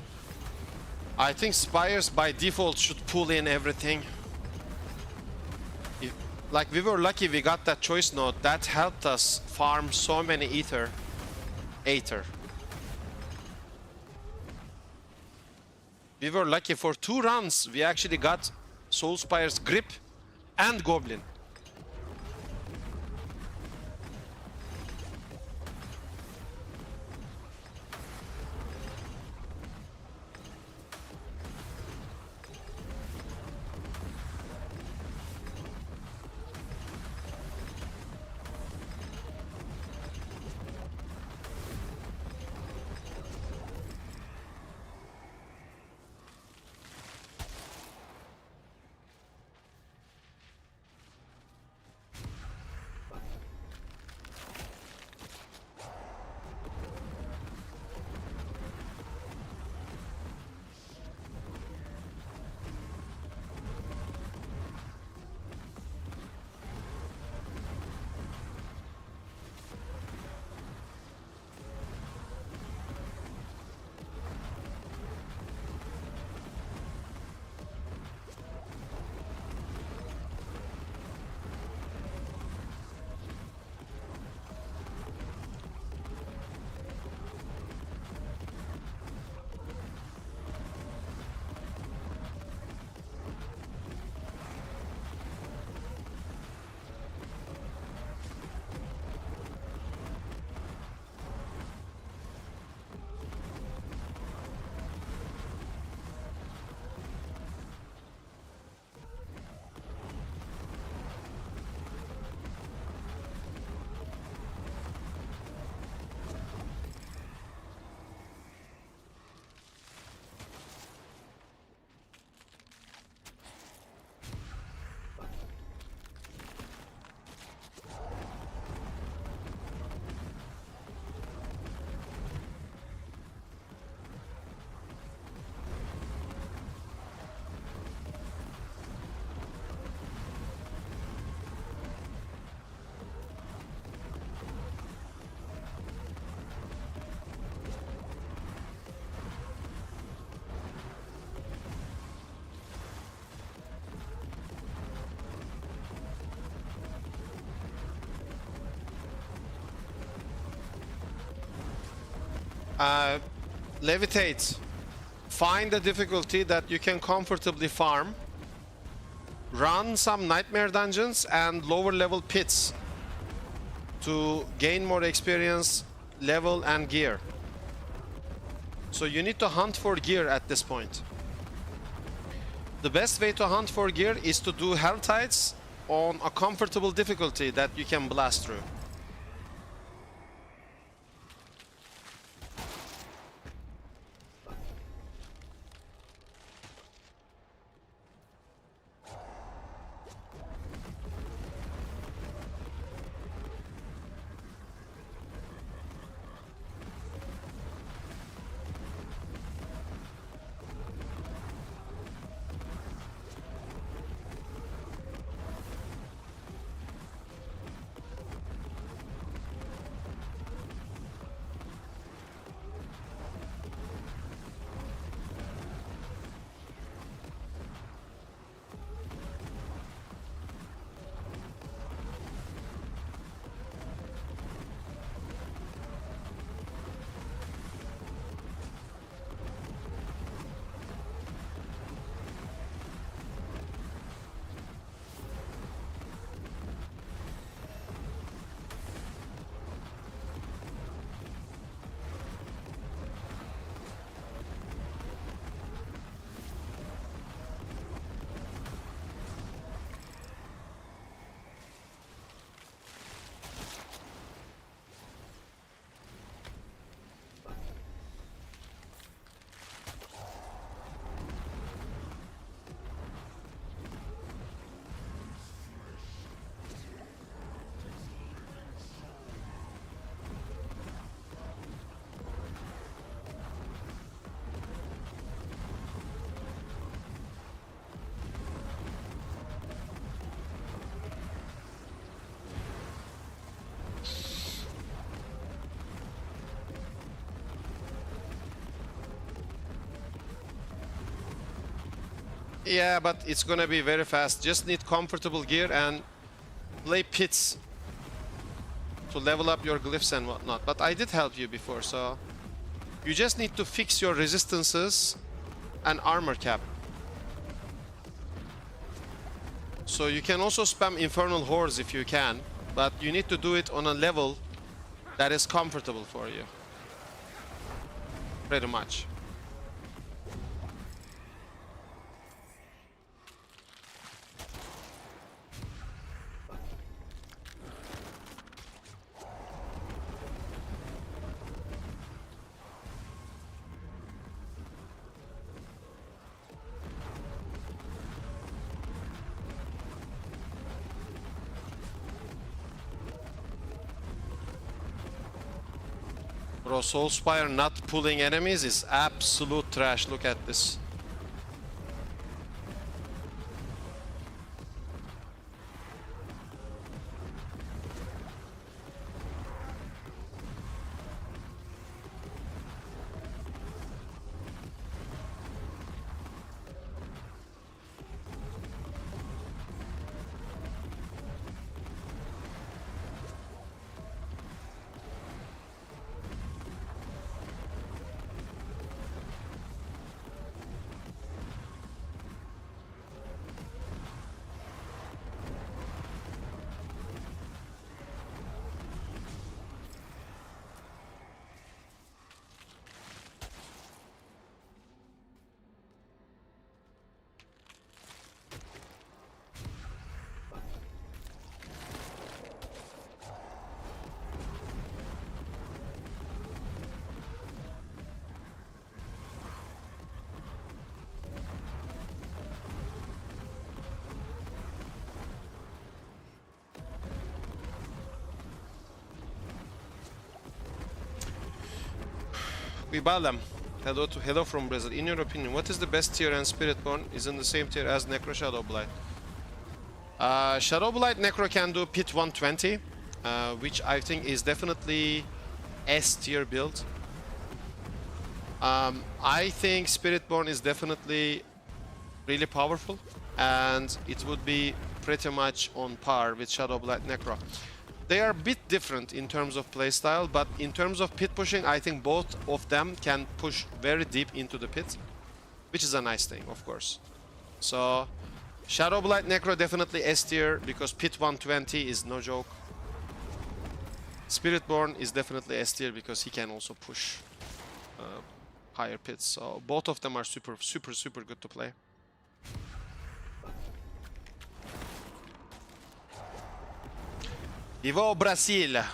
I think Spires by default should pull in everything. Like, we were lucky we got that choice node. That helped us farm so many ether. Aether. We were lucky for 2 runs. We actually got Soul Spire's grip and Goblin. Levitate. Find a difficulty that you can comfortably farm. Run some nightmare dungeons and lower level pits to gain more experience, level and gear. So you need to hunt for gear at this point. The best way to hunt for gear is to do Hell Tides on a comfortable difficulty that you can blast through. Yeah, but it's gonna be very fast. Just need comfortable gear and play pits to level up your glyphs and whatnot. But I did help you before, so you just need to fix your resistances and armor cap. So you can also spam infernal hordes if you can, but you need to do it on a level that is comfortable for you. Pretty much. Bro, Soulspire not pulling enemies is absolute trash. Look at this. We Balam. Hello from Brazil. In your opinion, what is the best tier and Spiritborn is in the same tier as Necro Shadowblight? Shadowblight Necro can do Pit 120, which I think is definitely S tier build. I think Spiritborn is definitely really powerful, and it would be pretty much on par with Shadowblight Necro. They are a bit different in terms of playstyle, but in terms of pit pushing, I think both of them can push very deep into the pit, which is a nice thing, of course. So, Shadowblight Necro definitely S tier, because pit 120 is no joke. Spiritborn is definitely S tier, because he can also push higher pits. So, both of them are super good to play. Viva Brasil!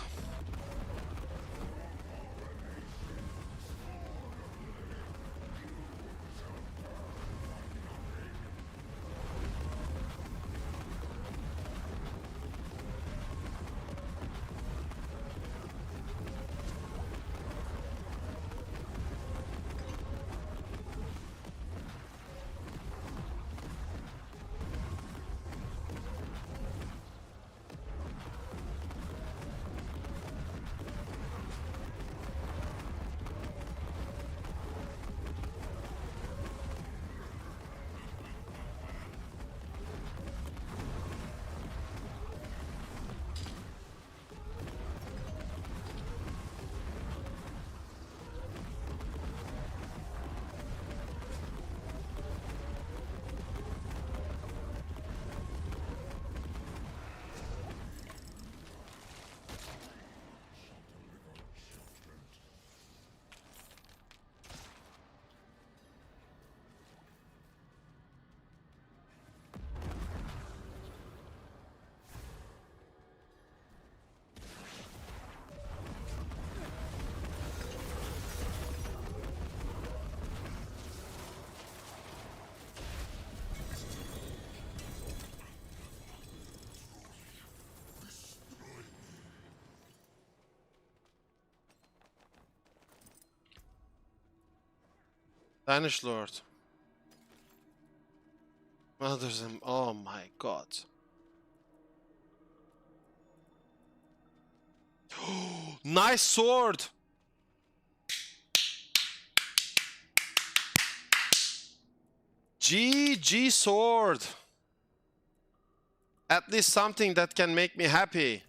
Spanish Lord. Mothers and oh my god. Nice sword! GG sword. At least something that can make me happy.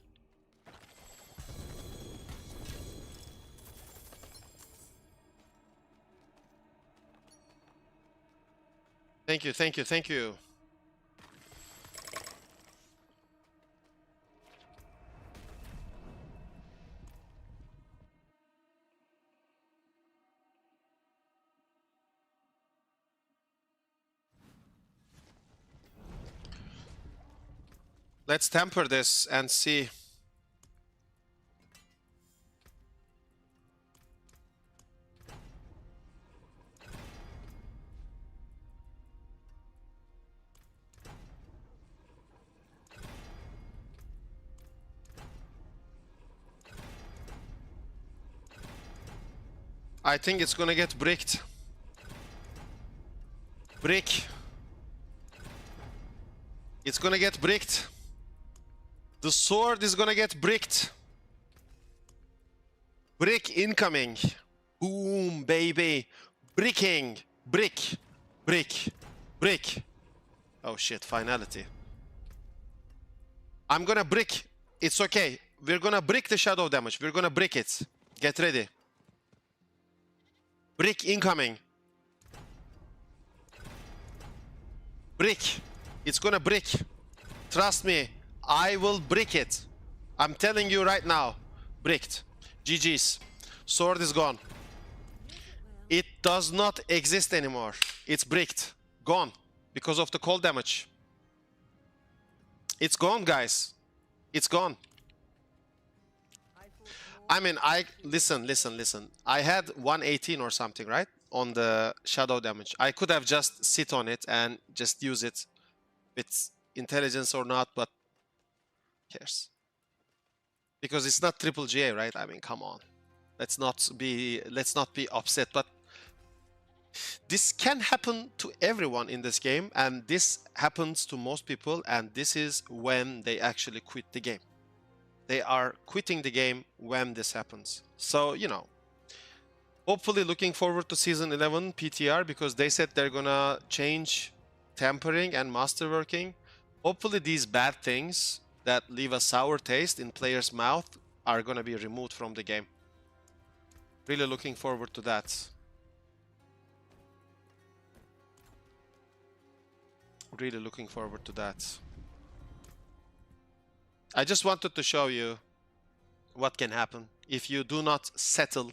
Thank you, thank you, thank you. Let's temper this and see. I think it's gonna get bricked. Brick. It's gonna get bricked. The sword is gonna get bricked. Brick incoming. Boom, baby. Bricking. Brick. Brick. Brick. Oh shit, finality. I'm gonna brick. It's okay. We're gonna brick the shadow damage. We're gonna brick it. Get ready. Brick incoming. Brick. It's gonna brick. Trust me. I will brick it. I'm telling you right now. Bricked. GG's. Sword is gone. It does not exist anymore. It's bricked. Gone. Because of the cold damage. It's gone, guys. It's gone. I mean, listen. I had 118 or something, right? On the shadow damage. I could have just sit on it and just use it with intelligence or not, but who cares? Because it's not triple GA, right? I mean, come on. Let's not be upset, but this can happen to everyone in this game, and this happens to most people, and this is when they actually quit the game. They are quitting the game when this happens. So, you know, hopefully looking forward to Season 11 PTR, because they said they're gonna change tempering and masterworking. Hopefully these bad things that leave a sour taste in players' mouth are gonna be removed from the game. Really looking forward to that. Really looking forward to that. I just wanted to show you what can happen if you do not settle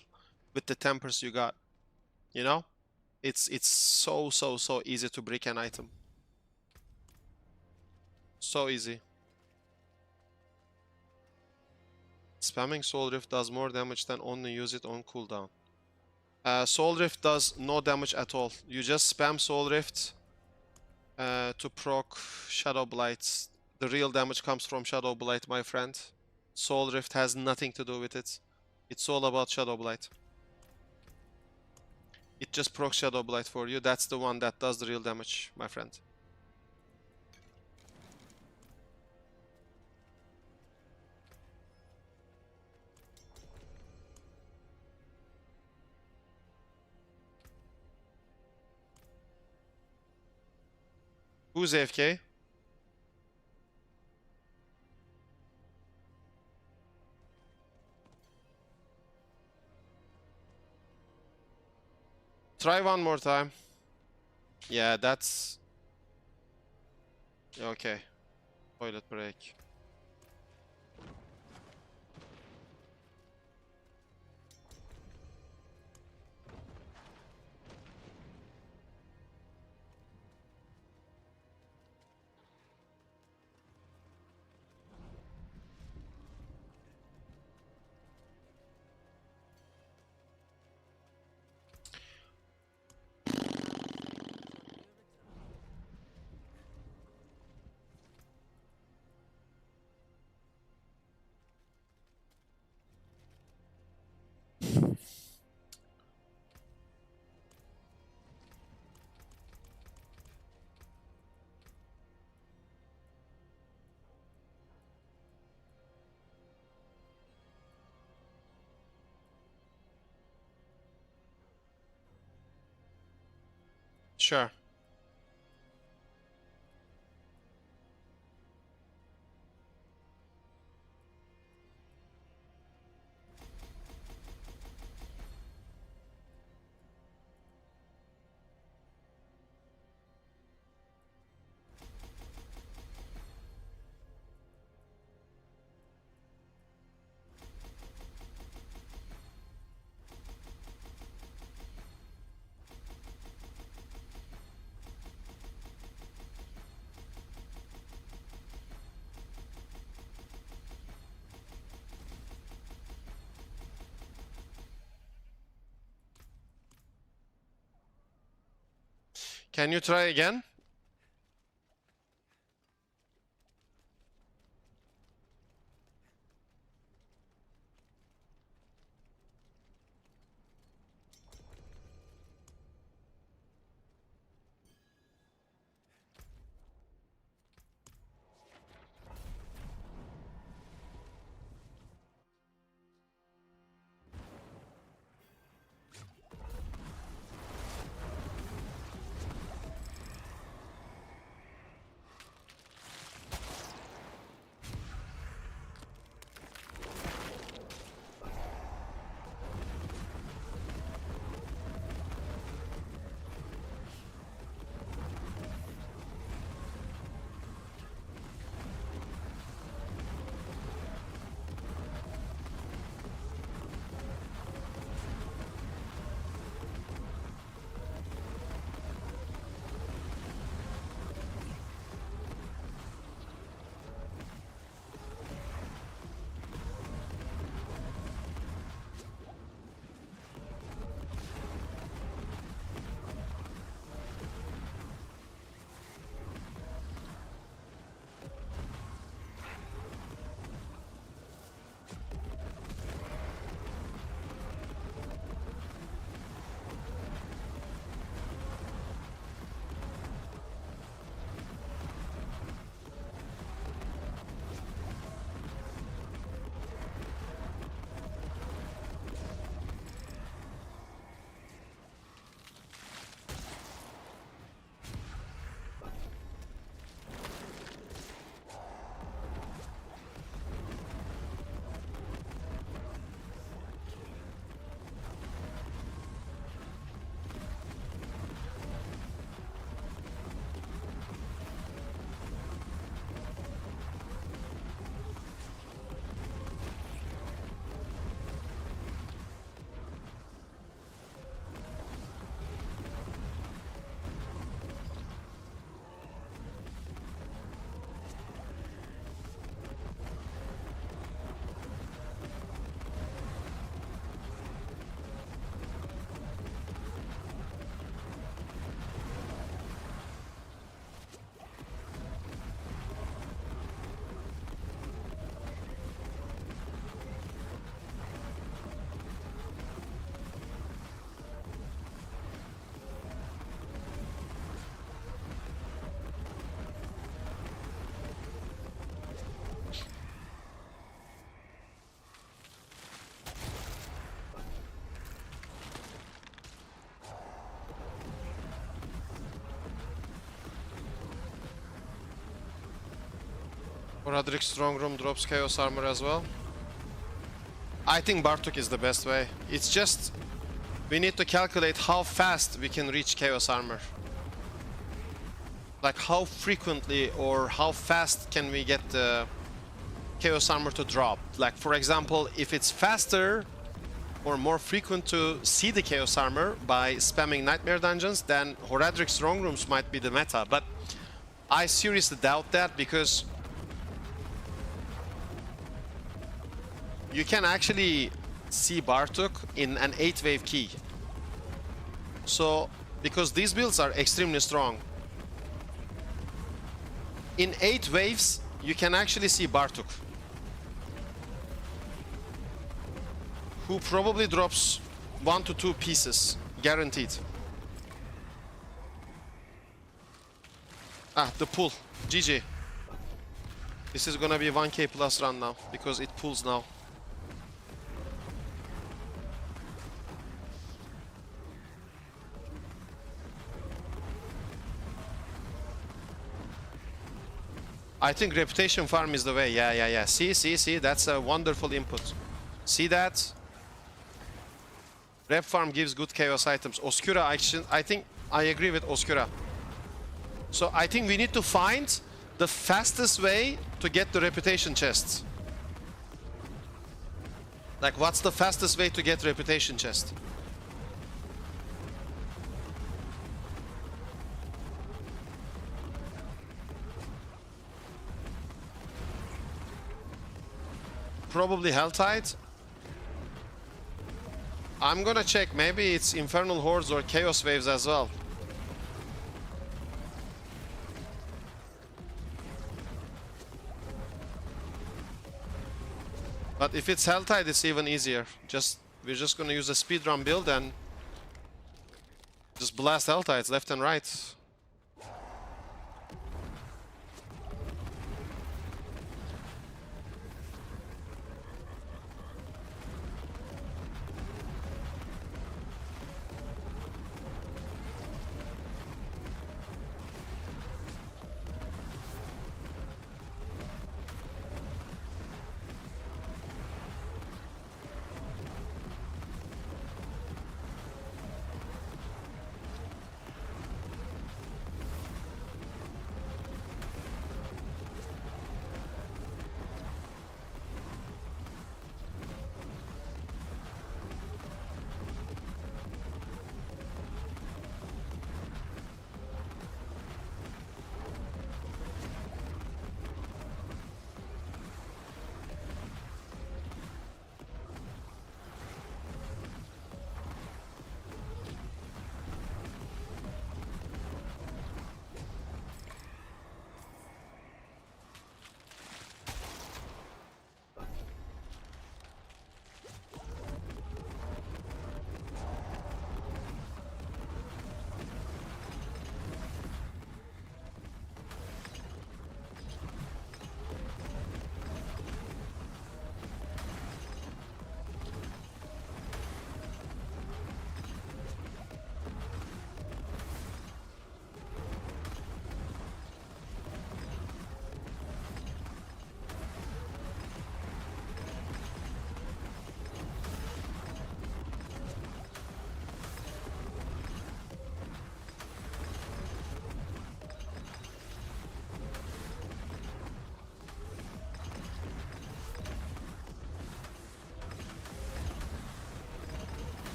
with the tempers you got. You know? It's so easy to brick an item. So easy. Spamming Soul Rift does more damage than only use it on cooldown. Soul Rift does no damage at all. You just spam Soul Rift to proc Shadowblight. The real damage comes from Shadowblight, my friend. Soul Rift has nothing to do with it. It's all about Shadowblight. It just procs Shadowblight for you. That's the one that does the real damage, my friend. Who's AFK? Try one more time. Yeah, that's... Okay. Toilet break. Sure. Can you try again? Roderick's strong room drops chaos armor as well. I think Bartok is the best way. It's just we need to calculate how fast we can reach chaos armor. Like how frequently or how fast can we get the chaos armor to drop. Like for example, if it's faster or more frequent to see the chaos armor by spamming nightmare dungeons, then Horadric strong rooms might be the meta. But I seriously doubt that, because you can actually see Bartok in an 8-wave key. So, because these builds are extremely strong, in 8 waves, you can actually see Bartok, who probably drops 1 to 2 pieces, guaranteed. Ah, the pull. GG. This is gonna be 1k plus run now, because it pulls now. I think reputation farm is the way. Yeah. See, that's a wonderful input. See that? Rep farm gives good chaos items. Oscura action, I think I agree with Oscura. So I think we need to find the fastest way to get the reputation chests. Like, what's the fastest way to get reputation chest? Probably Helltide. I'm gonna check, maybe it's Infernal Hordes or Chaos Waves as well. But if it's Helltide, it's even easier. We're just gonna use a speedrun build and just blast Helltides left and right.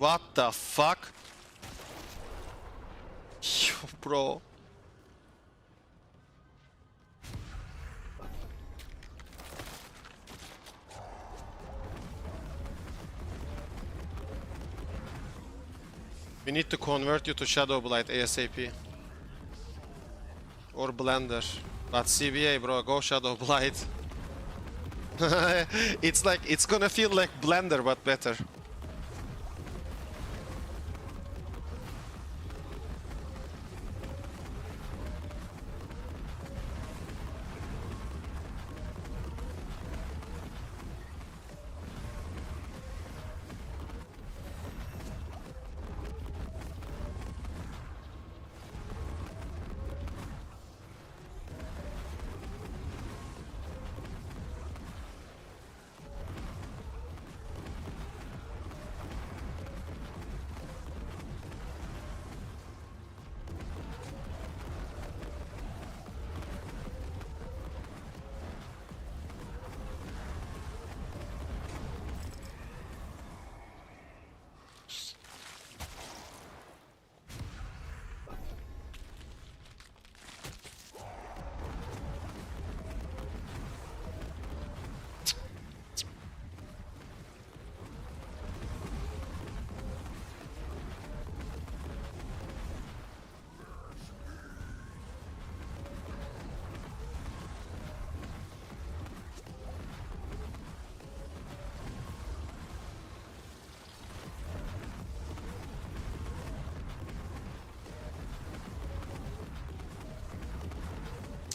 What the fuck? Yo, bro. We need to convert you to Shadowblight ASAP. Or Blender. But CBA, bro, go Shadowblight. It's like, it's gonna feel like Blender, but better.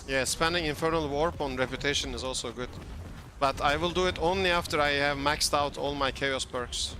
Yeah, spamming Infernal Warp on Reputation is also good. But I will do it only after I have maxed out all my Chaos perks.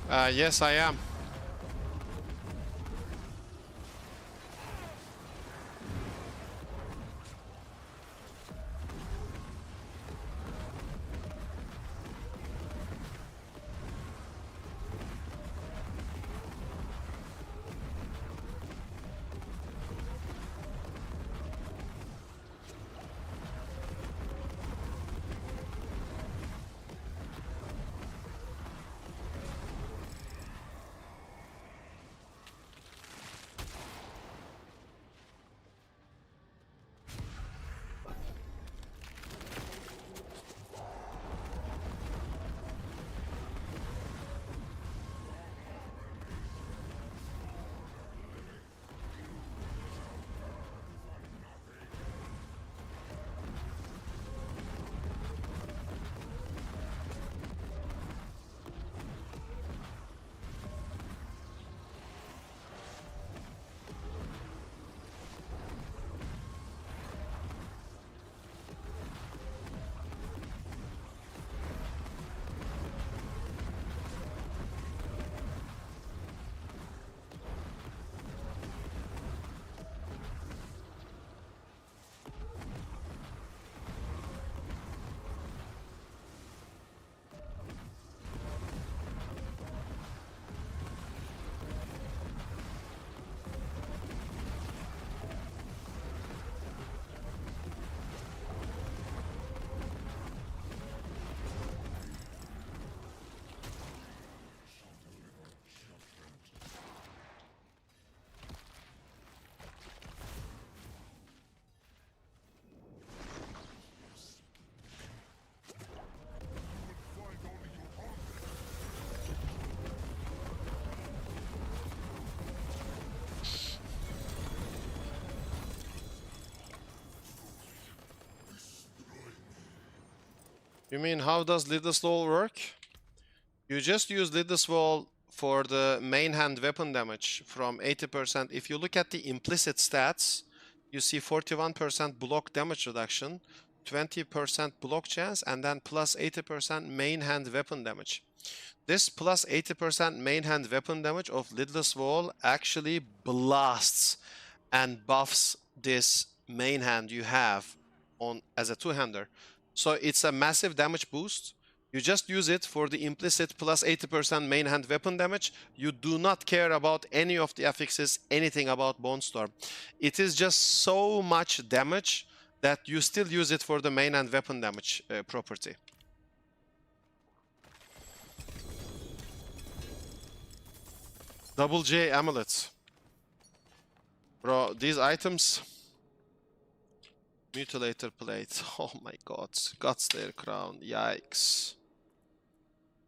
Yes, I am. You mean how does Lilith's Wall work? You just use Lilith's Wall for the main hand weapon damage from 80%. If you look at the implicit stats, you see 41% block damage reduction, 20% block chance, and then plus 80% main hand weapon damage. This plus 80% main hand weapon damage of Lidless Wall actually blasts and buffs this main hand you have on as a two-hander. So it's a massive damage boost. You just use it for the implicit plus 80% main hand weapon damage. You do not care about any of the affixes, anything about Bone Storm. It is just so much damage that you still use it for the main hand weapon damage property. Double J amulets. Bro, these items... Mutilator plate. Oh my god. Godslayer crown. Yikes.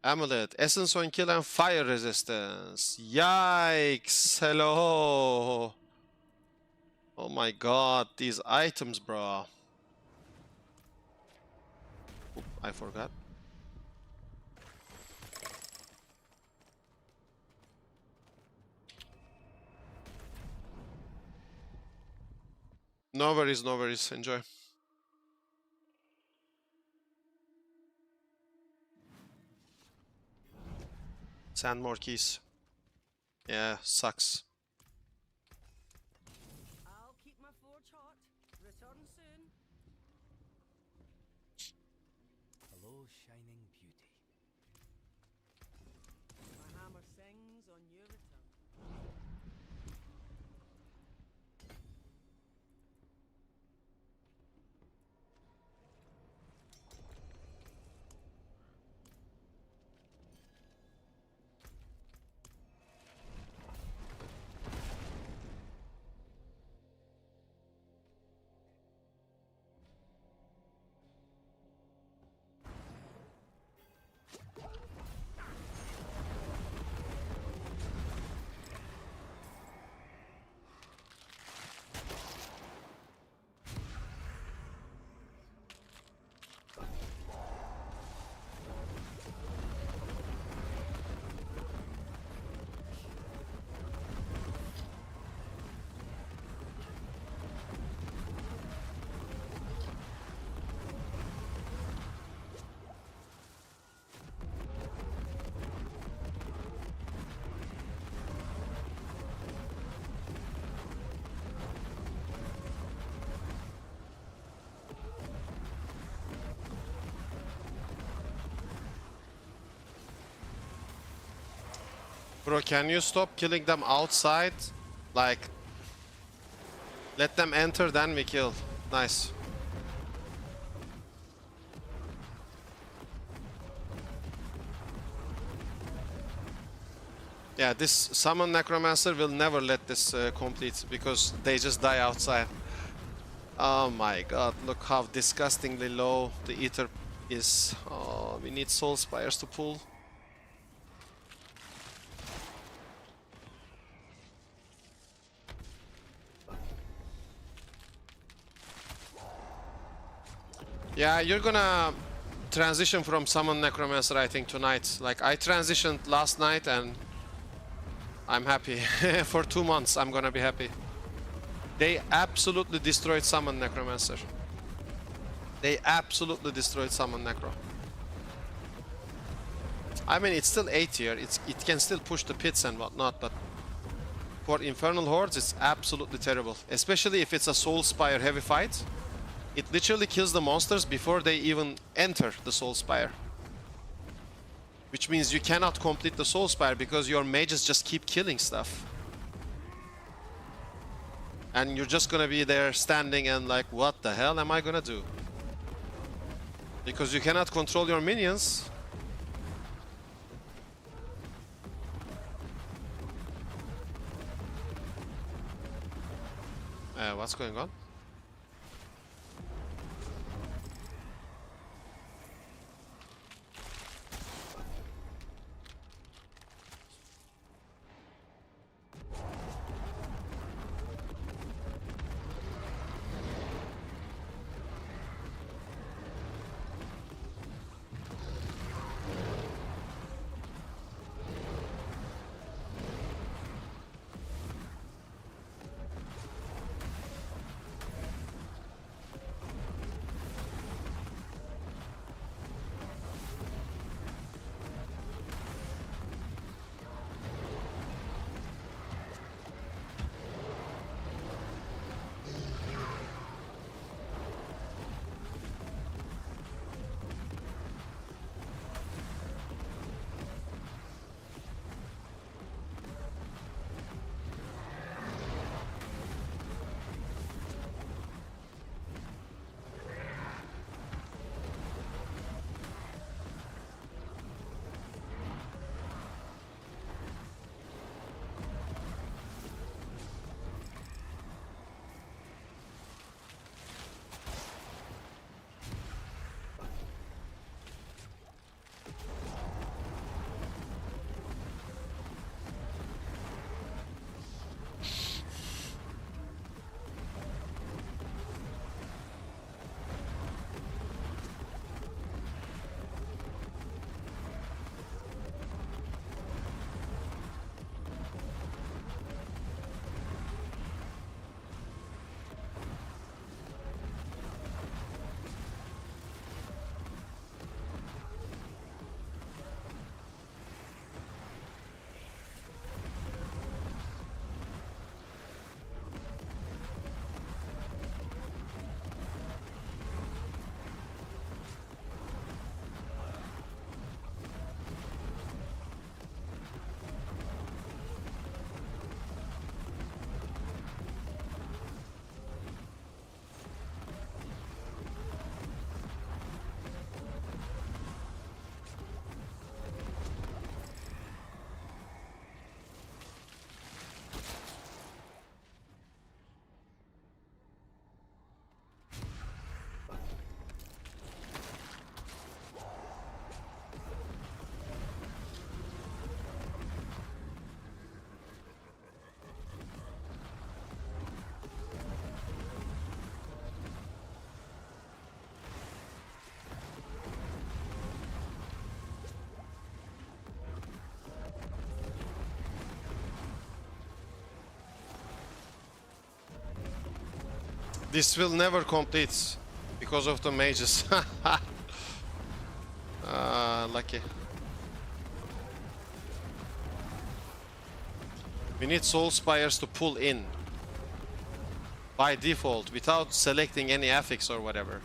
Amulet. Essence on kill and fire resistance. Yikes. Hello. Oh my god. These items, bro. Oop, I forgot. No worries, no worries. Enjoy. Send more keys. Yeah, sucks. I'll keep my forge hot. Return soon. Hello, shining beauty. My hammer sings on your return. Bro, can you stop killing them outside? Like, let them enter, then we kill. Nice. Yeah, this summon Necromancer will never let this complete because they just die outside. Oh my god, look how disgustingly low the ether is. Oh, we need soul spires to pull. Yeah, you're gonna transition from summon Necromancer, I think, tonight. Like, I transitioned last night and I'm happy. For 2 months, I'm gonna be happy. They absolutely destroyed summon Necromancer. They absolutely destroyed summon Necro. I mean, it's still 8 tier. It can still push the pits and whatnot, but for infernal hordes, it's absolutely terrible. Especially if it's a soul spire heavy fight. It literally kills the monsters before they even enter the soul spire. Which means you cannot complete the soul spire because your mages just keep killing stuff. And you're just gonna be there standing and like, what the hell am I gonna do? Because you cannot control your minions. What's going on? This will never complete because of the mages. Lucky. We need soul spires to pull in by default without selecting any affix or whatever.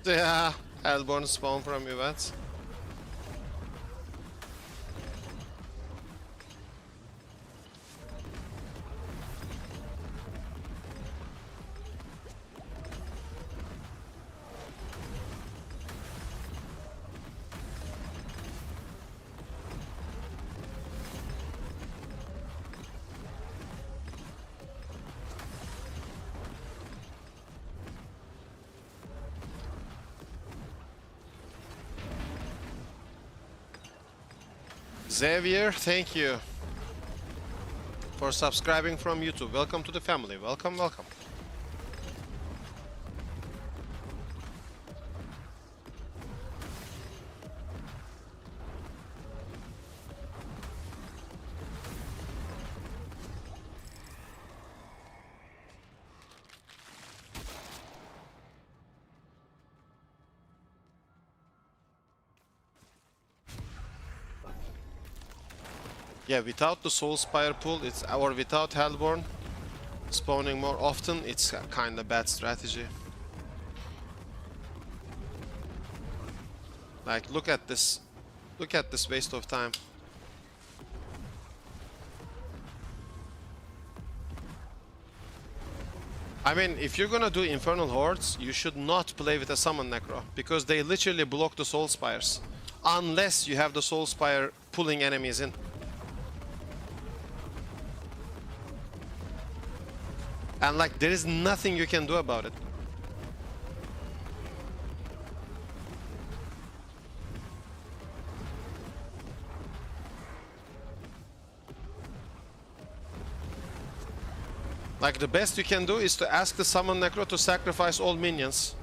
Yeah, Hellborn spawn from events. Xavier, thank you for subscribing from YouTube. Welcome to the family. Welcome, welcome. Yeah, without the Soulspire pull, it's or without Hellborn spawning more often, it's a kind of bad strategy. Like, look at this waste of time. I mean, if you're gonna do infernal hordes, you should not play with a summon necro because they literally block the Soulspires unless you have the Soulspire pulling enemies in. And like, there is nothing you can do about it. Like, the best you can do is to ask the summon necro to sacrifice all minions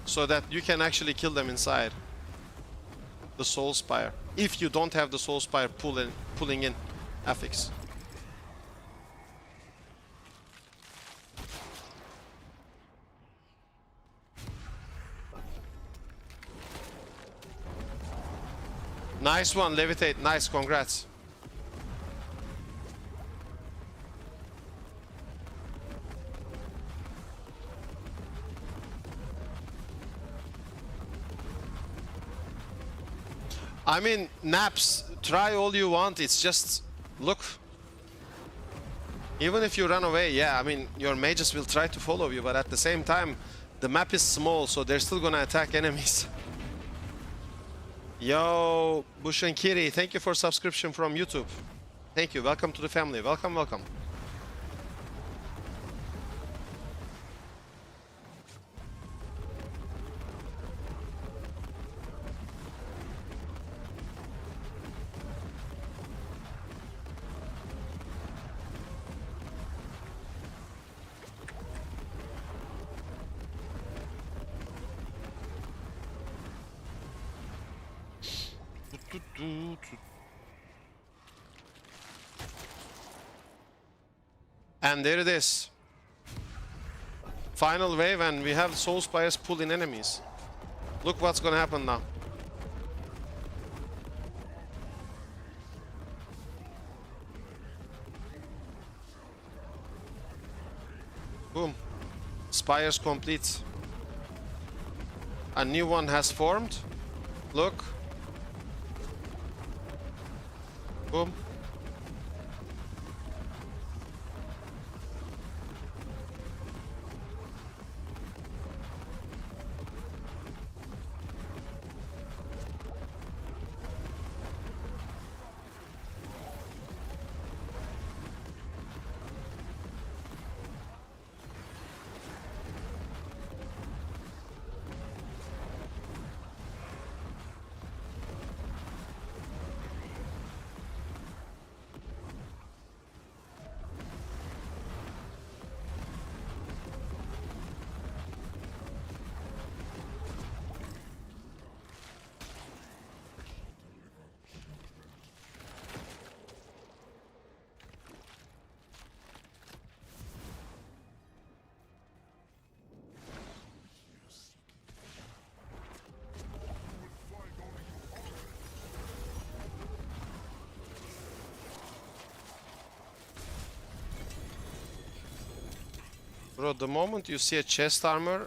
so that you can actually kill them inside the Soulspire. If you don't have the Soulspire pulling in affix. Nice one, Levitate. Nice, congrats. I mean, naps, try all you want. It's just, look. Even if you run away, yeah, I mean, your mages will try to follow you, but at the same time, the map is small, so they're still gonna attack enemies. Yo, Bush and Kiri, thank you for subscription from YouTube. Thank you. Welcome to the family. Welcome, welcome. And there it is. Final wave, and we have Soulspires pulling enemies. Look what's gonna happen now. Boom. Spires complete. A new one has formed. Look. Boom. Bro, the moment you see a chest armor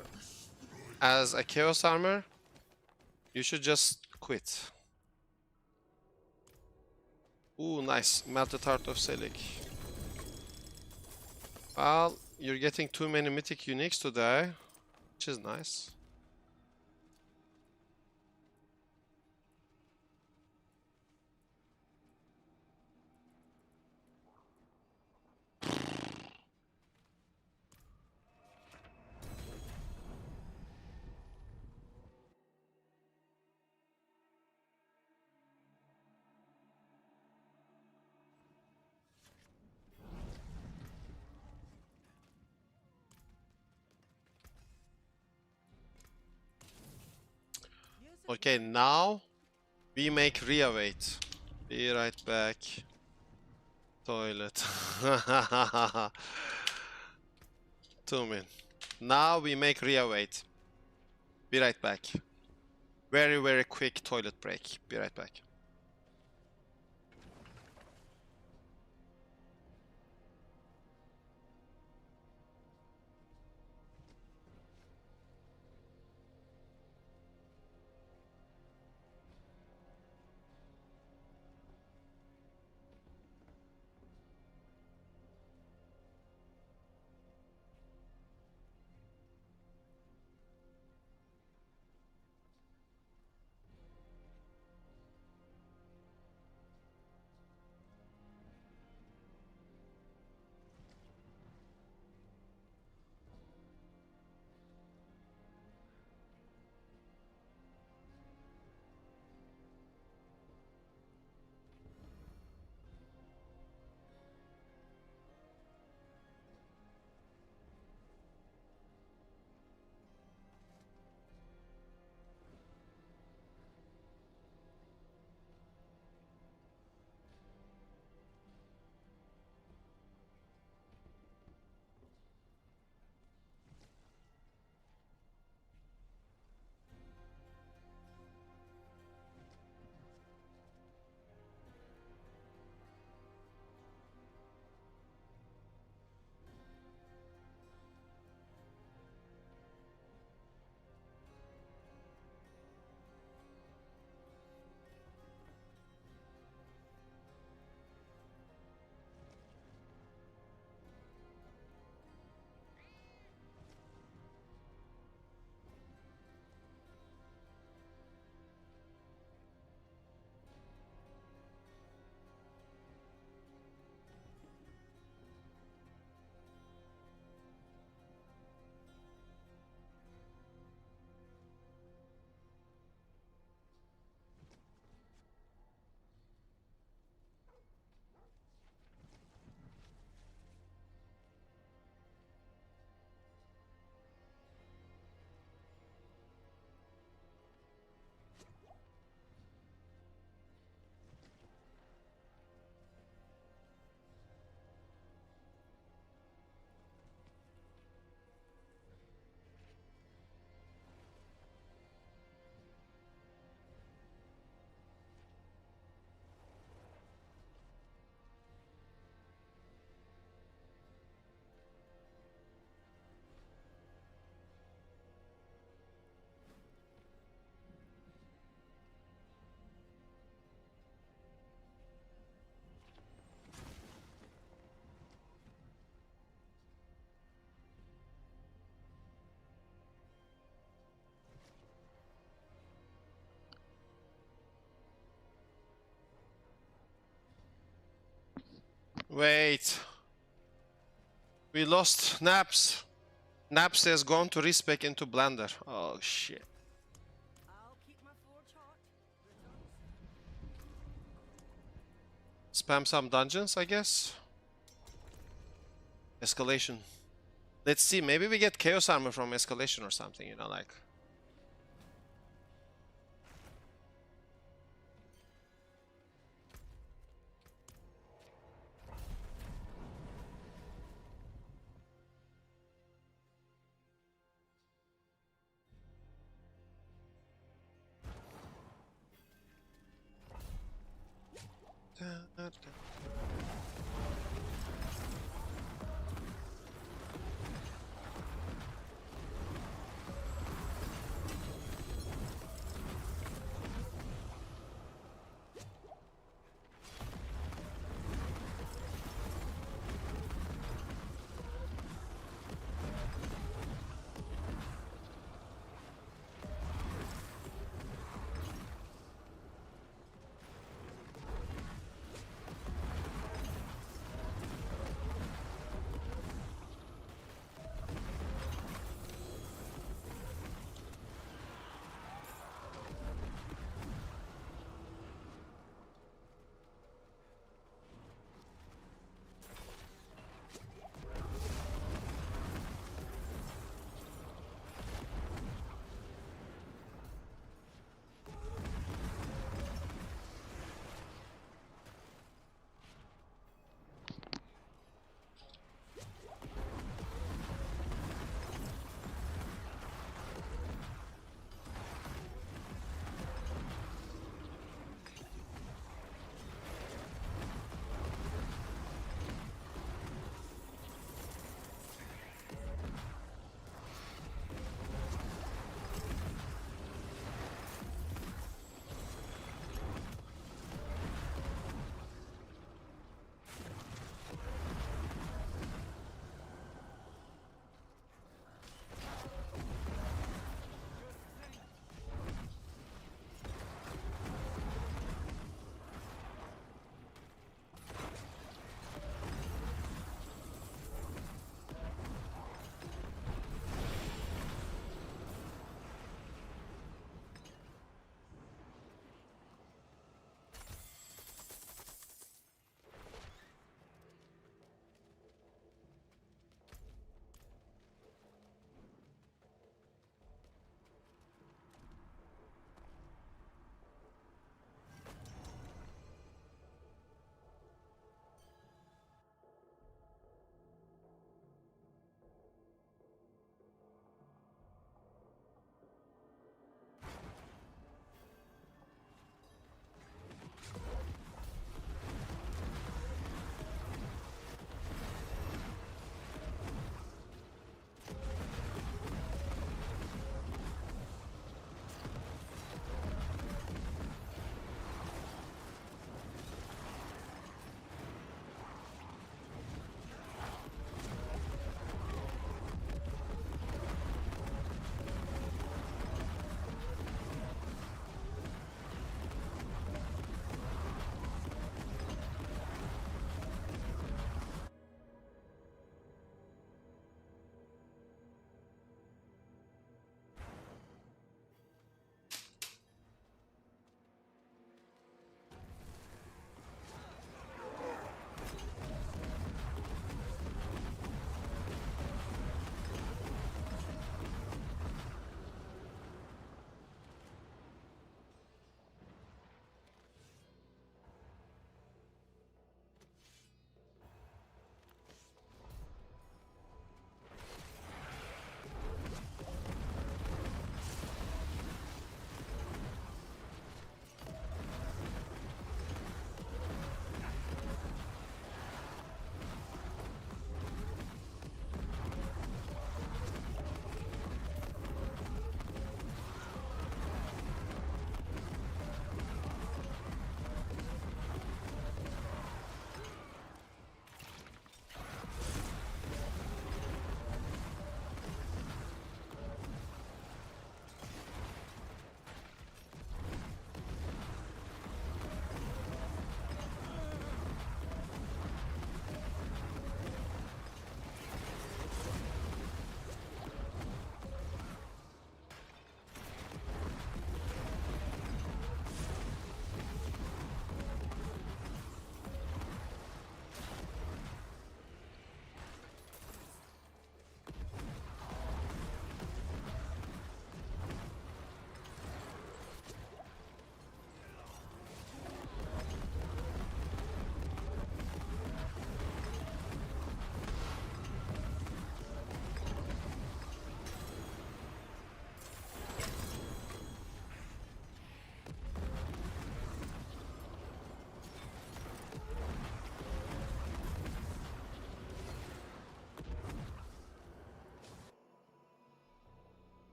as a chaos armor, you should just quit. Ooh, nice. Melted Heart of Selig. Well, you're getting too many mythic uniques today, which is nice. Okay, now we make Rhea wait. Be right back. Toilet. 2 min. Now we make Rhea wait. Be right back. Very, very quick toilet break. Be right back. Wait. We lost Naps. Naps has gone to respec into Blender. Oh shit. I'll keep my forge hot. Spam some dungeons, I guess. Escalation. Let's see, maybe we get Chaos Armor from Escalation or something, you know, like...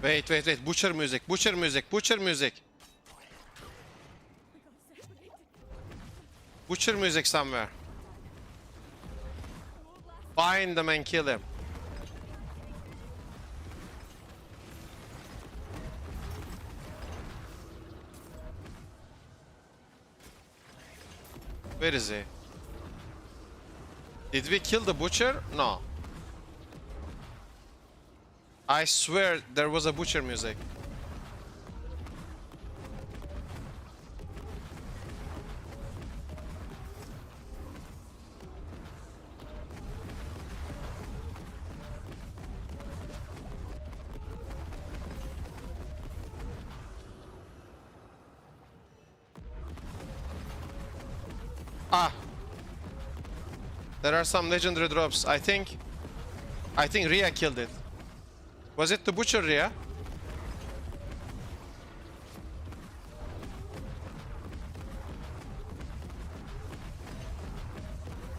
Wait, wait, wait. Butcher music, butcher music, butcher music. Butcher music somewhere. Find them and kill him. Where is he? Did we kill the butcher? No. I swear there was a butcher music. Ah. There are some legendary drops. I think Rhea killed it. Was it the butcher, Rhea?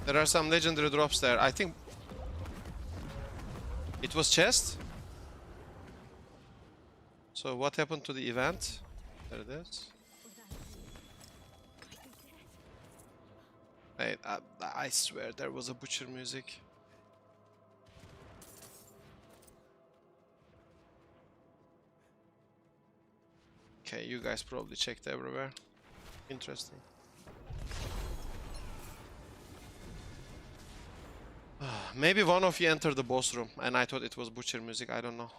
There are some legendary drops there. I think it was chest. So what happened to the event? There it is. Wait, I swear there was a butcher music. Okay, you guys probably checked everywhere. Interesting. Maybe one of you entered the boss room and I thought it was butcher music, I don't know.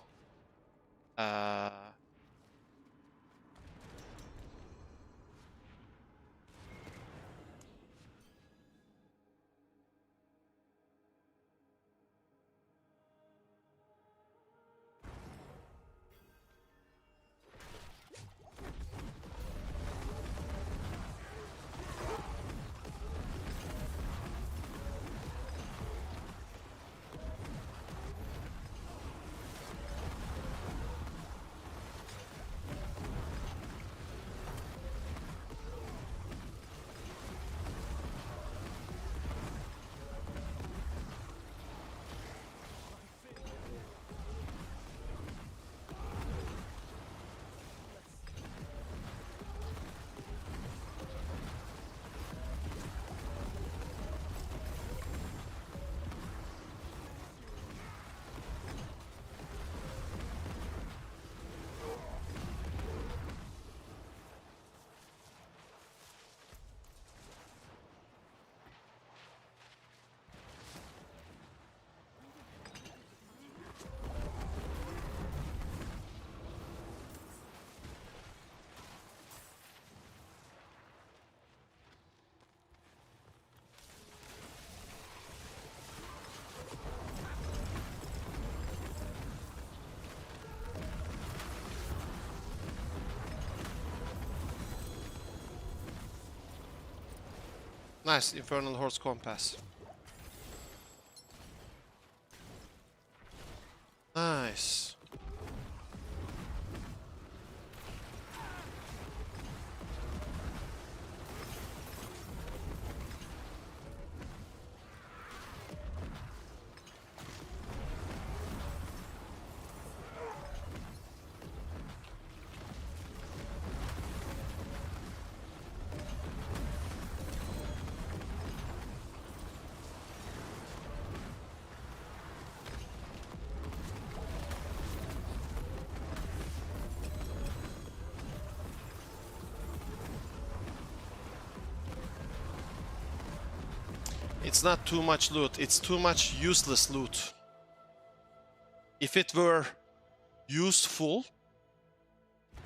Nice, infernal hordes compass. Nice. It's not too much loot, it's too much useless loot. If it were useful,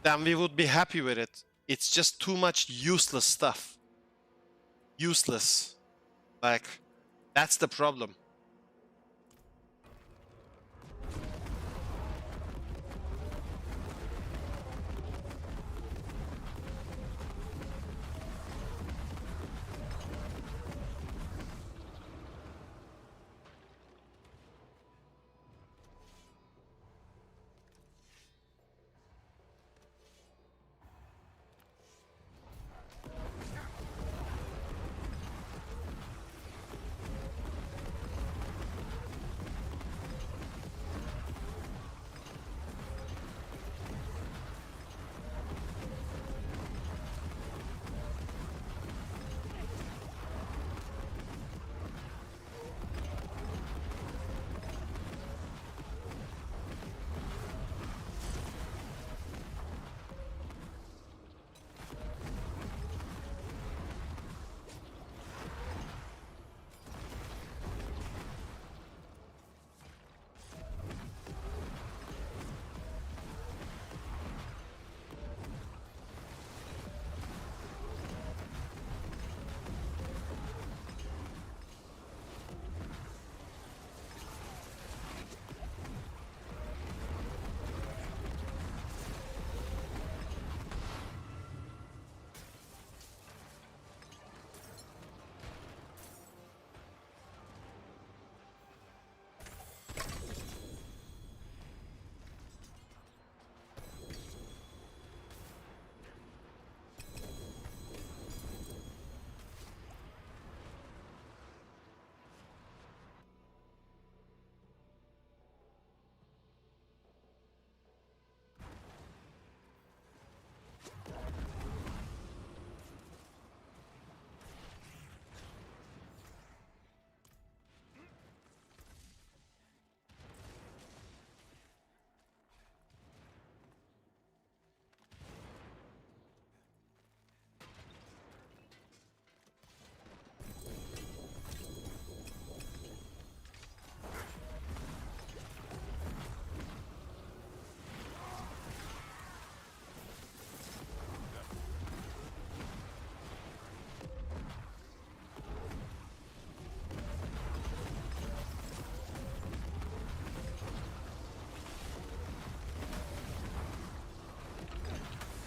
then we would be happy with it. It's just too much useless stuff. Useless. Like, that's the problem.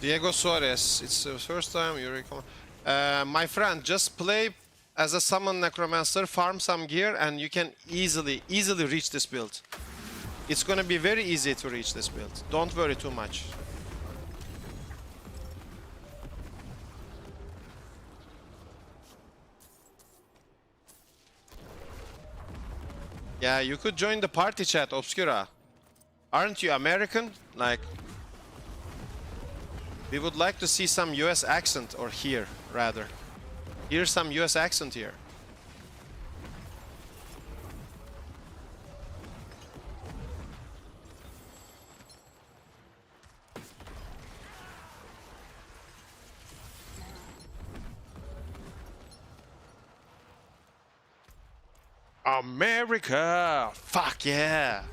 Diego Suarez, it's the first time you recommend. My friend, just play as a summon Necromancer, farm some gear, and you can easily reach this build. It's gonna be very easy to reach this build. Don't worry too much. Yeah, you could join the party chat, Obscura. Aren't you American? Like, we would like to see some US accent, or hear, rather. Hear some US accent here. America! Fuck yeah!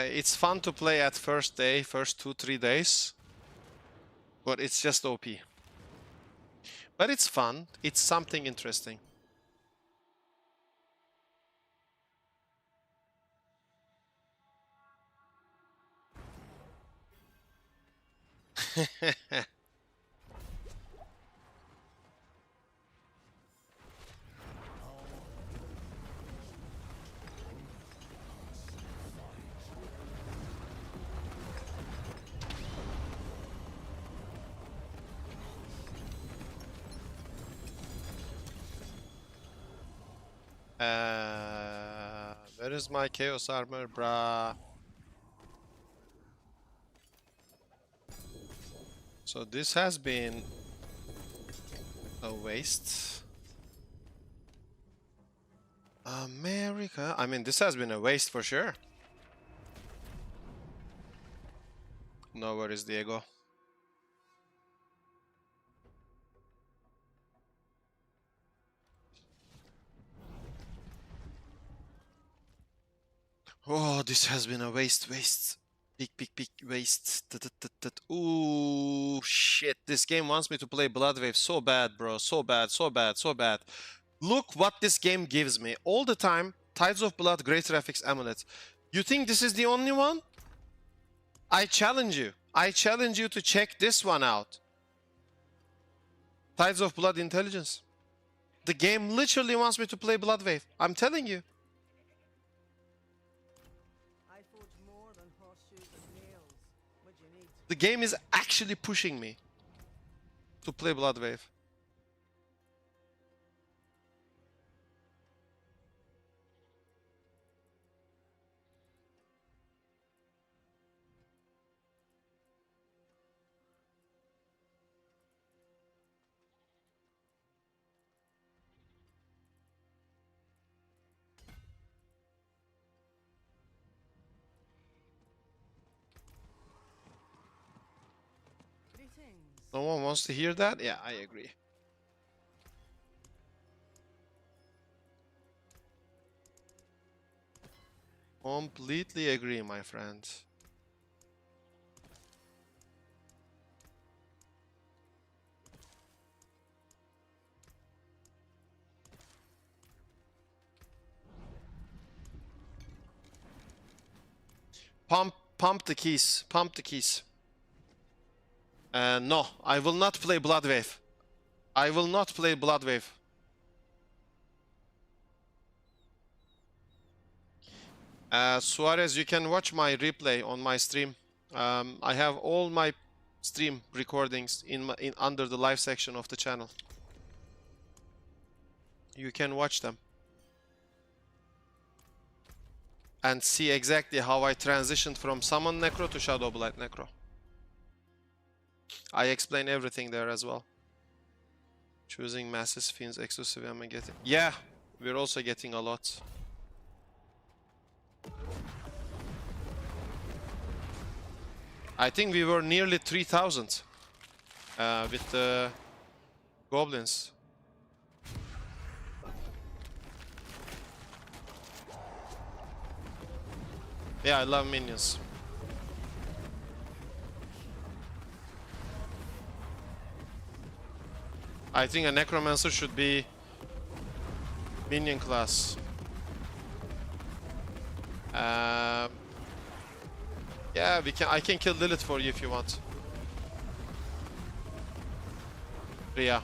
It's fun to play at first 2-3 days, but it's just OP. But it's fun, it's something interesting. Where is my Chaos Armor, brah? So this has been a waste. America. I mean, this has been a waste for sure. No worries, Diego. Oh, this has been a waste. Big waste. Ooh, shit. This game wants me to play Bloodwave so bad, bro. So bad. Look what this game gives me. All the time, Tides of Blood, Great Graphics Amulet. You think this is the only one? I challenge you. I challenge you to check this one out. Tides of Blood Intelligence. The game literally wants me to play Bloodwave. I'm telling you. I forge more than horseshoes and nails. What you need? The game is actually pushing me to play Bloodwave. Greetings. No one wants to hear that? Yeah, I agree. Completely agree, my friend. Pump the keys. Pump the keys. No, I will not play Bloodwave. I will not play Bloodwave. Suarez, you can watch my replay on my stream. I have all my stream recordings in under the live section of the channel. You can watch them and see exactly how I transitioned from Summon Necro to Shadowblight Necro. I explain everything there as well. Choosing masses, fiends, exclusive, am I getting? Yeah, we're also getting a lot. I think we were nearly 3,000 with the goblins. Yeah, I love minions. I think a Necromancer should be minion class. Yeah, I can kill Lilith for you if you want. Rhea.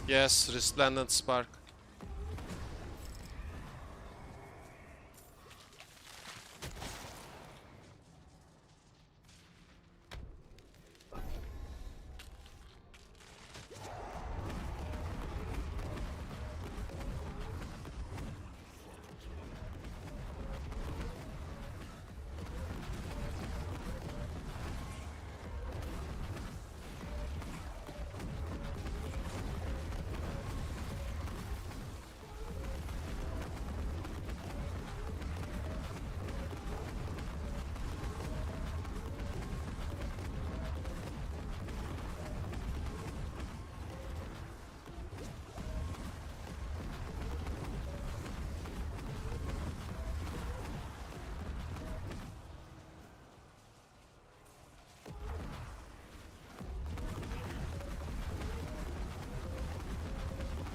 Yes, Resplendent Spark.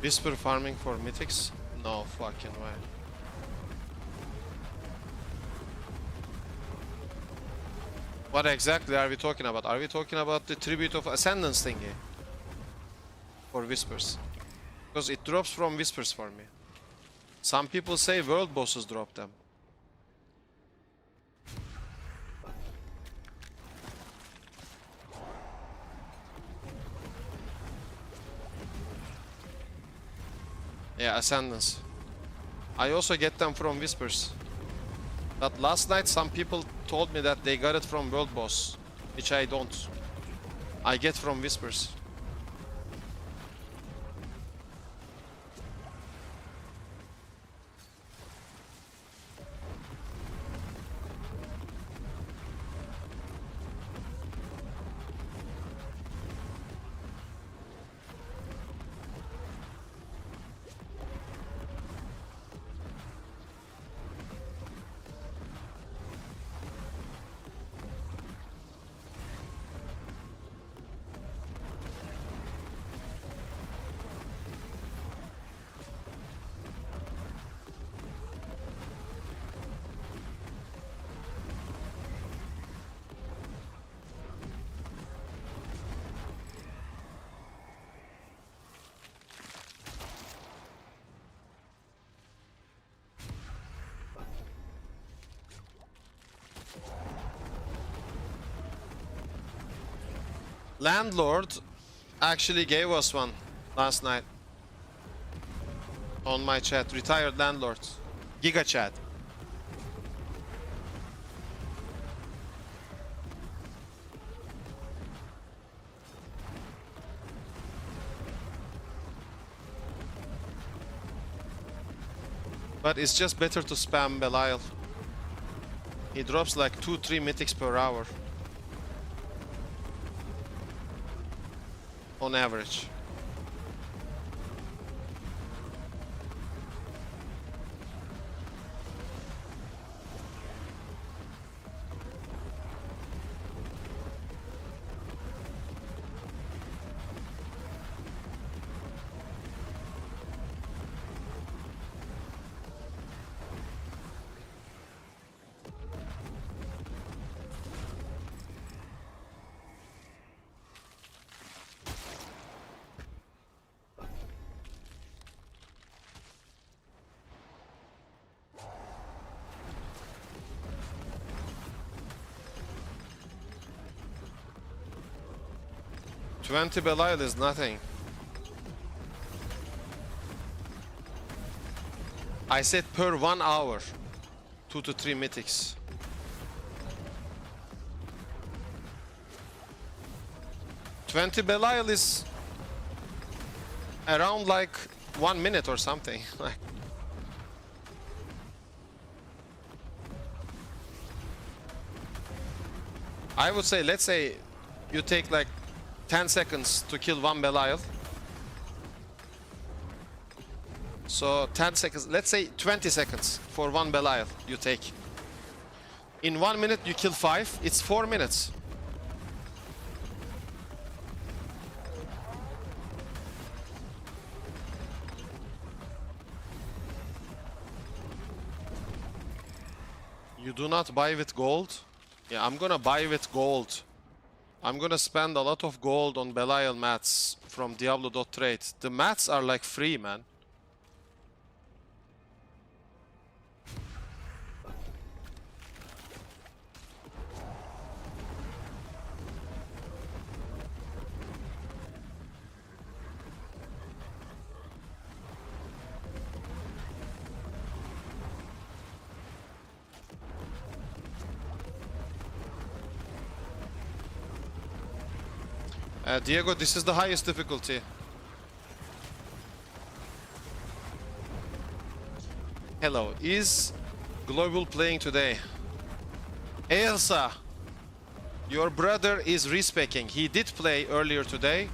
Whisper farming for Mythics? No fucking way. What exactly are we talking about? Are we talking about the Tribute of Ascendance thingy? For Whispers? Because it drops from Whispers for me. Some people say world bosses drop them. Yeah, Ascendance. I also get them from Whispers. But last night some people told me that they got it from World Boss, which I don't. I get from Whispers. Landlord actually gave us one last night on my chat. Retired Landlord. Giga chat. But it's just better to spam Belial. He drops like 2-3 mythics per hour. On average. $20 Belial is nothing. I said per 1 hour, 2 to 3 mythics. 20 Belial is around like 1 minute or something. Like, I would say, let's say you take like 10 seconds to kill 1 Belial. So 10 seconds, let's say 20 seconds for 1 Belial you take. In 1 minute you kill 5, it's 4 minutes. You do not buy with gold? Yeah, I'm gonna buy with gold. I'm gonna spend a lot of gold on Belial mats from Diablo.trade. The mats are like free, man. Diego, this is the highest difficulty. Hello, is Global playing today? Elsa, your brother is respecking. He did play earlier today.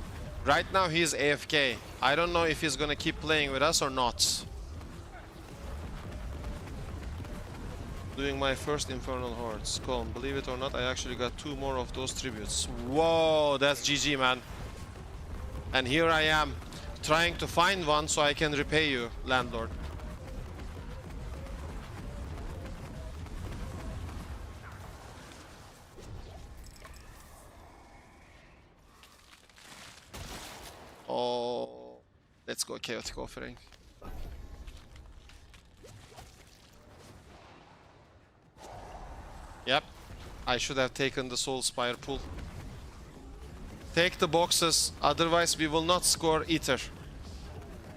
Right now he is AFK. I don't know if he's gonna keep playing with us or not. Doing my first infernal hordes. SKULM, believe it or not, I actually got 2 more of those tributes. Whoa, that's GG, man. And here I am, trying to find one so I can repay you, landlord. Oh, let's go chaotic offering. Yep, I should have taken the Soul Spire pool. Take the boxes, otherwise we will not score Ether.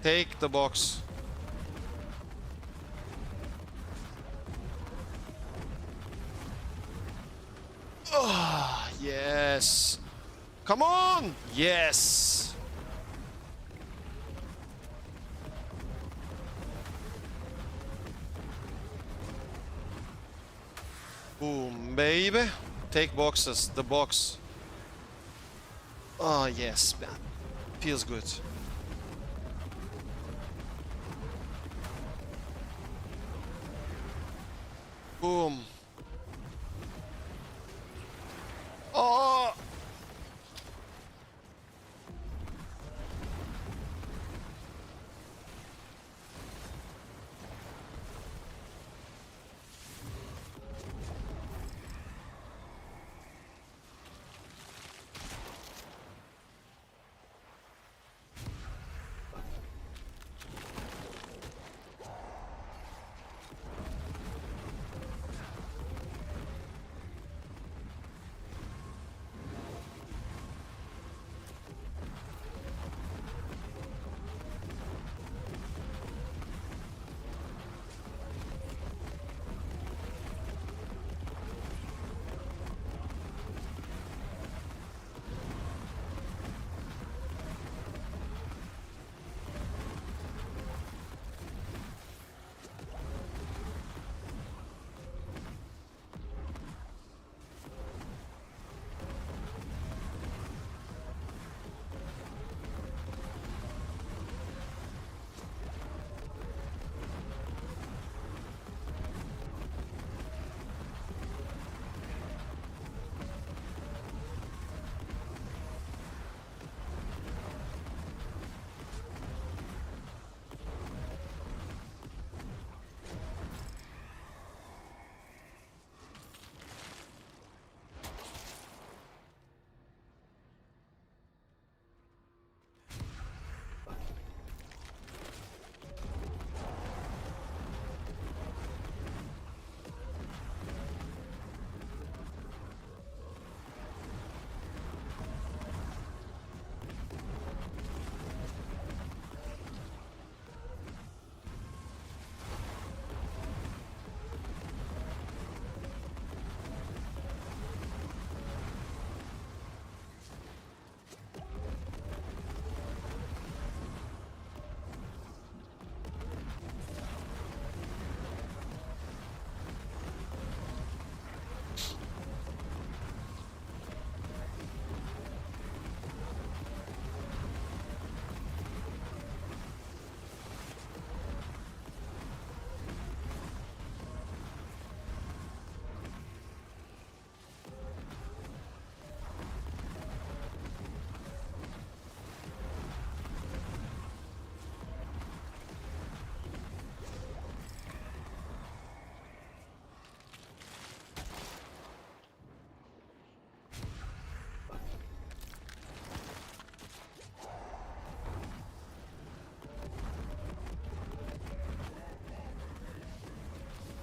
Take the box. Oh, yes. Come on! Yes! Boom, baby. Take boxes, the box. Oh, yes, man. Feels good. Boom. Oh!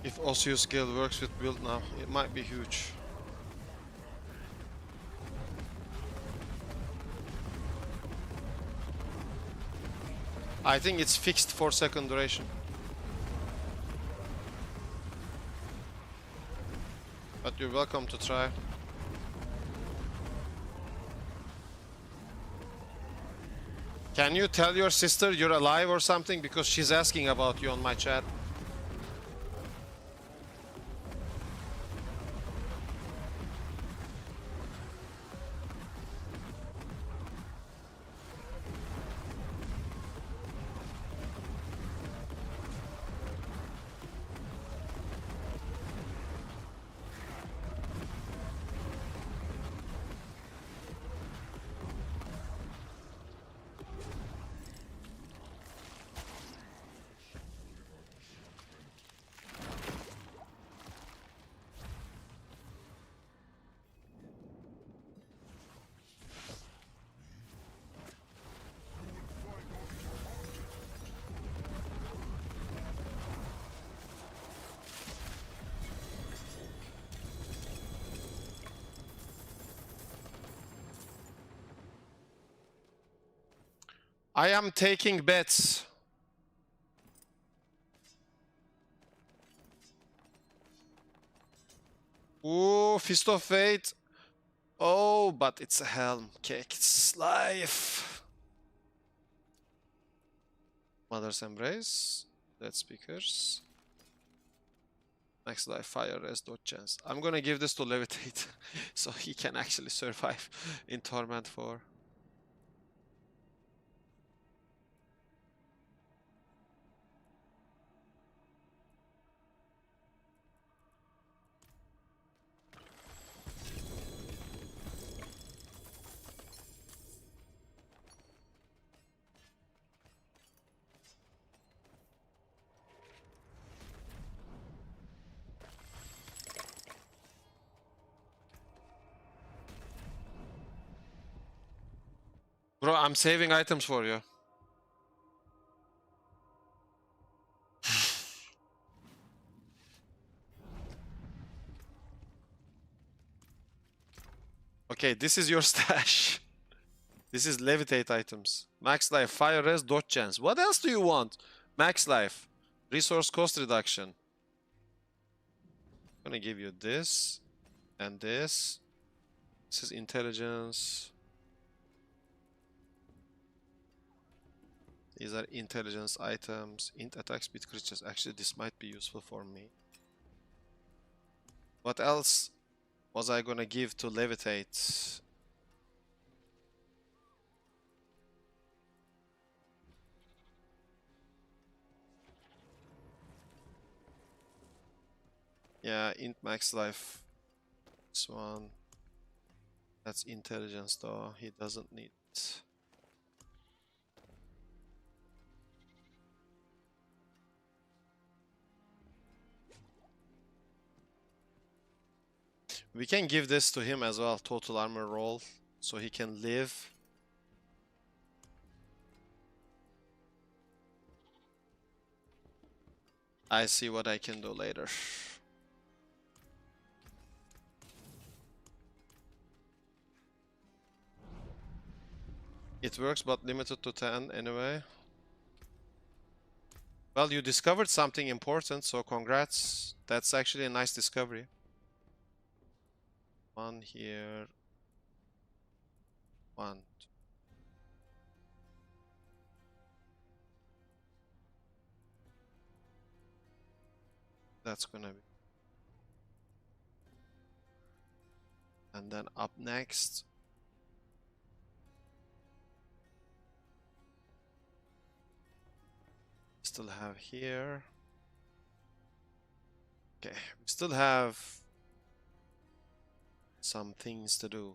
If Osseous Guild works with build now, it might be huge. I think it's fixed 4-second duration. But you're welcome to try. Can you tell your sister you're alive or something? Because she's asking about you on my chat. I am taking bets. Ooh, Fist of Fate. Oh, but it's a helm. Cake, it's life. Mother's Embrace. Dead Speakers. Max life, fire, rest, dodge chance. I'm gonna give this to Levitate so he can actually survive in Torment 4. Bro, I'm saving items for you. Okay, this is your stash. This is Levitate items. Max life, fire res, dodge chance. What else do you want? Max life, resource cost reduction. I'm gonna give you this and this. This is intelligence. These are intelligence items. Int attack speed creatures. Actually, this might be useful for me. What else was I gonna give to Levitate? Yeah, int max life. This one. That's intelligence though. He doesn't need it. We can give this to him as well, total armor roll, so he can live. I see what I can do later. It works, but limited to 10 anyway. Well, you discovered something important, so congrats. That's actually a nice discovery. One here. One. That's gonna be. And then up next. Still have here. Okay, we still have some things to do.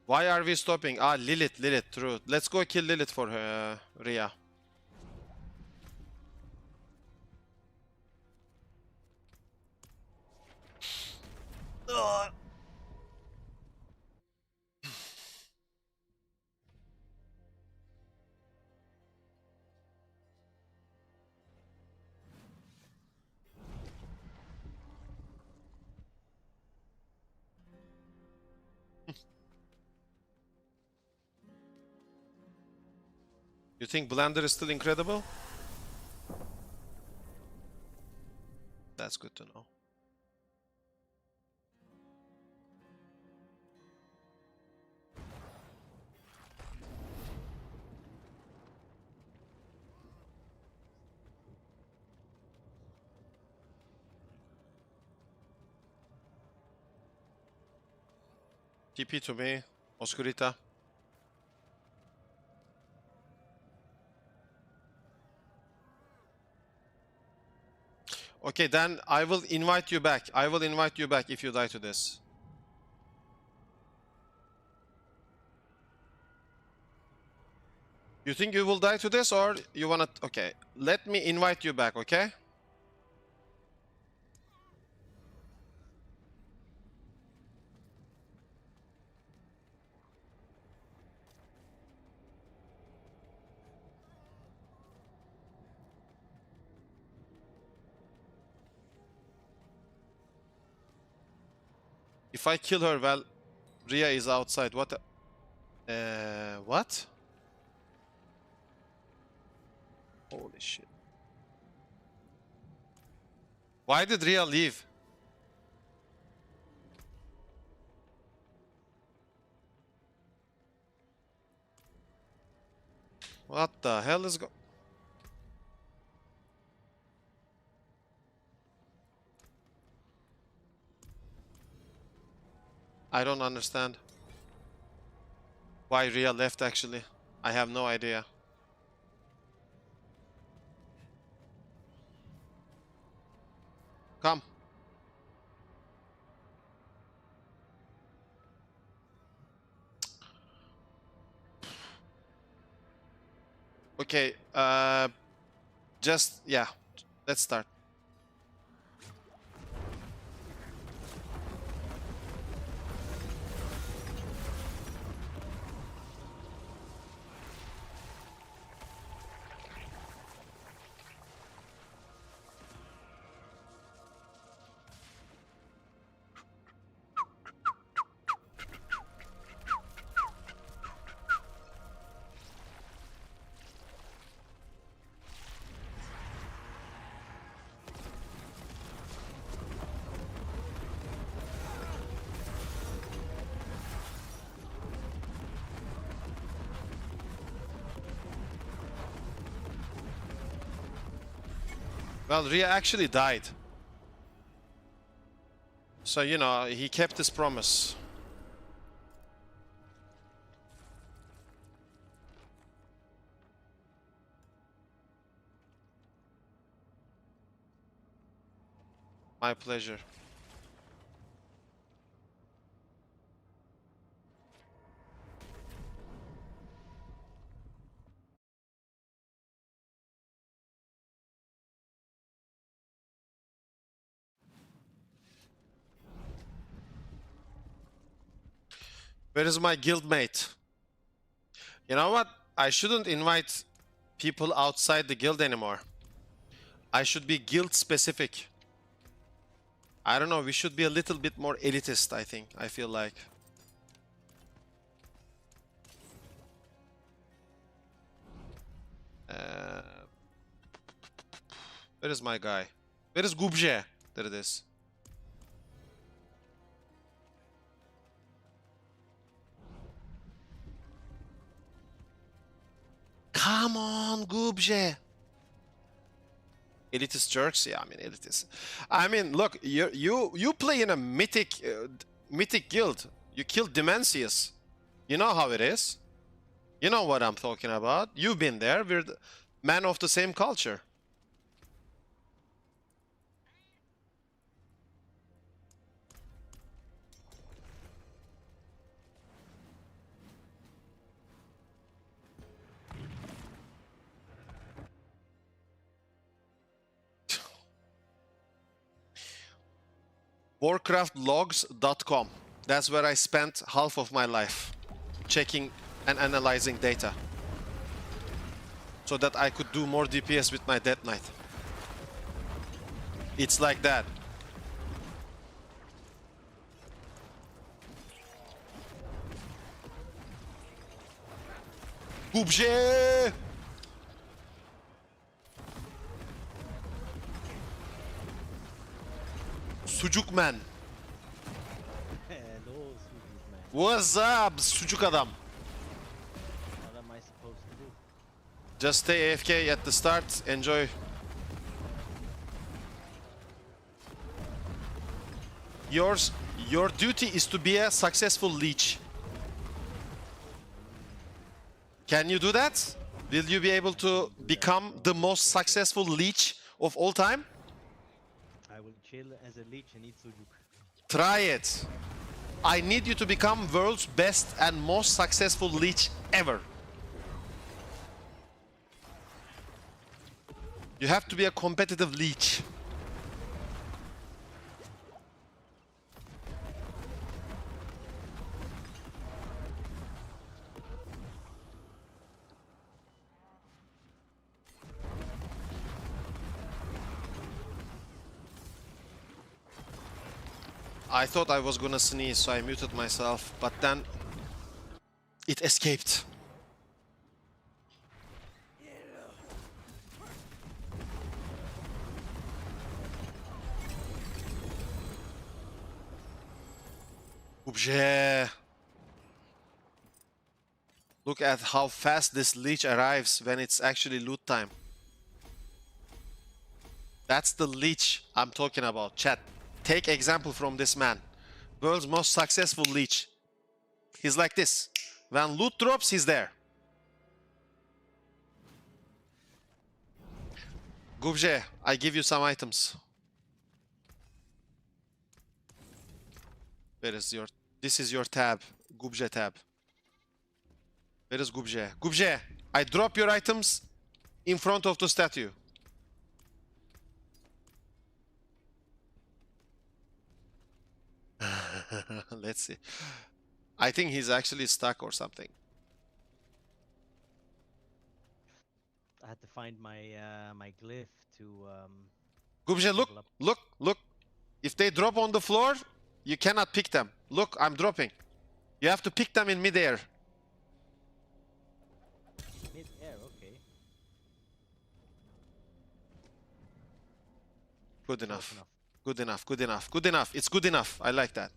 Why are we stopping? Ah, Lilith, true. Let's go kill Lilith for her, Rhea. You think Blender is still incredible? That's good to know. TP to me, Oscurita. Okay, then I will invite you back. I will invite you back if you die to this. You think you will die to this or you wanna... Okay, let me invite you back, okay? If I kill her, well, Rhea is outside. What? What? Holy shit. Why did Rhea leave? What the hell is go... I don't understand why Rhea left actually. I have no idea. Come. Okay, just, yeah, let's start. Well, Rhea actually died. So, you know, he kept his promise. My pleasure. Where is my guildmate? You know what? I shouldn't invite people outside the guild anymore. I should be guild specific. I don't know, we should be a little bit more elitist, I think. I feel like. Where is my guy? Where is Gubje? There it is. Come on, Gubje. Elitist jerks? Yeah, I mean elitist. I mean, look, you play in a mythic guild. You killed Dimensius. You know how it is. You know what I'm talking about. You've been there. We're the men of the same culture. Warcraftlogs.com. That's where I spent half of my life checking and analyzing data so that I could do more DPS with my Death Knight. It's like that. Gubje! Sucuk man. Hello, sweeties, man. What's up, sucuk adam? What am I supposed to do? Just stay AFK at the start. Enjoy. Your duty is to be a successful leech. Can you do that? Will you be able to become the most successful leech of all time? I will chill as a leech and eat sujuk. Try it. I need you to become world's best and most successful leech ever. You have to be a competitive leech. I thought I was gonna sneeze, so I muted myself, but then it escaped. Objet. Look at how fast this leech arrives when it's actually loot time. That's the leech I'm talking about, chat. Take example from this man. World's most successful leech. He's like this. When loot drops, he's there. Gubje, I give you some items. Where is your... This is your tab. Gubje tab. Where is Gubje? Gubje, I drop your items in front of the statue. Let's see. I think he's actually stuck or something. I had to find my my glyph to Gubje, look, level up. look, look. If they drop on the floor, you cannot pick them. Look, I'm dropping. You have to pick them in midair. Mid-air, okay. Good Close enough. Good enough, good enough, good enough. It's good enough. I like that.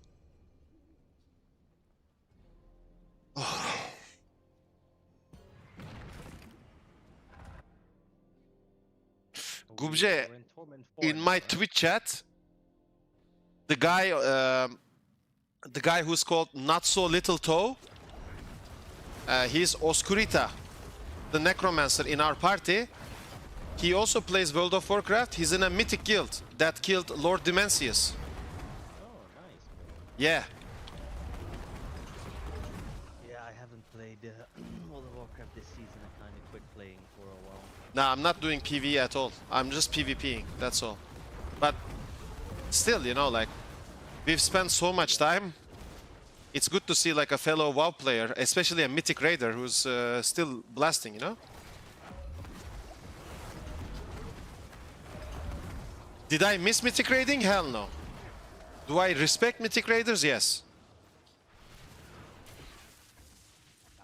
Gubje, We're in Torment 4 in now, my right? Twitch chat, the guy who's called Not So Little Toe, he's Oscurita, the Necromancer in our party. He also plays World of Warcraft. He's in a Mythic guild that killed Lord Dimensius. Oh, nice. Yeah. Yeah, I haven't played World of Warcraft this season. I kind of quit playing for a while. Nah, I'm not doing PvE at all. I'm just PvPing, that's all. But still, you know, like, we've spent so much time. It's good to see like a fellow WoW player, especially a Mythic Raider who's still blasting, you know? Did I miss Mythic Raiding? Hell no. Do I respect Mythic Raiders? Yes.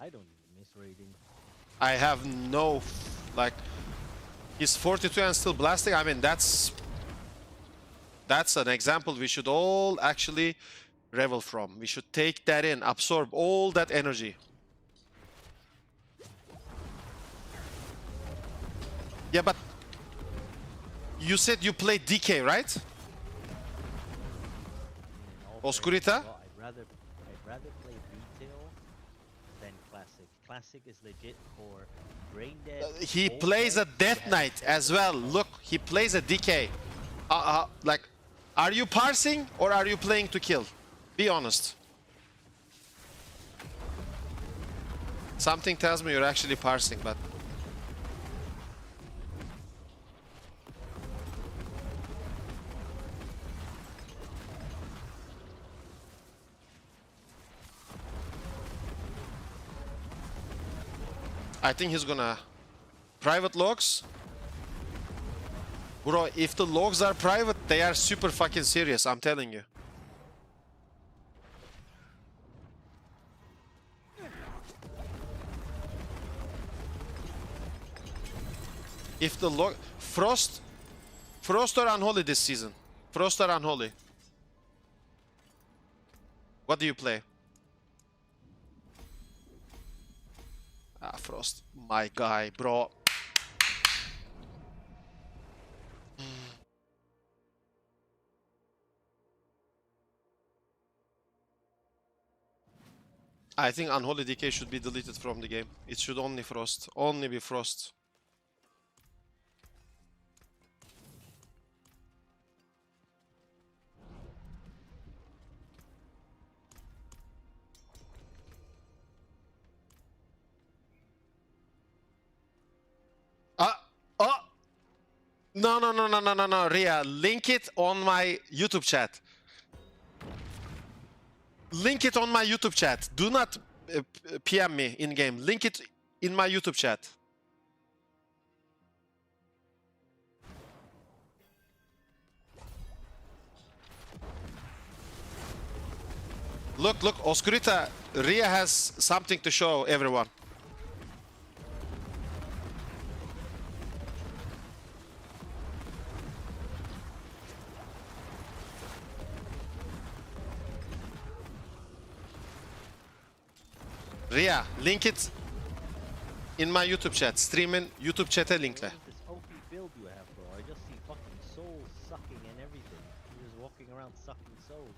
I don't even miss raiding. I have no, like, he's 42 and still blasting. I mean, that's an example we should all actually revel from. We should take that in, absorb all that energy. Yeah, but you said you played DK, right? Oscurita? Well, I'd rather play retail than classic. Classic is legit for brain dead. He old plays a heads Death that- Knight as well. Look, he plays a DK. Like, are you parsing or are you playing to kill? Be honest. Something tells me you're actually parsing, but... I think he's gonna... Private logs? Bro, if the logs are private, they are super fucking serious, I'm telling you. If the log... Frost or Unholy this season? Frost or Unholy? What do you play? Ah, Frost. My guy, bro. I think Unholy Decay should be deleted from the game. It should only Frost. Only be Frost. Oh! No, Ria. Link it on my YouTube chat. Link it on my YouTube chat. Do not PM me in game. Link it in my YouTube chat. Look, Oscurita. Ria has something to show everyone. Ria, link it in my YouTube chat. Stream'in YouTube chat'e linkle. What is this OP build you have, bro? I just see fucking souls sucking and everything. You're just walking around sucking souls.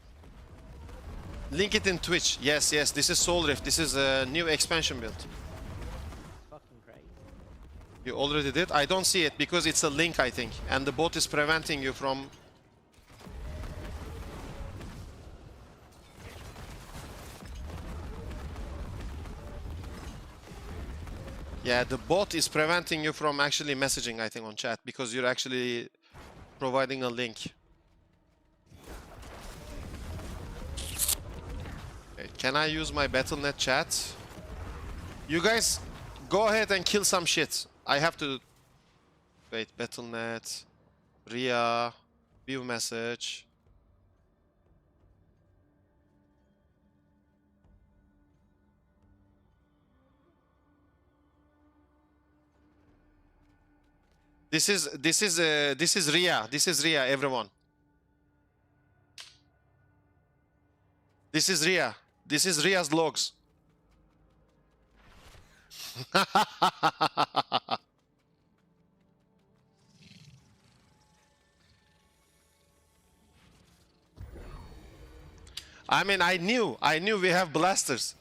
Link it in Twitch. Yes, this is Soul Rift. This is a new expansion build. It's fucking crazy. You already did? I don't see it because it's a link, I think. And the bot is preventing you from... Yeah, the bot is preventing you from actually messaging, I think, on chat. Because you're actually providing a link. Okay, can I use my Battle.net chat? You guys, go ahead and kill some shit. I have to... Wait, Battle.net, Ria, view message. This is Ria. This is Ria, everyone. This is Ria. This is Ria's logs. I mean, I knew we have blasters.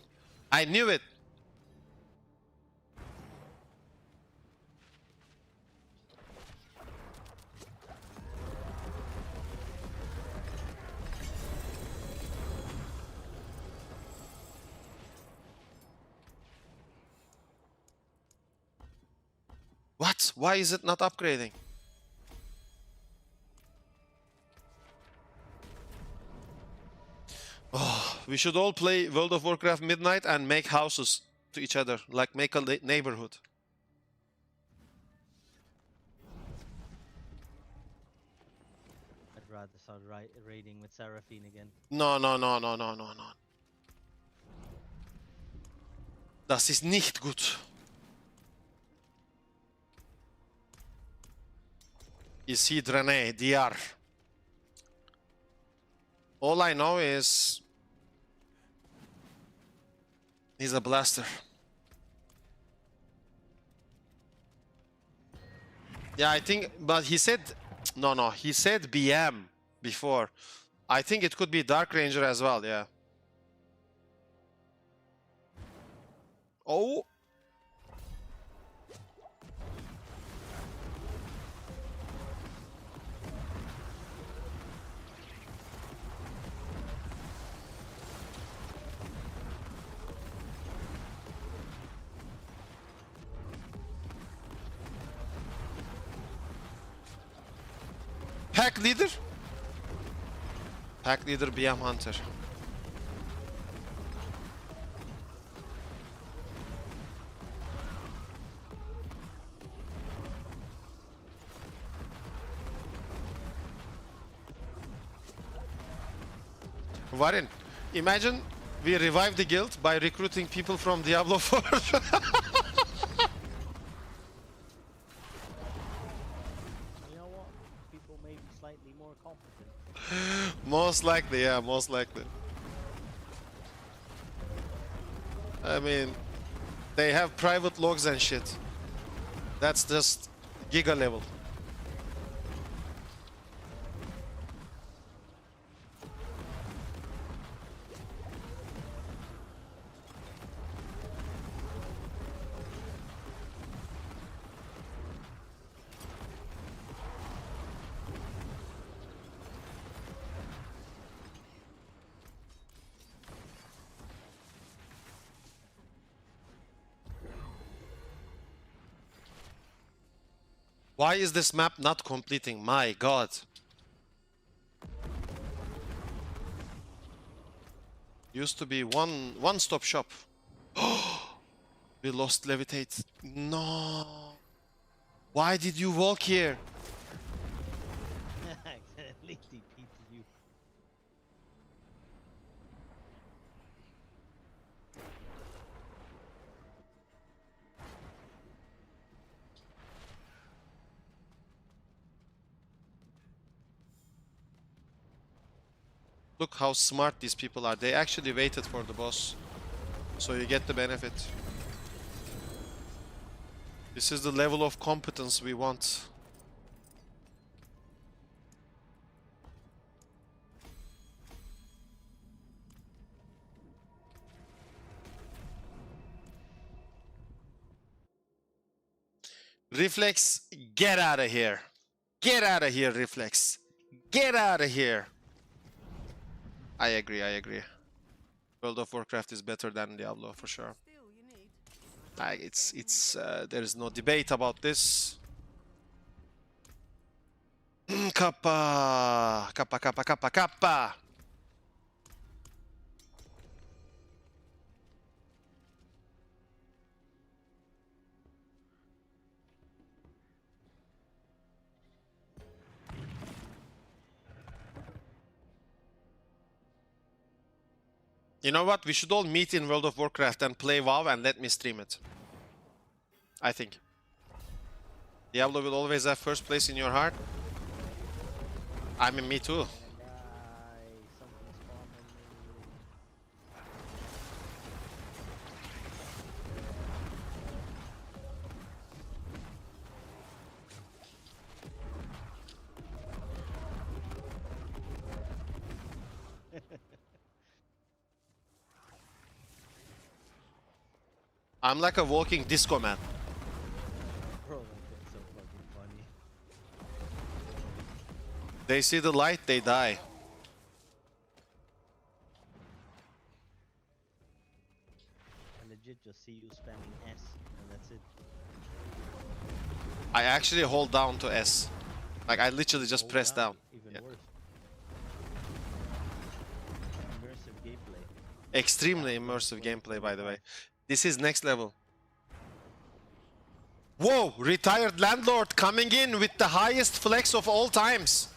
I knew it. What? Why is it not upgrading? Oh, we should all play World of Warcraft Midnight and make houses to each other, like make a neighborhood. I'd rather start raiding with Seraphine again. No. Das ist nicht gut. Is he Drané, DR? All I know is he's a blaster. Yeah, I think, but he said no. He said BM before. I think it could be Dark Ranger as well. Yeah. Oh. Pack leader? Pack leader BM Hunter. Varin, imagine we revive the guild by recruiting people from Diablo 4. Slightly more competent. Most likely, yeah, most likely. I mean, they have private logs and shit. That's just giga level. Why is this map not completing? My god. Used to be one-stop shop. We lost levitate. No. Why did you walk here? Accidentally TP'd you. Look how smart these people are. They actually waited for the boss. So you get the benefit. This is the level of competence we want. Reflex, get out of here. Get out of here, Reflex. Get out of here. I agree, I agree. World of Warcraft is better than Diablo for sure. Still, you need. There is no debate about this. Kappa, kappa, kappa, kappa, kappa. You know what? We should all meet in World of Warcraft and play WoW and let me stream it. I think. Diablo will always have first place in your heart. I mean, me too. Something's bombing me. I'm like a walking disco man. Bro, that's so fucking funny. They see the light, they die. I legit just see you spamming S, and that's it. I actually hold down to S. Like, I literally just Hold press down. Even Yeah. worse. Immersive gameplay. Extremely immersive gameplay, by the way. This is next level. Whoa! Retired landlord coming in with the highest flex of all times.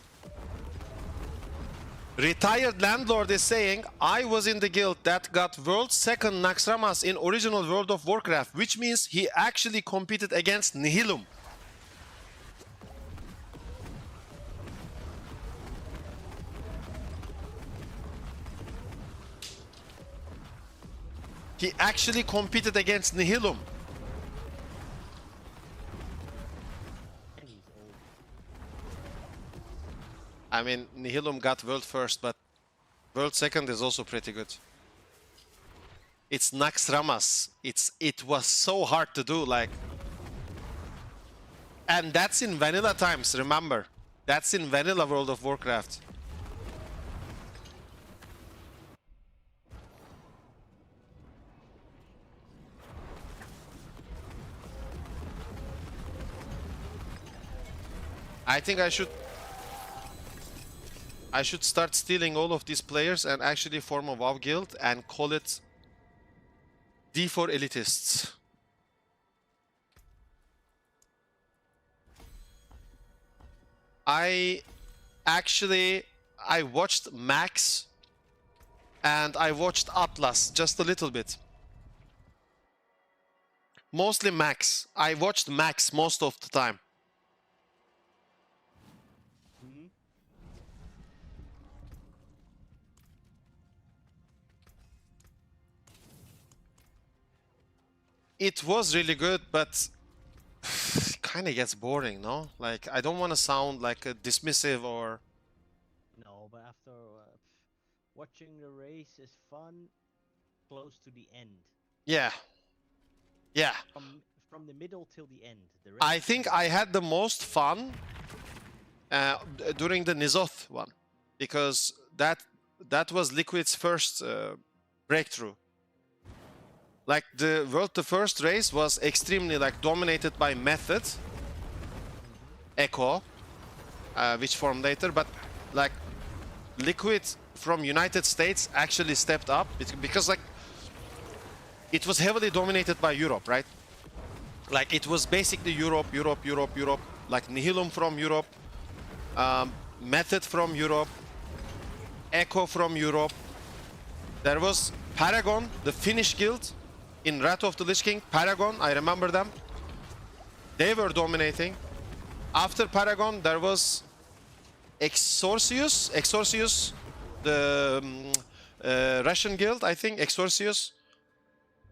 Retired landlord is saying, I was in the guild that got world's second Naxxramas in original World of Warcraft, which means he actually competed against Nihilum. He actually competed against Nihilum. And he's old. I mean, Nihilum got world first, but world second is also pretty good. It's Naxxramas. It was so hard to do, like. And that's in vanilla times, remember. That's in vanilla World of Warcraft. I think I should start stealing all of these players and actually form a WoW guild and call it D4 Elitists. I watched Max and I watched Atlas just a little bit. Mostly Max. I watched Max most of the time. it was really good, but kind of gets boring, no? Like, I don't want to sound like a dismissive or... No, but after watching the race is fun, close to the end. Yeah. Yeah. From the middle till the end. The rest I think I had the most fun during the Nizoth one, because that was Liquid's first breakthrough. Like the first race was extremely like dominated by Method, Echo, which formed later, but like Liquid from United States actually stepped up because like it was heavily dominated by Europe, right? Like it was basically Europe, like Nihilum from Europe, Method from Europe, Echo from Europe. There was Paragon, the Finnish guild in Wrath of the Lich King. Paragon, I remember them. They were dominating. After Paragon, there was Exorcius, the Russian guild, I think, Exorcius.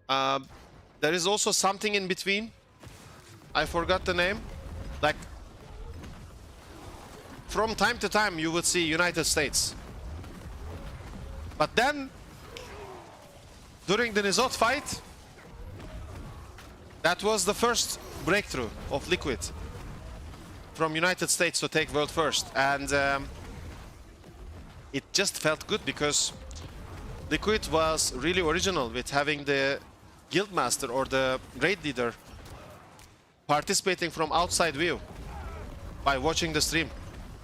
There is also something in between. I forgot the name. Like, from time to time, you would see United States. But then, during the Nizoth fight, that was the first breakthrough of Liquid from United States to take world first. And it just felt good because Liquid was really original with having the guildmaster or the raid leader participating from outside view by watching the stream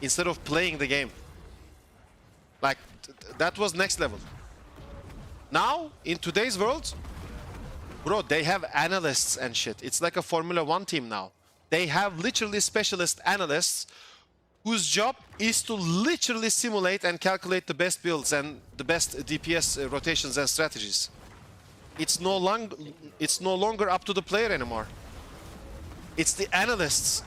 instead of playing the game. Like, that was next level. Now, in today's world, bro, they have analysts and shit. It's like a Formula 1 team now. They have literally specialist analysts whose job is to literally simulate and calculate the best builds and the best DPS rotations and strategies. It's no longer up to the player anymore. It's the analysts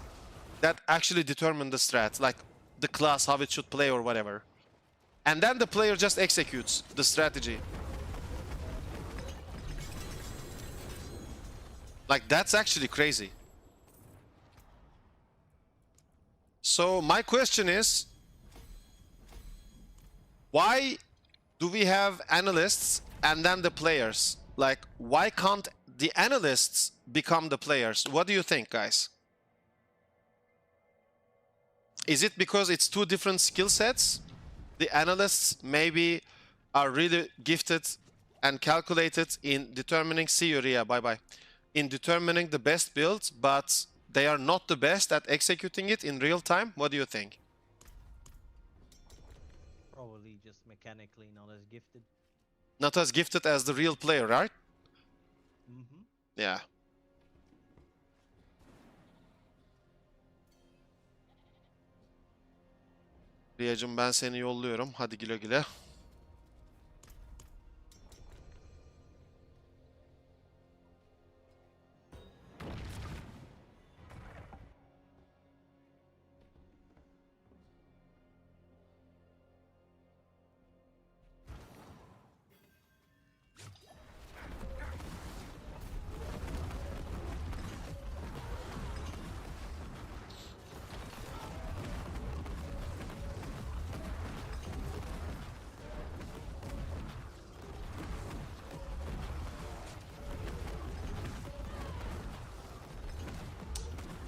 that actually determine the strat, like the class, how it should play or whatever. And then the player just executes the strategy. Like, that's actually crazy. So my question is, why do we have analysts and then the players? Like, why can't the analysts become the players? What do you think, guys? Is it because it's two different skill sets? The analysts maybe are really gifted and calculated in determining, see you, Ria, bye-bye, in determining the best builds, but they are not the best at executing it in real time? What do you think? probably just mechanically not as gifted. Not as gifted as the real player, right? Mm-hmm. Yeah. Riyacım, ben seni yolluyorum. Hadi güle güle.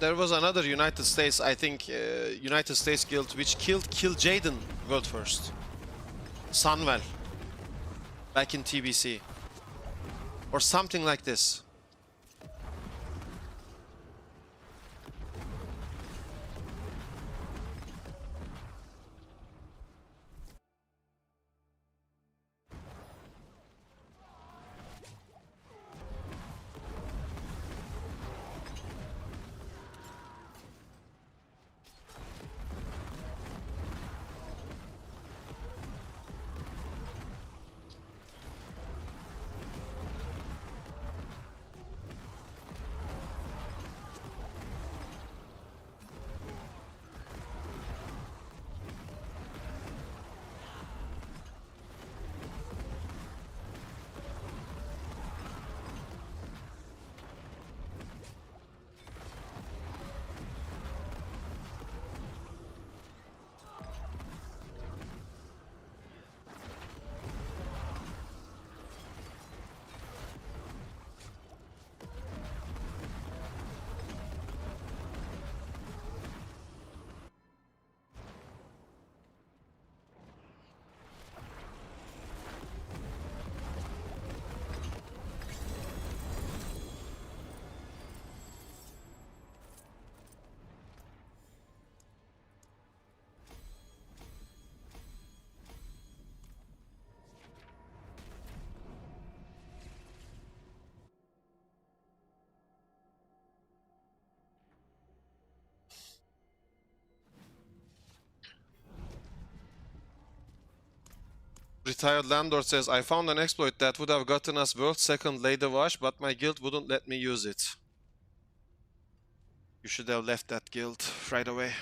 There was another United States, I think, United States guild which killed Jaden world first. Sunwell. Back in TBC. Or something like this. Retired Landlord says, I found an exploit that would have gotten us world's second Lady Wash, but my guild wouldn't let me use it. You should have left that guild right away.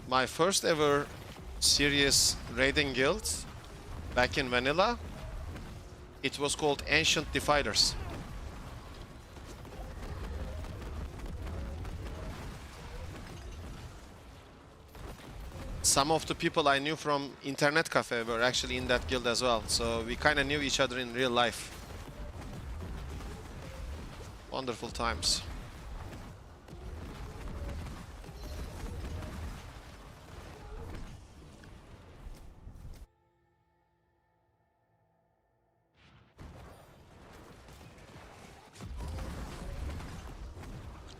My first ever serious raiding guild back in vanilla, it was called Ancient Defiders. Some of the people I knew from internet cafe were actually in that guild as well, so we kind of knew each other in real life. Wonderful times.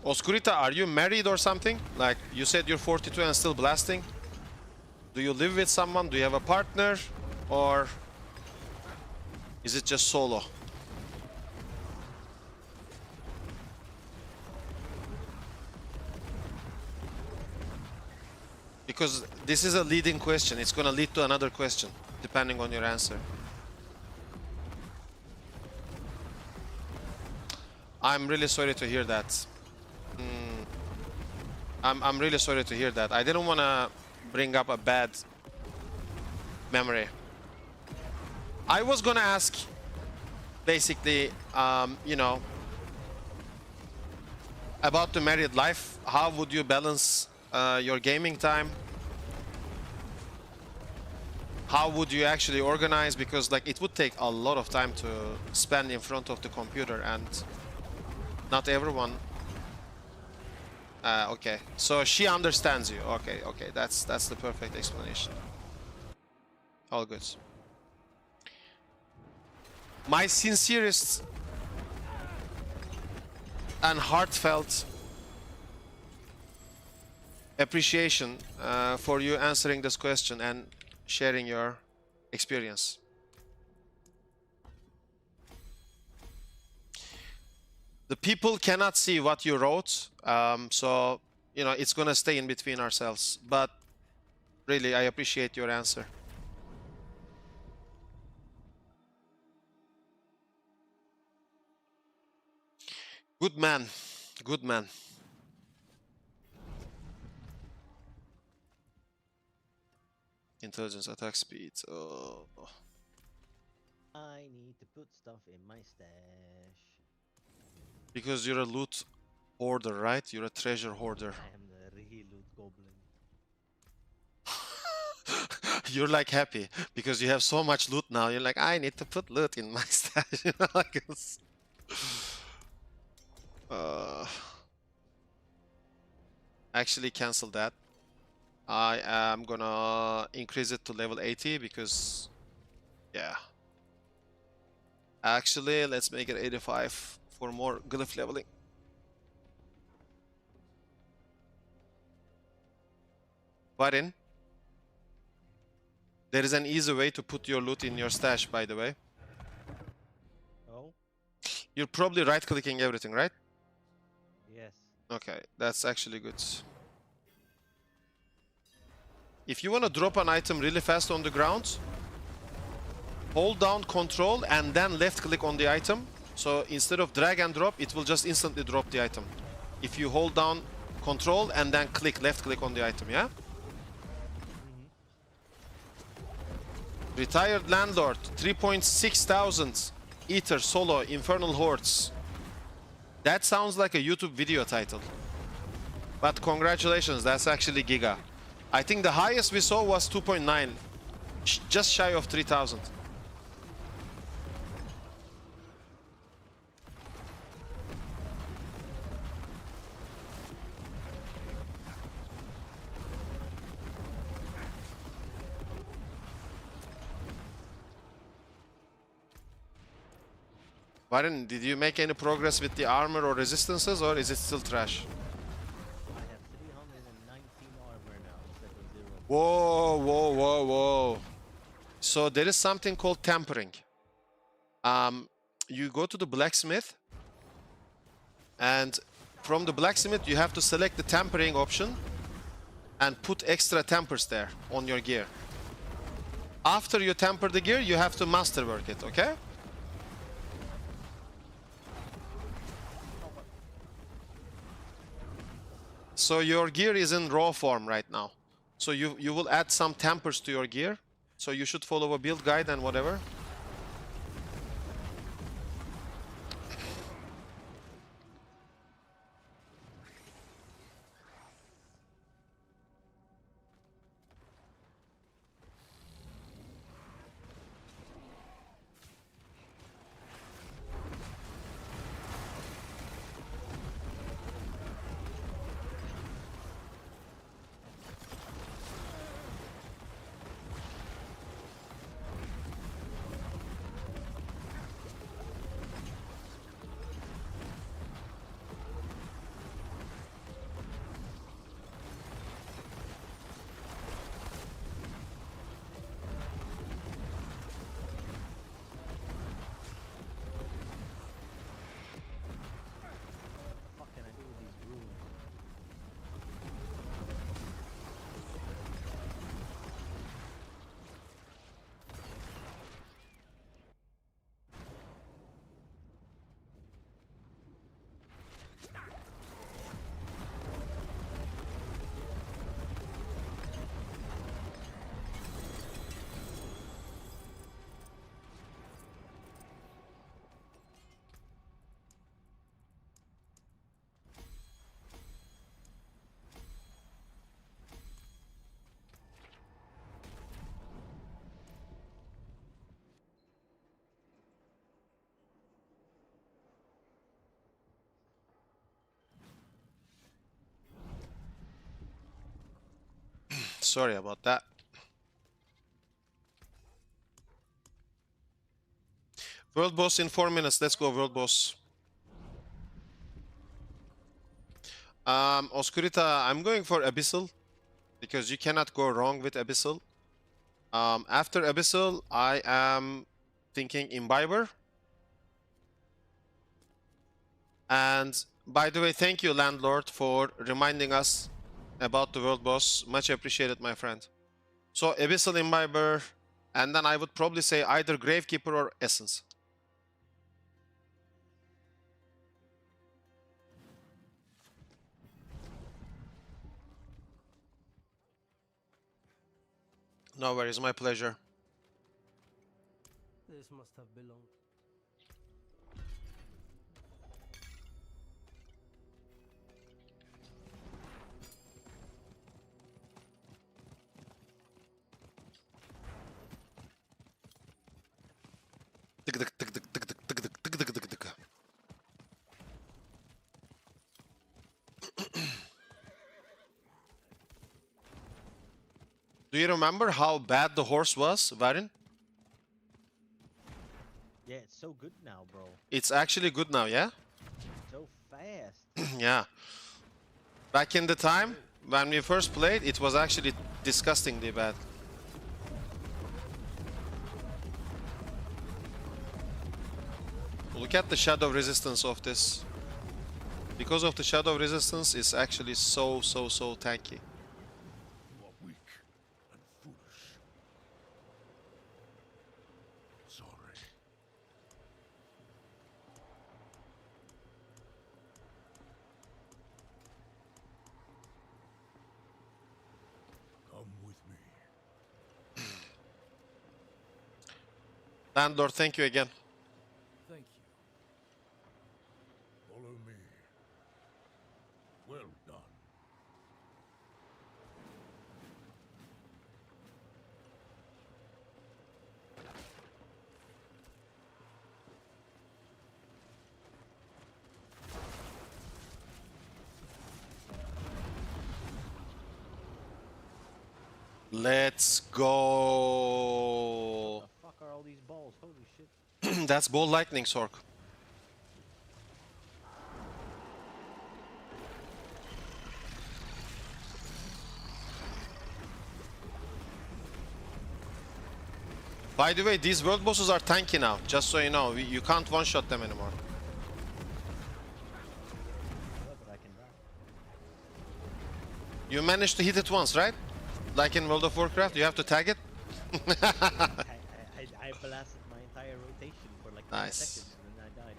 Oscurita, are you married or something? Like, you said you're 42 and still blasting? Do you live with someone? Do you have a partner? Or is it just solo? Because this is a leading question. It's gonna lead to another question, depending on your answer. I'm really sorry to hear that. I'm really sorry to hear that. I didn't want to bring up a bad memory. I was gonna ask, basically, you know, about the married life. How would you balance your gaming time? How would you actually organize? Because like it would take a lot of time to spend in front of the computer, and not everyone. Okay, so she understands you. Okay, okay, that's the perfect explanation. All good. My sincerest and heartfelt appreciation for you answering this question and sharing your experience. The people cannot see what you wrote, so you know it's gonna stay in between ourselves. But really, I appreciate your answer. Good man, good man. Intelligence, attack speed. Oh. I need to put stuff in my stash. Because you're a loot hoarder, right? You're a treasure hoarder. I am the real loot goblin. You're like happy because you have so much loot now. You're like, I need to put loot in my stash. You know, like it's... Actually, cancel that. I am gonna increase it to level 80 because, yeah. Actually, let's make it 85 for more glyph leveling. But in, there is an easy way to put your loot in your stash, by the way. Oh? You're probably right-clicking everything, right? Yes. Okay, that's actually good. If you want to drop an item really fast on the ground, hold down Control and then left-click on the item. So instead of drag and drop, it will just instantly drop the item. If you hold down Control and then left-click on the item, yeah? Retired Landlord, 3.6 thousand Ether solo infernal hordes. That sounds like a YouTube video title. But congratulations, that's actually Giga. I think the highest we saw was 2.9, just shy of 3,000. Varun, did you make any progress with the armor or resistances, or is it still trash? I have 319 armor now instead of 0. Whoa, whoa, whoa, whoa. So there is something called tempering. You go to the blacksmith, and from the blacksmith you have to select the tempering option and put extra tempers there on your gear. After you temper the gear, you have to masterwork it, okay? So your gear is in raw form right now. So you will add some tempers to your gear. So you should follow a build guide and whatever. What can I do with these runes? Sorry about that. World boss in 4 minutes. Let's go, world boss. Oscurita, I'm going for Abyssal because you cannot go wrong with Abyssal. After Abyssal, I am thinking Imbiber. And by the way, thank you, Landlord, for reminding us about the world boss. Much appreciated, my friend. So Abyssal, Imbiber, and then I would probably say either Gravekeeper or Essence. No worries, my pleasure. This must have belonged. Do you remember how bad the horse was, Varin? Yeah, it's so good now, bro. It's actually good now, yeah? So fast. Yeah. Back in the time, when we first played, it was actually disgustingly bad. Look at the shadow resistance of this. Because of the shadow resistance, it's actually so tanky. You are weak and foolish. Sorry. Come with me. Landlord, thank you again. Thank you. Follow me. Well done. Let's go. The fuck are all these balls? Holy shit. That's Ball Lightning Sork. By the way, these world bosses are tanky now, just so you know. You can't one-shot them anymore. Yeah, but I can die. You managed to hit it once, right? Like in World of Warcraft, you have to tag it? I blasted my entire rotation for like 10 Nice. seconds and then I died.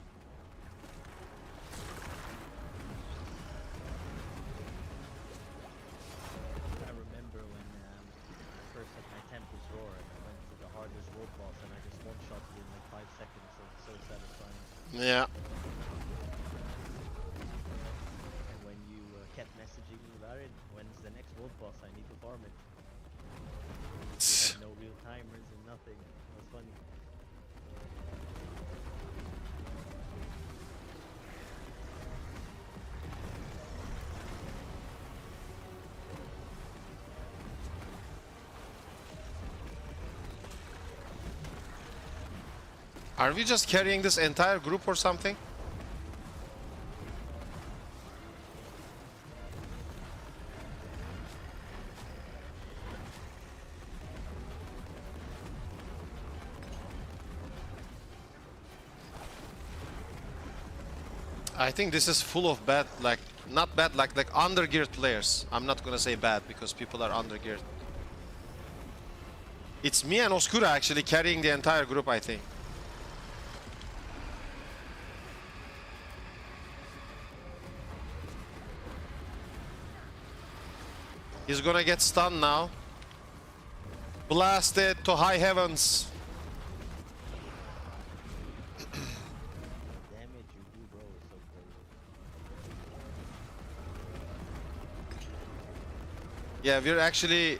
I remember when I first had my Tempest Roar and I went to the hardest world boss and I just one-shot it in like 5 seconds, so it's so satisfying. Yeah. And when you kept messaging me about it, when's the next world boss? I need to farm it. You had no real timers and nothing. It was funny. Are we just carrying this entire group or something? I think this is full of bad, like, not bad, like undergeared players. I'm not gonna say bad because people are undergeared. It's me and Oscura actually carrying the entire group, I think. He's gonna get stunned now. Blasted to high heavens. Damage you do, bro, is so crazy. Yeah, we're actually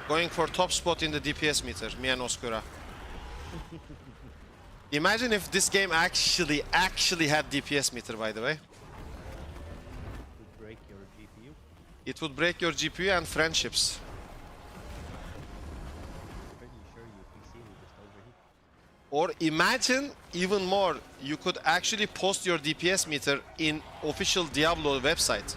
going for top spot in the DPS meter, me and Oscura. Imagine if this game actually had DPS meter, by the way. Would break your GPU. It would break your GPU and friendships. Pretty sure your PC would just overheat. Or imagine even more, you could actually post your DPS meter in official Diablo website.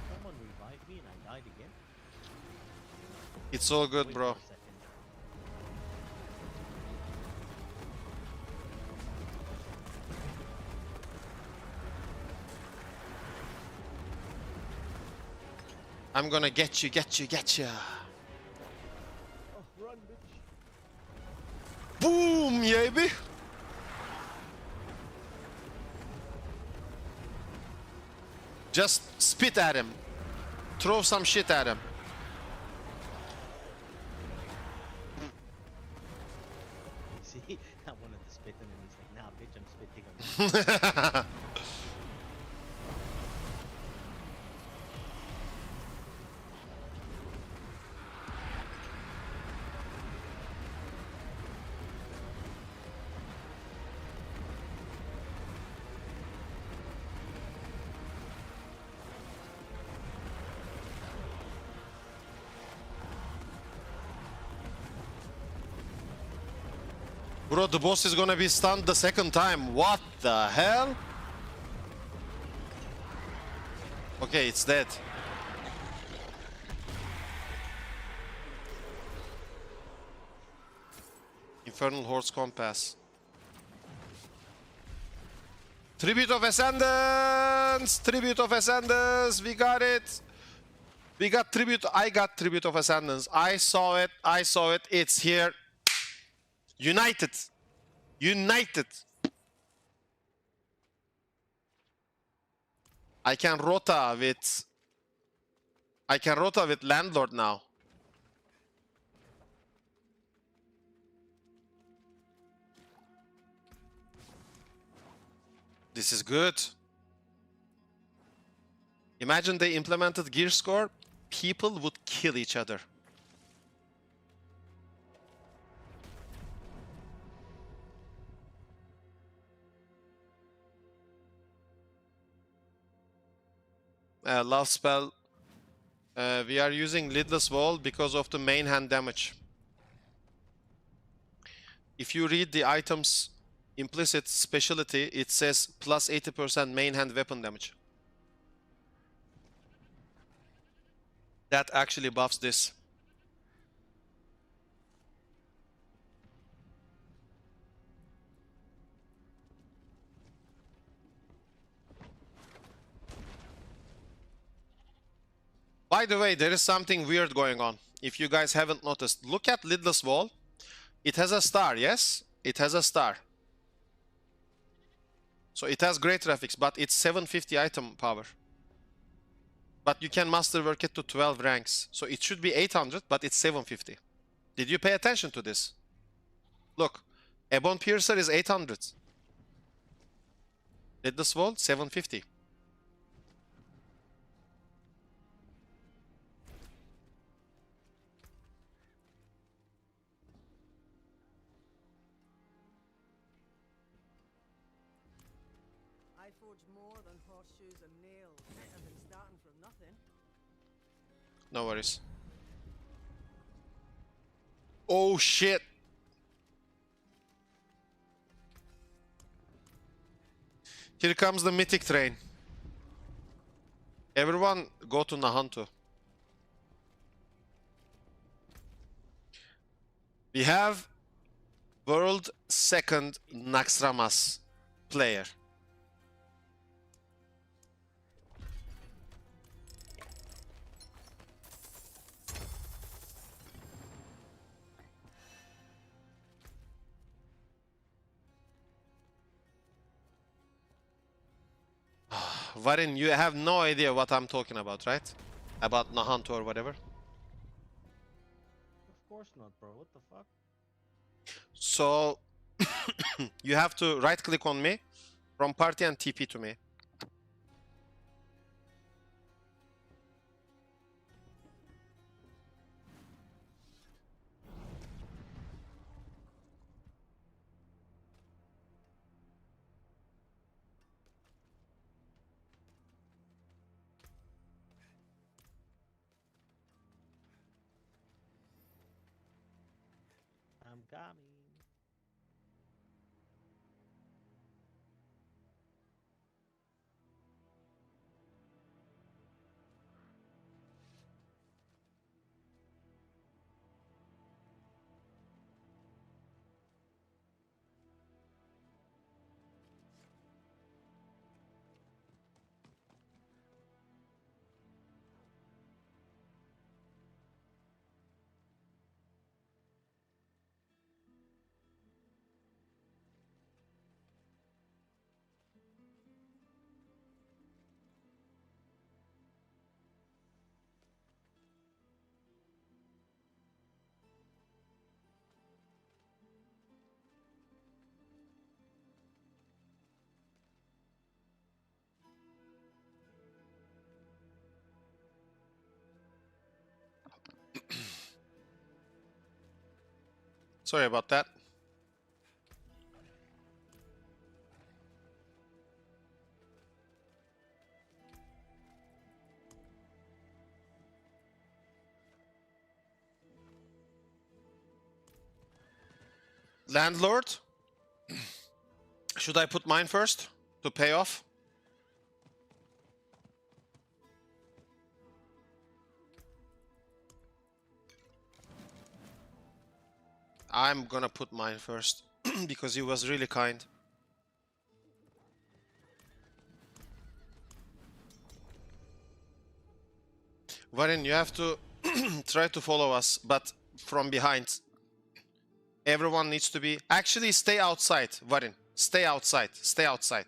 Someone revived me and I died again. It's all good, Wait bro. for a second. I'm gonna get you. Oh, run, bitch. Boom, baby. Just spit at him. Throw some shit at him. See, I wanted to spit him and he's like, nah, bitch, I'm spitting on you. Bro, the boss is gonna be stunned the second time. What the hell? Okay, it's dead. Infernal Hordes Compass. Tribute of Ascendance! Tribute of Ascendance! We got it! We got Tribute. I got Tribute of Ascendance. I saw it. It's here. United. I can rota with Landlord now. This is good. Imagine they implemented gear score, people would kill each other. Love spell. We are using Lidless Wall because of the main hand damage. If you read the item's implicit specialty, it says plus 80% main hand weapon damage. That actually buffs this. By the way, there is something weird going on. If you guys haven't noticed, look at Lidless Wall. It has a star, yes? It has a star. So it has great graphics, but it's 750 item power. But you can masterwork it to 12 ranks. So it should be 800, but it's 750. Did you pay attention to this? Look, Ebon Piercer is 800. Lidless Wall, 750. I forge more than horseshoes and nails, better than starting from nothing. No worries. Oh shit! Here comes the Mythic train. Everyone go to Nahantu. We have world second Naxxramas player. Varin, you have no idea what I'm talking about, right? About Nahantu or whatever. Of course not, bro. What the fuck? So you have to right click on me from party and TP to me. I'm coming. Sorry about that. Landlord? Should I put mine first to pay off? I'm gonna put mine first because he was really kind. Varin, you have to try to follow us, but from behind. Everyone needs to be... Actually, stay outside, Varin. Stay outside. Stay outside.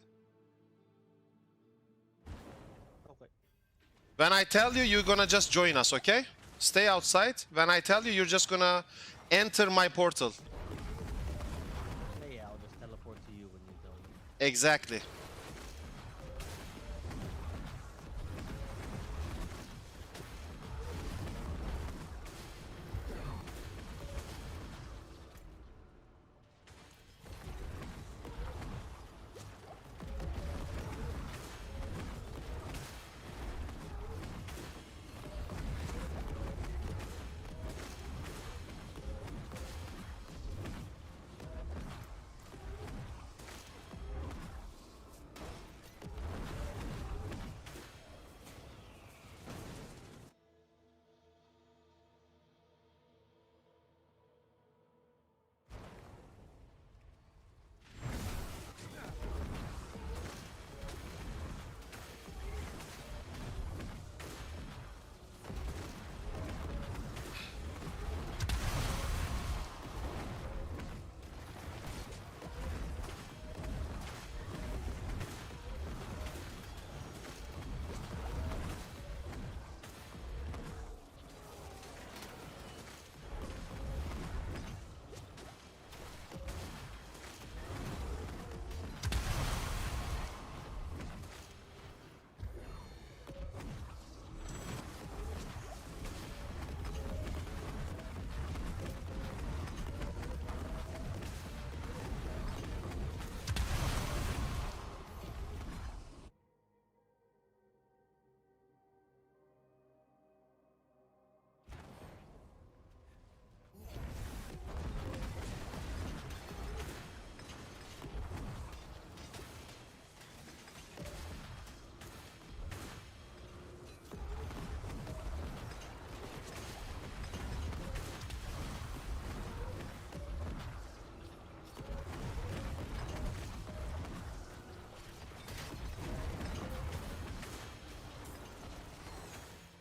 Okay. When I tell you, you're gonna just join us, okay? Stay outside. When I tell you, you're just gonna enter my portal. Yeah, I'll just teleport to you when you tell me. Exactly.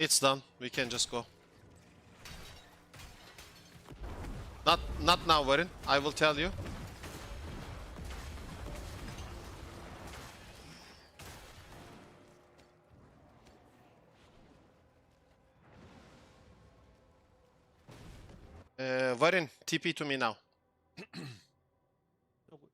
It's done. We can just go. Not now, Varin. I will tell you. Varin, TP to me now. Okay.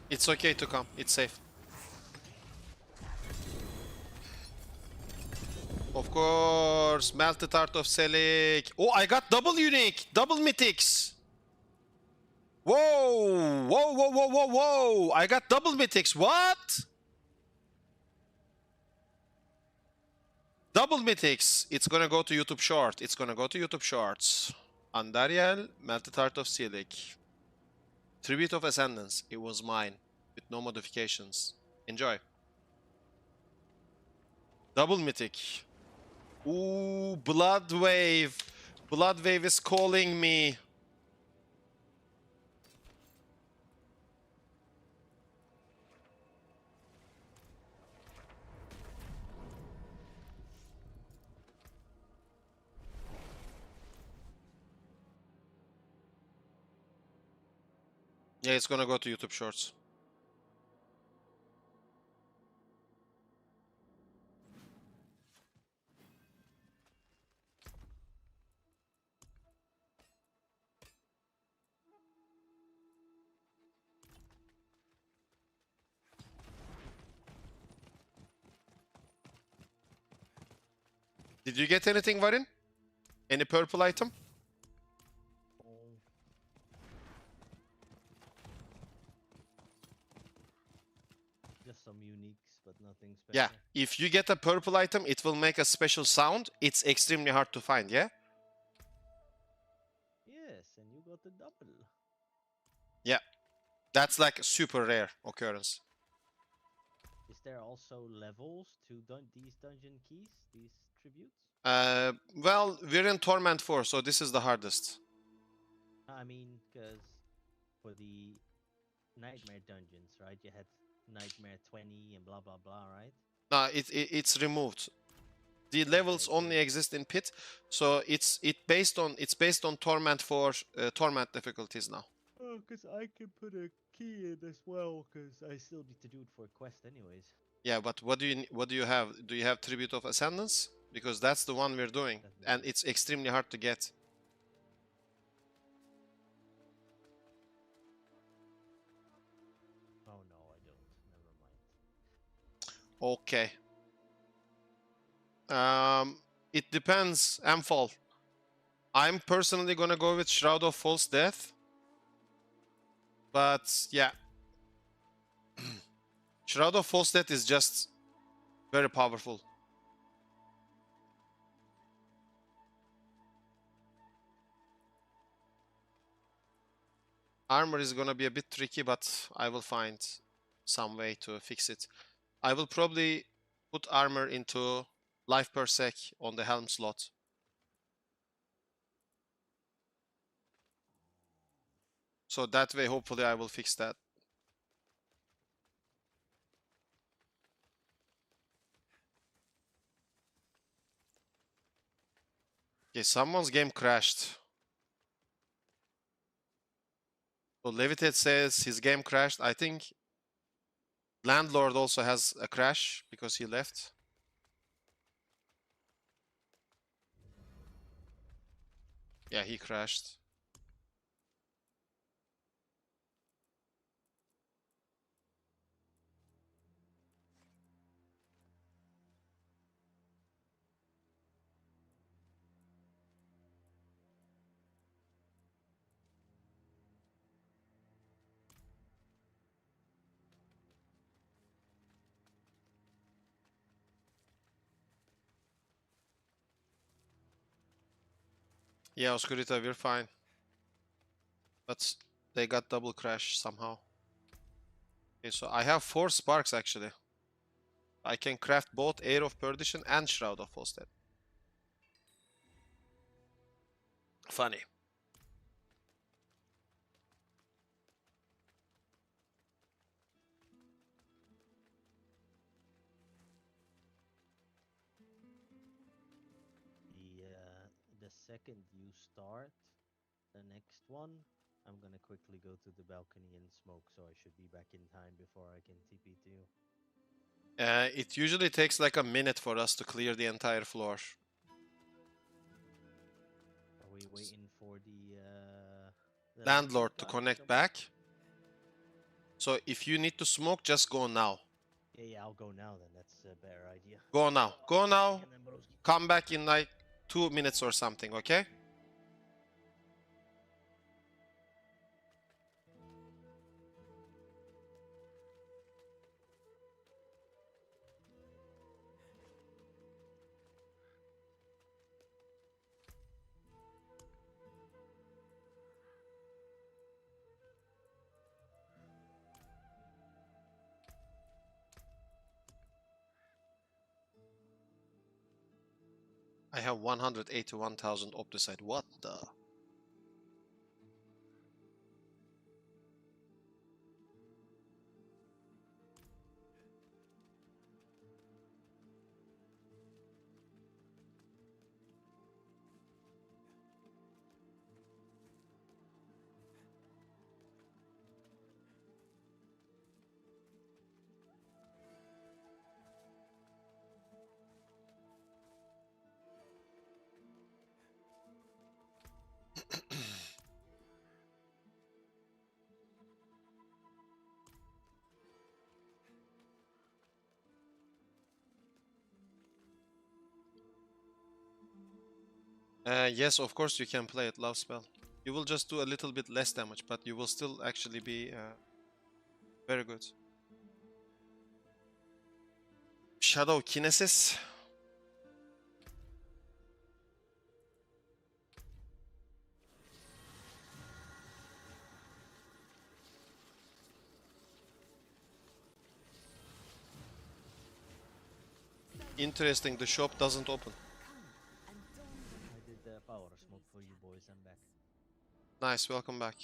It's okay to come. It's safe. Of course, Melted Heart of Selig. Oh, I got double unique, double mythics. Whoa, whoa, whoa, whoa, whoa, whoa! I got double mythics. What? Double mythics. It's gonna go to YouTube Short. It's gonna go to YouTube Shorts. Andariel, Melted Heart of Selig. Tribute of Ascendance. It was mine, with no modifications. Enjoy. Double mythic. Ooh, Blood Wave. Blood Wave is calling me. Yeah, it's gonna go to YouTube Shorts. Did you get anything, Varin? Any purple item? Just some uniques, but nothing special. Yeah, if you get a purple item, it will make a special sound. It's extremely hard to find, yeah? Yes, and you got the double. Yeah. That's like a super rare occurrence. Is there also levels to these dungeon keys, these tributes? Well, we're in Torment 4, so this is the hardest. I mean, because for the Nightmare dungeons, right? You had Nightmare 20 and blah blah blah, right? No, it's removed. The levels Okay, only exist in Pit, so it's based on Torment 4 Torment difficulties now. Oh, because I can put a key in as well, because I still need to do it for a quest anyways. Yeah, but what do you have? Do you have Tribute of Ascendance? Because that's the one we're doing, and it's extremely hard to get. Oh no, I don't. Never mind. Okay. It depends, Amphal. I'm personally gonna go with Shroud of False Death. But yeah. Shroud of False Death is just very powerful. Armor is gonna be a bit tricky, but I will find some way to fix it. I will probably put armor into life per sec on the helm slot. So that way, hopefully, I will fix that. Okay, someone's game crashed. So Levitate says his game crashed. I think Landlord also has a crash because he left. Yeah, he crashed. Yeah, Oscurita, we're fine. But they got double crash somehow. Okay, so I have 4 sparks actually. I can craft both Air of Perdition and Shroud of Frost. Funny. The second you start the next one, I'm gonna quickly go to the balcony and smoke, so I should be back in time before I can TP to you. It usually takes like a minute for us to clear the entire floor. Are we waiting for the Landlord to guy connect come back. So if you need to smoke, just go now. Yeah, I'll go now then. That's a better idea. Go now. Go now. And then broski. Come back in like 2 minutes or something, okay? I have 181,000 Opticide. What the? Yes, of course you can play it, Love Spell. You will just do a little bit less damage, but you will still actually be very good. Shadow Kinesis. Interesting, the shop doesn't open. I did the power smoke for you boys. I'm back. Nice, welcome back.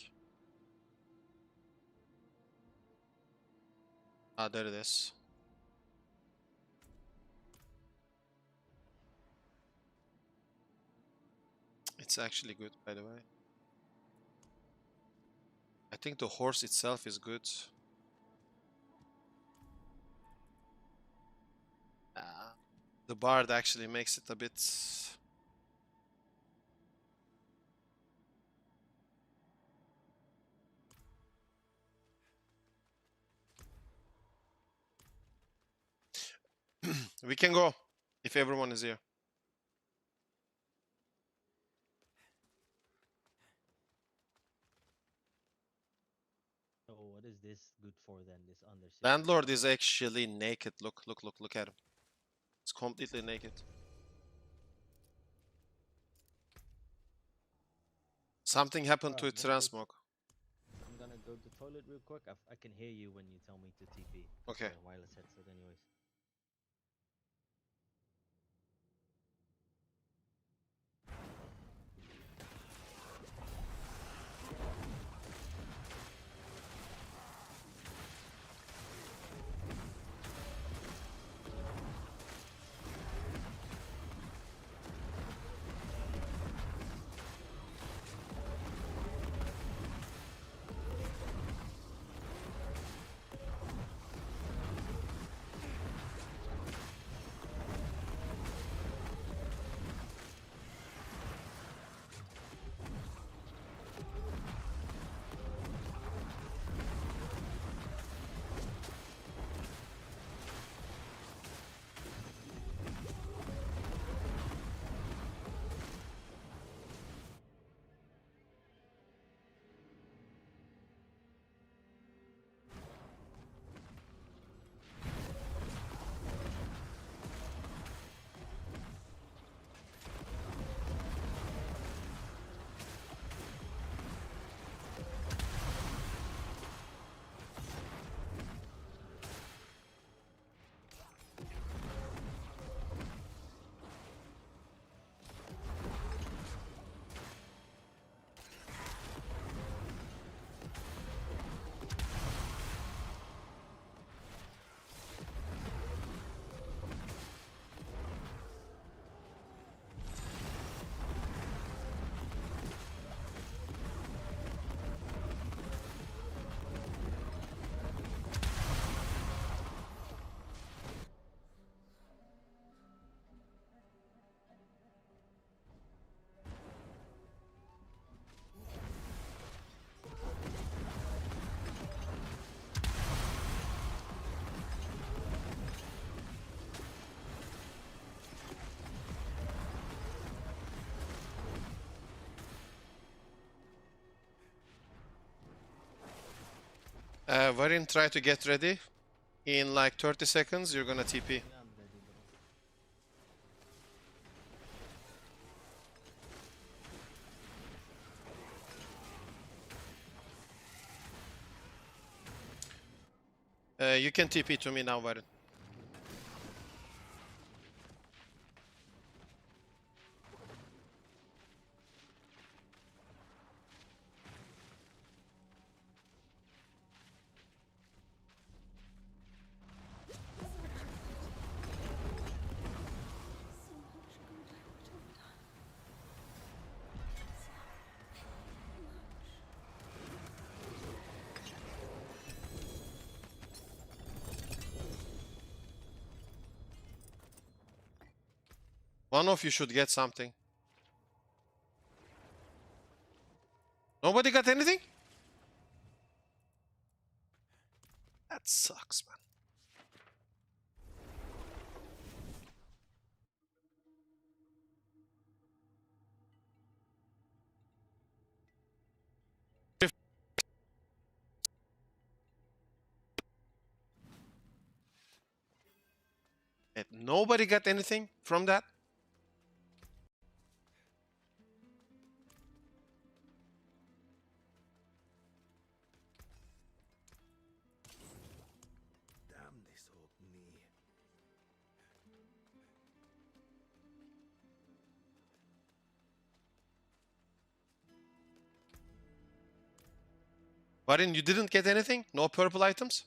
Ah, there it is. It's actually good, by the way. I think the horse itself is good. The bard actually makes it a bit... We can go, if everyone is here. So what is this good for then? This under. Landlord is actually naked. Look at him. It's completely naked. Something happened to Alright, its I'm gonna go- transmog. I'm gonna go to the toilet real quick. I can hear you when you tell me to TP. Okay. Sorry, wireless headset, anyways. Varin, try to get ready. In like 30 seconds, you're gonna TP. Yeah, I'm ready, bro. You can TP to me now, Varin. One of you should get something. Nobody got anything? That sucks, man. And nobody got anything from that? Damn this old knee. Varin, you didn't get anything? No purple items?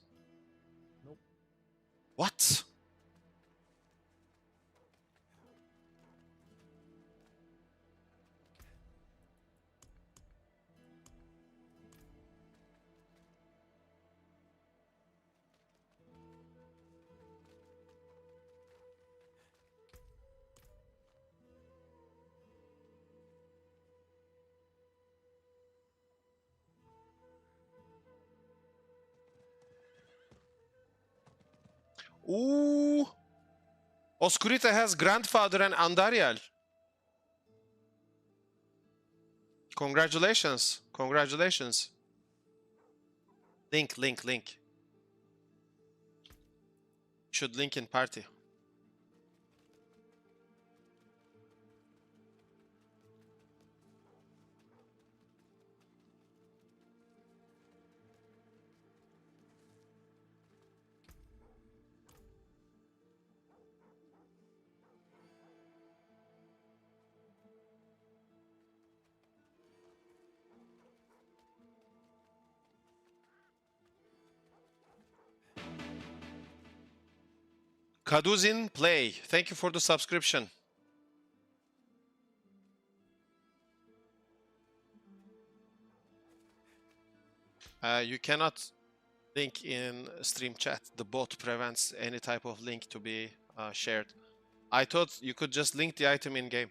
Nope. What? Ooh. Oscurita has Grandfather and Andariel. Congratulations. Congratulations. Link. Should link in party. Kaduzin Play, thank you for the subscription. You cannot link in stream chat. The bot prevents any type of link to be shared. I thought you could just link the item in game.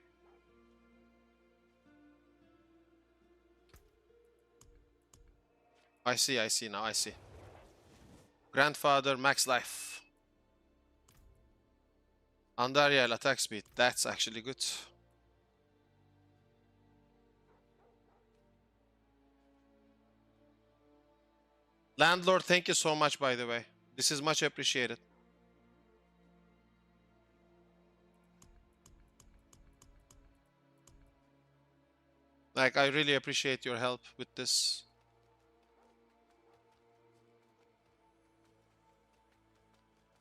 I see now, I see. Grandfather, max life. Andariel attack speed, that's actually good. Landlord, thank you so much, by the way. This is much appreciated. Like, I really appreciate your help with this.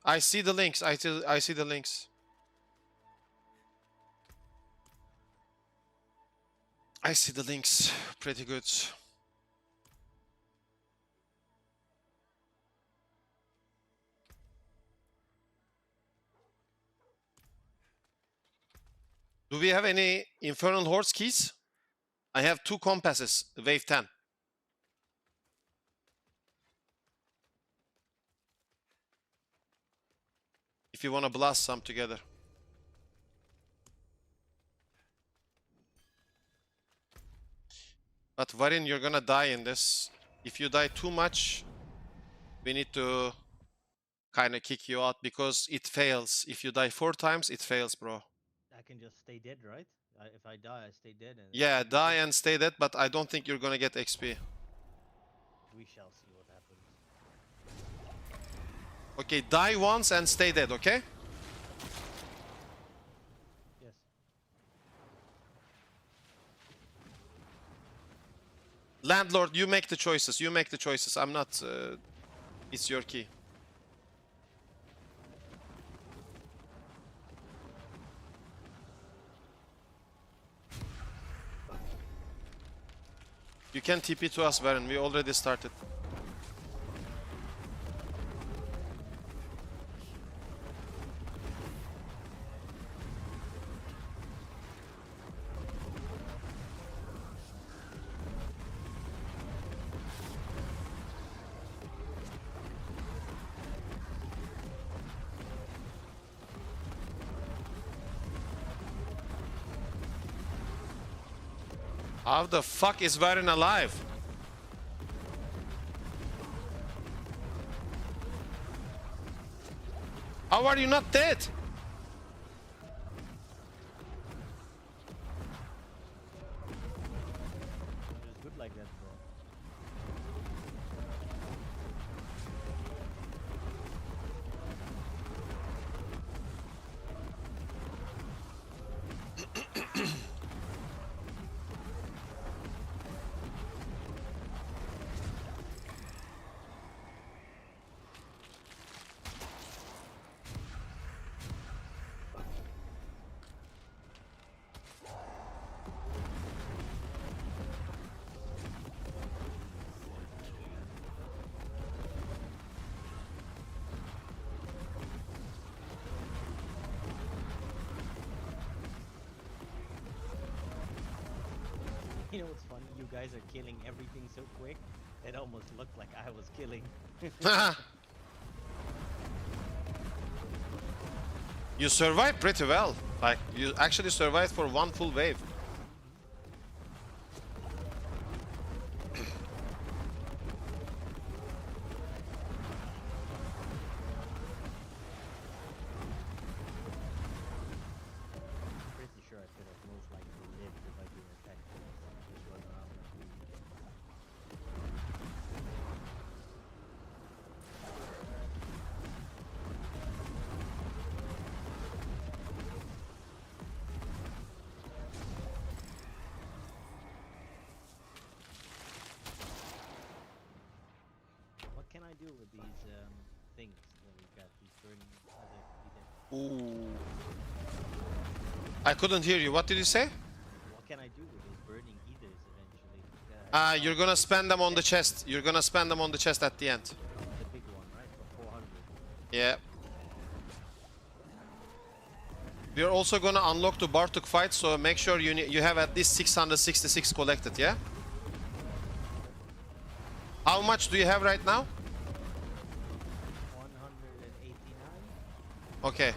I see the links, I see the links. I see the links, pretty good. Do we have any infernal hordes keys? I have 2 compasses, wave 10. If you want to blast some together. But Varin, you're gonna die in this. If you die too much, we need to kind of kick you out because it fails. If you die 4 times, it fails, bro. I can just stay dead, right? If I die, I stay dead. And Yeah, die and stay dead, but I don't think you're gonna get XP. We shall see what happens. Okay, die once and stay dead, okay? Yes. Landlord, you make the choices. You make the choices. I'm not... it's your key. You can TP to us, Baron. We already started. How the fuck is Baron alive? How are you not dead? It was good like that, bro. You know what's funny? You guys are killing everything so quick, it almost looked like I was killing. You survived pretty well. Like, you actually survived for one full wave. Pretty sure I could have most likely lived if I didn't attack them. Just run around and do it. What can I do with these things that we got? These burning other either. Ooh. I couldn't hear you. What did you say? What can I do with these burning ethers eventually? You're gonna spend them on the chest. You're gonna spend them on the chest at the end. The big one, right? For 400. Yeah. We're also gonna unlock the Bartok fight, so make sure you have at least 666 collected, yeah? How much do you have right now? 189. Okay.